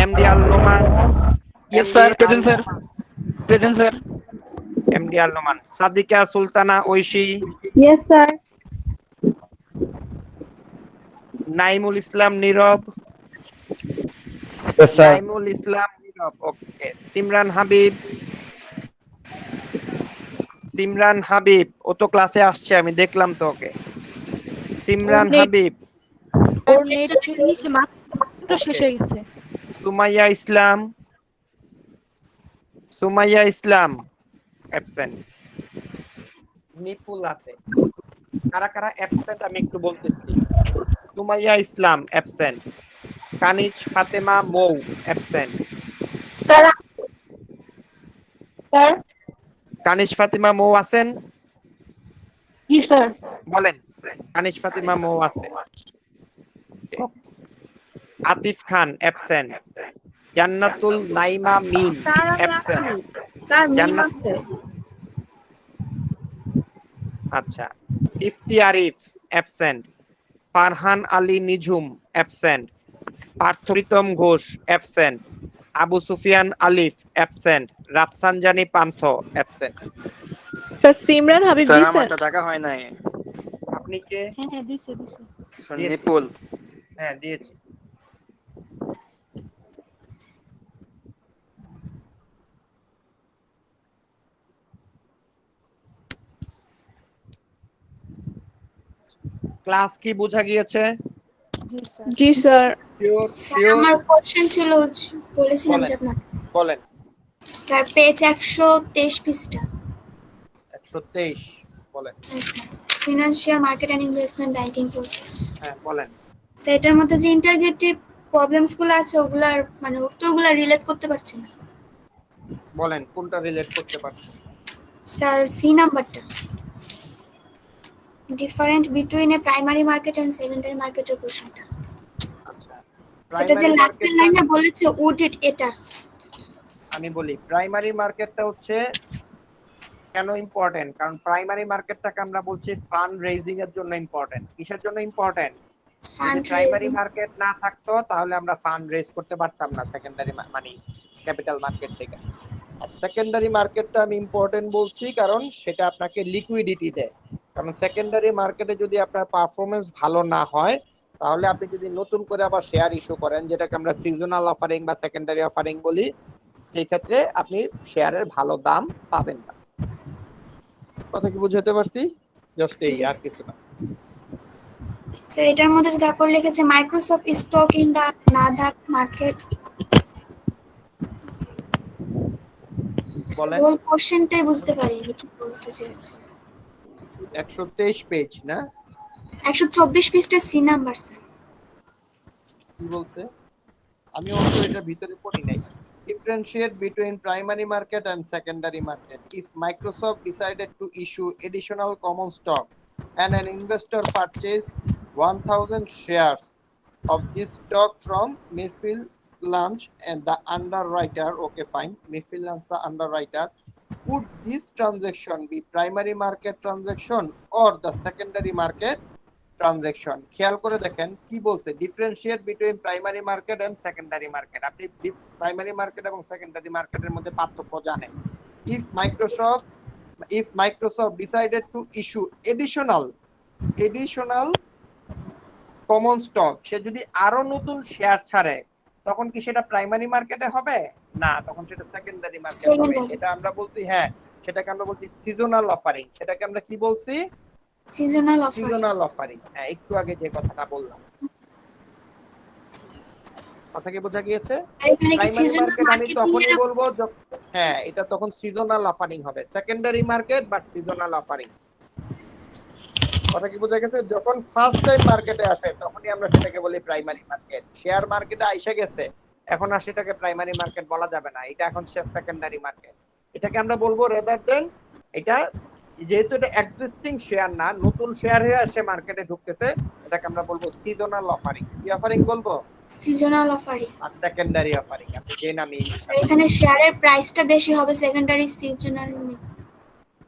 MD Al Noman, yes sir, present sir. Present sir. MD Al Noman, Sadika Sultana Oishi, yes sir. Naimul Islam Nirob, Yes, sir. Naimul Islam Nirob, okay. Simran Habib, ও তো ক্লাসে আসছে, আমি দেখলাম তো ওকে। সিমরান হাবিব, ওর নেট মাত্র শেষ হয়ে গেছে। সুমাইয়া ইসলাম অ্যাবসেন্ট। নিপুল আছে। কারা কারা অ্যাবসেন্ট আমি একটু বলতেছি। সুমাইয়া ইসলাম অ্যাবসেন্ট, কানিজ ফাতেমা মৌ অ্যাবসেন্ট। স্যার স্যার কানিজ ফাতেমা মৌ আছেন? জি স্যার। বলেন। কানিজ ফাতেমা মৌ আছে। আতিফ খান অ্যাবসেন্ট। জান্নাতুল নাইমা মিম অ্যাবসেন্ট। স্যার মিম আছে। আচ্ছা। ইফতি আরিফ অ্যাবসেন্ট। ফারহান আলী নিঝুম অ্যাবসেন্ট। পার্থরিতম ঘোষ অ্যাবসেন্ট। আবু সুফিয়ান আলিফ অ্যাবসেন্ট। রাফসানজানি পান্থ অ্যাবসেন্ট। স্যার সিমরান হাবিব জি স্যার। টাকা হয় নাই। আপনি কে? হ্যাঁ দিছে। Sir nipple. হ্যাঁ দিয়েছি। ক্লাস কি বোঝা গিয়েছে? জি স্যার। স্যার আমার কোশ্চেন ছিল, বলেছিলাম যে আপনাকে। বলেন। স্যার পেজ 123 পৃষ্ঠা। 123 বলেন। Financial market and investment banking process. হ্যাঁ বলেন। সেটার মধ্যে যে ইন্টারগ্রেটিভ প্রবলেমস গুলো আছে ওগুলার মানে উত্তরগুলো রিলেট করতে পারছি না। বলেন কোনটা রিলেট করতে পারছেন? স্যার সি নাম্বারটা, different between a primary market and secondary মার্কেটের কোশ্চেনটা। আচ্ছা। সেটা যে লাস্টের লাইনে বলেছে উড ইট, এটা আমি বলি প্রাইমারি মার্কেটটা হচ্ছে কেন ইম্পর্টেন্ট, কারণ প্রাইমারি মার্কেটটাকে আমরা বলছি ফান্ড রেজিং এর জন্য ইম্পর্টেন্ট। কিসের জন্য ইম্পর্টেন্ট? যদি প্রাইমারি মার্কেট না থাকতো তাহলে আমরা ফান্ড রেজ করতে পারতাম না সেকেন্ডারি মানে ক্যাপিটাল মার্কেট থেকে। আর সেকেন্ডারি মার্কেটটা আমি ইম্পর্টেন্ট বলছি কারণ সেটা আপনাকে লিকুইডিটি দেয়। কারণ সেকেন্ডারি মার্কেটে যদি আপনার পারফরমেন্স ভালো না হয় তাহলে আপনি যদি নতুন করে আবার শেয়ার ইস্যু করেন, যেটাকে আমরা সিজনাল অফারিং বা সেকেন্ডারি অফারিং বলি, সেই ক্ষেত্রে আপনি শেয়ারের ভালো দাম পাবেন না। কথা কি বুঝাতে পারছি? জাস্ট এই, আর কিছু না। স্যার এটার মধ্যে যে তারপর লিখেছে Microsoft stock in the NASDAQ market. বলেন। হোল কোশ্চেনটাই বুঝতে পারিনি কি বলতে চেয়েছে। 123 পেজ না? 124 পৃষ্ঠা সি নাম্বার স্যার। কি বলছে? আমি অত এটা ভিতরে পড়ি নাই। Differentiate between primary market and secondary market. If Microsoft decided to issue additional common stock and an investor purchased 1000 shares of this stock from Mayfield Lunch and the underwriter, okay fine, Mayfield Lunch the underwriter, would this transaction be primary market transaction or the secondary market transaction? খেয়াল করে দেখেন কি বলছে, differentiate between primary market and secondary market. আপনি primary market এবং secondary মার্কেটের মধ্যে পার্থক্য জানেন। If Microsoft decided to issue additional common stock, সে যদি আরো নতুন শেয়ার ছাড়ে তখন কি সেটা প্রাইমারি মার্কেটে হবে? না, তখন সেটা সেকেন্ডারি মার্কেট হবে। এটা আমরা বলছি, হ্যাঁ সেটাকে আমরা বলছি সিজনাল অফারিং। সেটাকে আমরা কি বলছি? Seasonal offering. হ্যাঁ, একটু আগে যে কথাটা বললাম। কথা কি বোঝা গিয়েছে? প্রাইমারি মার্কেট আমি তখনই বলবো, হ্যাঁ এটা তখন সিজনাল অফারিং হবে। Secondary market but seasonal offering. কথা কি বোঝা গেছে? যখন ফার্স্ট টাইম মার্কেটে আসে তখনই আমরা সেটাকে বলি প্রাইমারি মার্কেট। শেয়ার মার্কেটে আইসা গেছে, এখন আর সেটাকে প্রাইমারি মার্কেট বলা যাবে না, এটা এখন সেকেন্ডারি মার্কেট। এটাকে আমরা বলবো রেদার দেন এটা যেহেতু এটা এক্সিস্টিং শেয়ার না, নতুন শেয়ার হয়ে আসে মার্কেটে ঢুকতেছে, এটাকে আমরা বলবো সিজনাল অফারিং। কি অফারিং বলবো? Seasonal offering. আর সেকেন্ডারি অফারিং, আপনি যে নামে এখানে শেয়ারের প্রাইসটা বেশি হবে সেকেন্ডারি সিজনাল।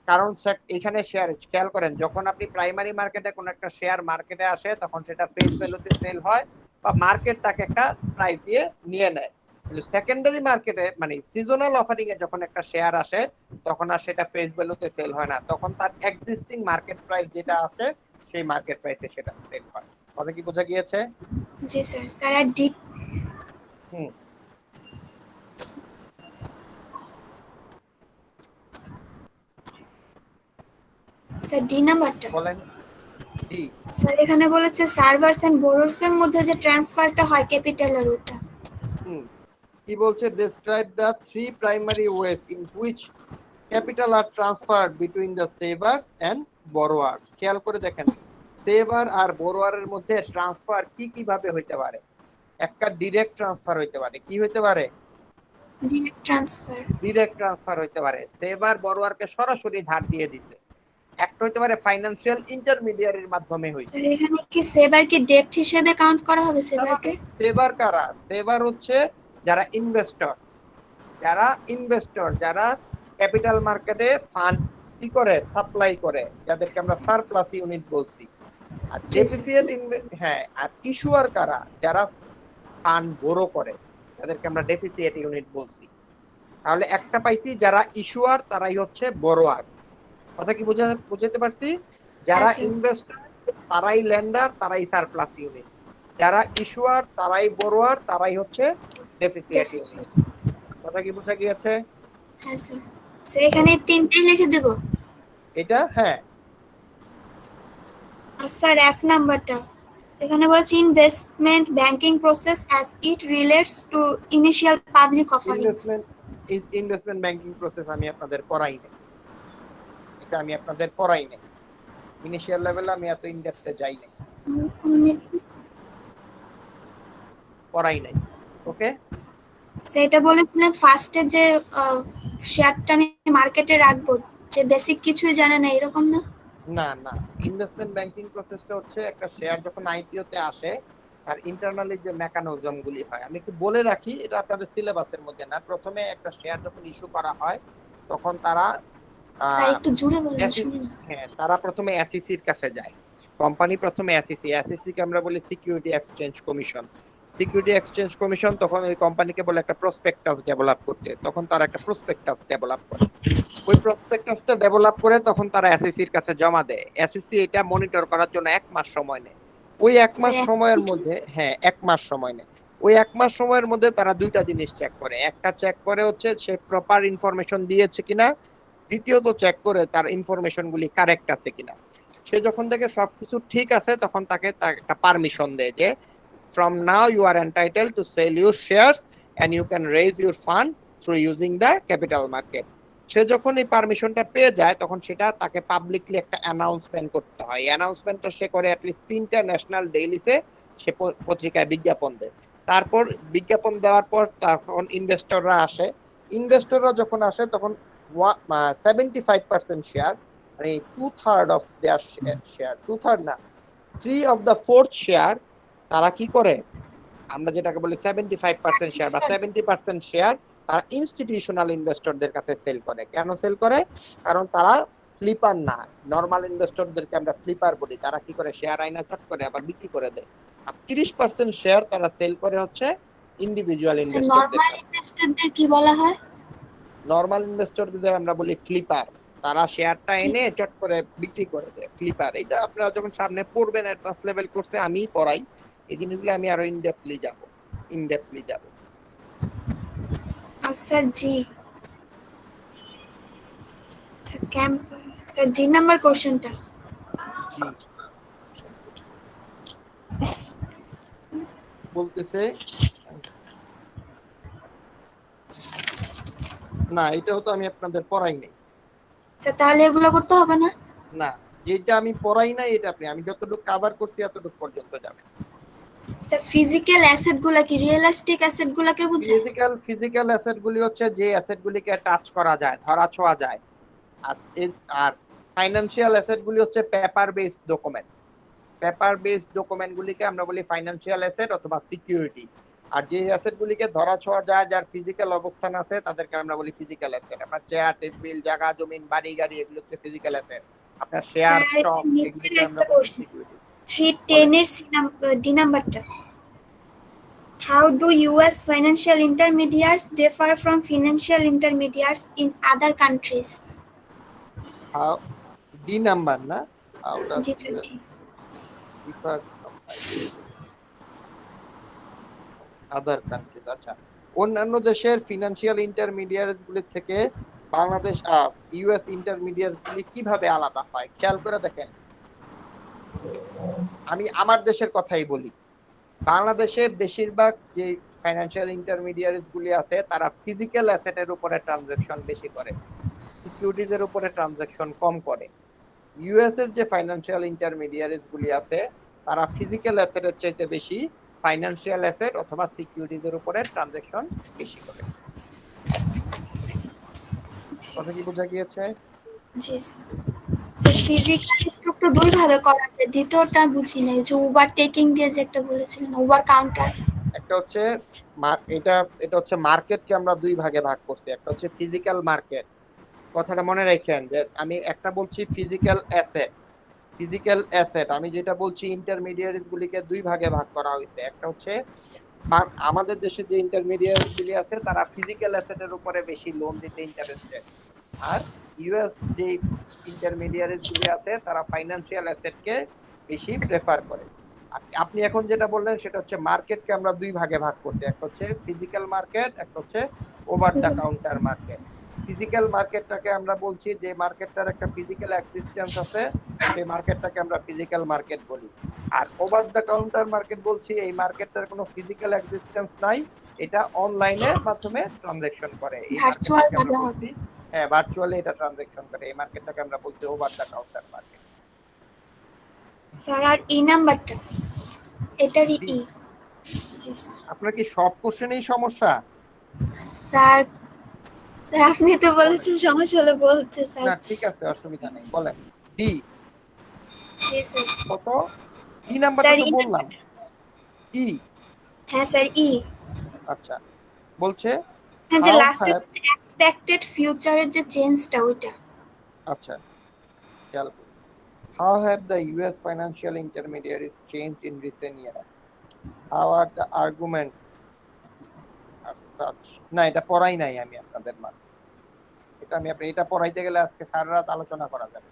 কারণ এখানে শেয়ার খেয়াল করেন, যখন আপনি প্রাইমারি মার্কেটে কোন একটা শেয়ার মার্কেটে আসে তখন সেটা ফেস ভ্যালুতে সেল হয় বা মার্কেট তাকে একটা প্রাইস দিয়ে নিয়ে নেয়। কিন্তু সেকেন্ডারি মার্কেটে মানে সিজনাল অফারিং এ যখন একটা শেয়ার আসে তখন আর সেটা ফেস ভ্যালুতে সেল হয় না, তখন তার এক্সিস্টিং মার্কেট প্রাইস যেটা আছে সেই মার্কেট প্রাইসে সেটা সেল হয়। কথা কি বোঝা গিয়েছে? জি স্যার। স্যার আর ডি স্যার ডি নাম্বারটা বলেন। ডি স্যার এখানে বলেছে সার্ভারস এন্ড বোরোস এর মধ্যে যে ট্রান্সফারটা হয় ক্যাপিটালের ওটা। কি বলছে? describe the three primary ways in which capital are transferred between the savers and borrowers. খেয়াল করে দেখেন, সেভার আর borrower-এর মধ্যে ট্রান্সফার কি কিভাবে হইতে পারে। একটা ডাইরেক্ট ট্রান্সফার হইতে পারে। কি হইতে পারে? ডাইরেক্ট ট্রান্সফার হইতে পারে। সেভার borrower-কে সরাসরি ধার দিয়ে দিছে। একটা হইতে পারে ফাইনান্সিয়াল ইন্টারমিডিয়ারির মাধ্যমে হইছে। স্যার এখানে কি সেভার কি ডেপ্ট হিসেবে কাউন্ট করা হবে সেভারকে? সেভার কারা? সেভার হচ্ছে যারা ইনভেস্টর, যারা ক্যাপিটাল মার্কেটে ফান্ড কি করে সাপ্লাই করে, যাদেরকে আমরা সারপ্লাস ইউনিট বলছি। আর ডেফিসিয়েন্ট আর ইস্যুয়ার কারা? যারা ফান্ড বোরো করে, যাদেরকে আমরা ডেফিসিয়েন্ট ইউনিট বলছি। তাহলে একটা পাইছি যারা ইস্যুয়ার তারাই হচ্ছে বোরোয়ার। কথা কি বুঝাতে পারছি? যারা ইনভেস্টর তারাই লেন্ডার, তারাই সারপ্লাস ইউনিট। যারা ইস্যুয়ার তারাই বোরোয়ার, তারাই হচ্ছে ডেফিসিয়েন্ট ইউনিট। কথা কি বোঝা গিয়েছে? হ্যাঁ স্যার। স্যার এখানে তিনটেই লিখে দেব এটা? হ্যাঁ। আর স্যার এফ নাম্বারটা এখানে বলছে investment banking process as it relates to initial public offering. Investment banking process আমি আপনাদের পড়াই নাই, এটা আমি আপনাদের পড়াই নাই। ইনিশিয়াল লেভেলে আমি এত ইন ডেপথে যাই নাই, পড়াই নাই। ওকে, সেটা বলেছিলেন ফার্স্টে যে শেয়ারটা আমি মার্কেটে রাখবো, যে বেসিক কিছুই জানে না এরকম না? না না, ইনভেস্টমেন্ট ব্যাংকিং প্রসেসটা হচ্ছে একটা শেয়ার যখন আইপিও তে আসে আর ইন্টারনালি যে মেকানিজম গুলি হয়, আমি একটু বলে রাখি, এটা আপনাদের সিলেবাসের মধ্যে না। প্রথমে একটা শেয়ার যখন ইস্যু করা হয় তখন তারা স্যার একটু জোরে বলেন শুনি না। হ্যাঁ, তারা প্রথমে এসইসির কাছে যায়। কোম্পানি প্রথমে এসইসি কে আমরা বলি security exchange commission. Security exchange commission তখন ওই কোম্পানিকে বলে একটা প্রসপেক্টাস ডেভেলপ করতে, তখন তারা একটা প্রসপেক্টাস ডেভেলপ করে। ওই প্রসপেক্টাসটা ডেভেলপ করে তখন তারা এসইসির কাছে জমা দেয়। এসইসি এটা মনিটর করার জন্য 1 মাস সময় নেয়। ওই 1 মাস সময়ের মধ্যে 1 মাস সময় নেয়। ওই 1 মাস সময়ের মধ্যে তারা দুইটা জিনিস চেক করে। একটা চেক করে হচ্ছে সে প্রপার ইনফরমেশন দিয়েছে কিনা, দ্বিতীয়ত চেক করে তার ইনফরমেশন গুলি কারেক্ট আছে কিনা। সে যখন দেখে সবকিছু ঠিক আছে তখন তাকে একটা পারমিশন দেয় যে from now you are entitled to sell your shares and you can raise your fund through using the capital market. সে যখন এই পারমিশনটা পেয়ে যায় তখন সেটা তাকে পাবলিকলি একটা অ্যানাউন্সমেন্ট করতে হয়। অ্যানাউন্সমেন্টটা সে করে অ্যাটলিস্ট 3টা ন্যাশনাল ডেইলিসে সে পত্রিকায় বিজ্ঞাপন দেয়। তারপর বিজ্ঞাপন দেওয়ার পর তখন ইনভেস্টররা আসে। ইনভেস্টররা যখন আসে তখন 75% শেয়ার, মানে 2/3 অফ দেয়ার শেয়ার, 2/3 না, 3 of the 4th শেয়ার তারা কি করে, আমরা যেটাকে বলি 75% শেয়ার বা 70% শেয়ার তারা ইনস্টিটিউশনাল ইনভেস্টরদের কাছে সেল করে। কেন সেল করে? কারণ তারা ফ্লিপার না। নরমাল ইনভেস্টরদেরকে আমরা ফ্লিপার বলি। তারা কি করে, শেয়ার আইনা চট করে আবার বিক্রি করে দেয়। আর 30% শেয়ার তারা সেল করে হচ্ছে ইন্ডিভিজুয়াল ইনভেস্টরদের। নরমাল ইনভেস্টরদের কি বলা হয়? নরমাল ইনভেস্টরদের আমরা বলি ফ্লিপার। তারা শেয়ারটা এনে চট করে বিক্রি করে দেয়, ফ্লিপার। এটা আপনারা যখন সামনে পড়বেন অ্যাডভান্স লেভেল কোর্সে আমিই পড়াই এই জিনিসগুলো, আমি আরো ইনডেপথলি যাব। স্যার জি, স্যার জি নাম্বার কোশ্চেনটা জি বলতেছে না, এটাও তো আমি আপনাদের পড়াই নাই। আচ্ছা তাহলে এগুলো করতে হবে না? না, যেটা আমি পড়াই নাই এটা আমি যতটুকু কভার করছি এতটুকু পর্যন্ত যাবে। স্যার ফিজিক্যাল অ্যাসেট গুলা কি রিয়েলিস্টিক অ্যাসেট গুলাকে বোঝায়? ফিজিক্যাল অ্যাসেট গুলি হচ্ছে যে অ্যাসেট গুলিকে টাচ করা যায়, ধরা ছোঁয়া যায়। আর ফাইন্যান্সিয়াল অ্যাসেট গুলি হচ্ছে paper based document. Paper based document গুলিকে আমরা বলি ফাইন্যান্সিয়াল অ্যাসেট অথবা সিকিউরিটি। আর যে অ্যাসেট গুলিকে ধরা ছোঁয়া যায়, যার ফিজিক্যাল অবস্থান আছে, তাদেরকে আমরা বলি ফিজিক্যাল অ্যাসেট। আপনার চেয়ার টেবিল, জায়গা জমিন, বাড়ি গাড়ি, এগুলো হচ্ছে ফিজিক্যাল অ্যাসেট। আপনার শেয়ার স্যার, স্টক, নিচের এগুলিকে আমরা একটা বলি question। সিকিউরিটি। 310 এর ডি নাম্বারটা। How do US financial intermediaries differ from financial intermediaries in other countries? How the number না, হাউ ডাজ জি স্যার, জি। differs from other countries। আচ্ছা, অন্যান্য দেশের ফিনান্সিয়াল ইন্টারমিডিয়ারিজ গুলি থেকে বাংলাদেশ ইউএস ইন্টারমিডিয়ারিজ গুলি কিভাবে আলাদা হয় খেয়াল করে দেখেন। আমি আমার দেশের কথাই বলি। বাংলাদেশের বেশিরভাগ যে ফাইন্যান্সিয়াল ইন্টারমিডিয়ারিজ গুলি আছে, তারা ফিজিক্যাল অ্যাসেটের উপরে ট্রানজাকশন বেশি করে, সিকিউরিটিজের উপরে ট্রানজাকশন কম করে। ইউএস এর যে ফাইন্যান্সিয়াল ইন্টারমিডিয়ারিজ গুলি আছে, তারা ফিজিক্যাল অ্যাসেটের চাইতে বেশি ফাইন্যান্সিয়াল অ্যাসেট অথবা সিকিউরিটিজের উপরে ট্রানজাকশন বেশি করে। কথা কি বোঝা গিয়েছে? জি স্যার। ফিজিক্যাল স্টক তো দুইভাবে করা যায়, দ্বিতীয়টা বুঝি নাই, যে ওভার টেকিং দিয়ে যে একটা বলেছিলেন, ওভার কাউন্টার। একটা হচ্ছে এটা হচ্ছে মার্কেটকে আমরা দুই ভাগে ভাগ করছি। একটা হচ্ছে ফিজিক্যাল মার্কেট, কথাটা মনে রাখেন যে আমি একটা বলছি ফিজিক্যাল অ্যাসেট। ফিজিক্যাল অ্যাসেট আমি যেটা বলছি, ইন্টারমিডিয়ারিজ গুলিকে দুই ভাগে ভাগ করা হয়েছে। একটা হচ্ছে আমাদের দেশে যে ইন্টারমিডিয়ারিজ গুলি আছে, তারা ফিজিক্যাল অ্যাসেটের উপরে বেশি লোন দিতে ইন্টারেস্টেড। আর ইউএস যে ইন্টারমিডিয়ারিজ গুলি আছে, তারা ফাইন্যান্সিয়াল অ্যাসেটকে বেশি প্রেফার করে। আপনি এখন যেটা বললেন সেটা হচ্ছে মার্কেটকে আমরা দুই ভাগে ভাগ করছি। একটা হচ্ছে ফিজিক্যাল মার্কেট, একটা হচ্ছে over the counter market. Physical মার্কেটটাকে আমরা বলছি যে মার্কেটটার একটা ফিজিক্যাল এক্সিস্টেন্স আছে, সেই মার্কেটটাকে আমরা ফিজিক্যাল মার্কেট বলি। আর ওভার দ্য কাউন্টার মার্কেট বলছি এই মার্কেটটার কোনো ফিজিক্যাল এক্সিস্টেন্স নাই, এটা অনলাইনের মাধ্যমে ট্রানজাকশন করে। এই ভার্চুয়াল মার্কেটটাকে আমরা ভাবে বলছি, হবে। হ্যাঁ, ভার্চুয়ালি এটা ট্রানজাকশন করে। এই মার্কেটটাকে আমরা বলছি over the counter market. Sir, আর ই নাম্বারটা, এটারই ই। জি স্যার। আপনার কি সব কোশ্চেনেই সমস্যা? স্যার, স্যার আপনি তো বলেছেন সমস্যা হলে বলতে স্যার। না ঠিক আছে, অসুবিধা নেই, বলেন। D G sir. কত? ডি নাম্বারটা স্যার, তো বললাম। ই, হ্যাঁ স্যার, ই। আচ্ছা, বলছে হ্যাঁ, যে how লাস্টে have, হচ্ছে এক্সপেক্টেড ফিউচারের যে চেঞ্জটা ওইটা। আচ্ছা খেয়াল করুন। How have the US financial intermediaries changed in recent years? How are the arguments as such? না, এটা পড়াই নাই আমি আপনাদের মাঝে। এটা পড়াইতে গেলে আজকে সারা রাত আলোচনা করা যাবে।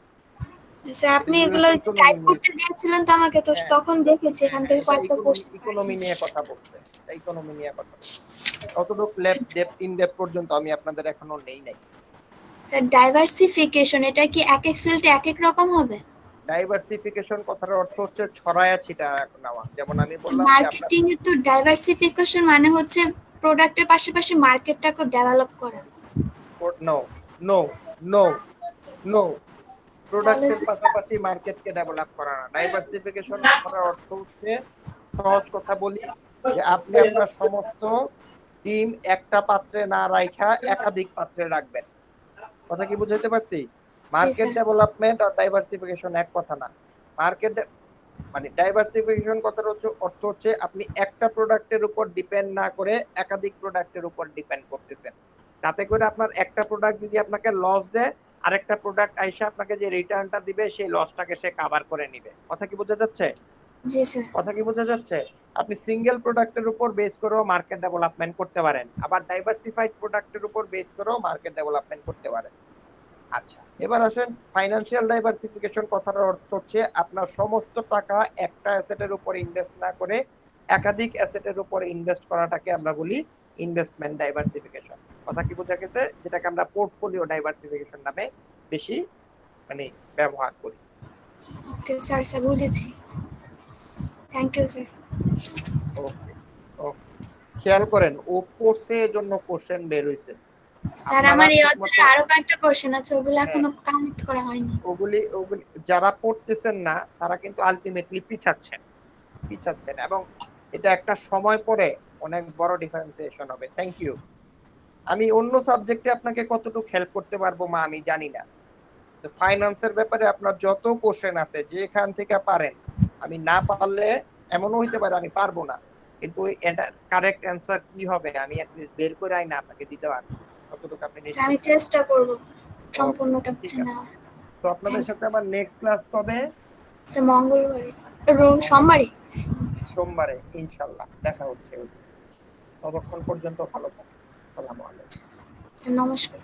স্যার, আপনি এগুলো টাইপ করতে দিয়েছিলেন তো আমাকে, তো তখন দেখেছি এখান থেকে কয়েকটা প্রশ্ন। ইকোনমি নিয়ে কথা বলতে, ইকোনমি নিয়ে কথা বলতে। কতটুকু লেফট ডেপথ ইন ডেপথ পর্যন্ত আমি আপনাদের এখনো নেই নাই। স্যার, ডাইভার্সিফিকেশন এটা কি এক এক ফিল্ডে এক এক রকম হবে? ডাইভার্সিফিকেশন কথার অর্থ হচ্ছে ছড়ায়া ছিটা নেওয়া। যেমন আমি বললাম যে মার্কেটিং এ তো ডাইভার্সিফিকেশন মানে হচ্ছে প্রোডাক্টের পাশাপাশি মার্কেটটাকে ডেভেলপ করা। নো নো নো নো, প্রোডাক্টের পাশাপাশি মার্কেটকে ডেভেলপ করা না। ডাইভার্সিফিকেশন করার অর্থ হচ্ছে, সহজ কথা বলি, যে আপনি আপনার সমস্ত ডিম একটা পাত্রে না রাখা একাধিক পাত্রে রাখবেন। কথা কি বুঝাইতে পারছি? মার্কেট ডেভেলপমেন্ট আর ডাইভার্সিফিকেশন এক কথা না। মার্কেট মানে ডাইভার্সিফিকেশন কথার অর্থ হচ্ছে আপনি একটা প্রোডাক্টের উপর ডিপেন্ড না করে একাধিক প্রোডাক্টের উপর ডিপেন্ড করতেছেন। তাতে করে আপনার একটা প্রোডাক্ট যদি আপনাকে লস দেয়, আরেকটা প্রোডাক্ট আইসা আপনাকে যে রিটার্নটা দিবে সেই লসটাকে সে কভার করে নেবে। কথা কি বোঝা যাচ্ছে? জি স্যার। কথা কি বোঝা যাচ্ছে? আপনি সিঙ্গেল প্রোডাক্টের উপর বেস করেও মার্কেট ডেভেলপমেন্ট করতে পারেন, আবার ডাইভার্সিফাইড প্রোডাক্টের উপর বেস করেও মার্কেট ডেভেলপমেন্ট করতে পারেন। আচ্ছা, এবার আসেন ফাইনান্সিয়াল ডাইভার্সিফিকেশন কথার অর্থ হচ্ছে আপনার সমস্ত টাকা একটা অ্যাসেটের উপর ইনভেস্ট না করে একাধিক অ্যাসেটের উপর ইনভেস্ট করাটাকে আমরা বলি ইনভেস্টমেন্ট ডাইভার্সিফিকেশন। কথা কি বোঝা গেছে? যেটাকে আমরা পোর্টফোলিও ডাইভার্সিফিকেশন নামে বেশি ব্যবহার করি। ওকে স্যার, স্যার বুঝেছি। Thank you sir. Okay okay, খেয়াল করেন ও কোর্সে জন্য কোশ্চেন বের হইছে। স্যার, আমার এই অধ্যায়ে আরো কয়েকটা কোশ্চেন আছে, ওগুলো এখনো কানেক্ট করা হয়নি। ওগুলি যারা পড়তেছেন না তারা কিন্তু আলটিমেটলি পিছাচ্ছেন এবং এটা একটা সময় পরে অনেক বড় ডিফারেন্সিয়েশন হবে। Thank you. আমি অন্য সাবজেক্টে আপনাকে কতটুকু হেল্প করতে পারবো মা আমি জানি না, ফাইন্যান্সের ব্যাপারে আপনার যত কোশ্চেন আছে যেখান থেকে পারেন, আমি না পারলে এমনও হইতে পারে আমি পারবো না, কিন্তু এটা কারেক্ট অ্যান্সার কি হবে আমি অ্যাটলিস্ট বের করে আইনা আপনাকে দিতে পারবো, ততটুকু আপনি স্যার, আমি চেষ্টা করব সম্পূর্ণটা বুঝে নেওয়ার। তো আপনাদের সাথে আমার নেক্সট ক্লাস কবে? স্যার মঙ্গলবারে, সোমবারে। সোমবারে ইনশাআল্লাহ দেখা হচ্ছে। ততক্ষণ পর্যন্ত ভালো থাকুন। আসসালামু আলাইকুম। স্যার নমস্কার।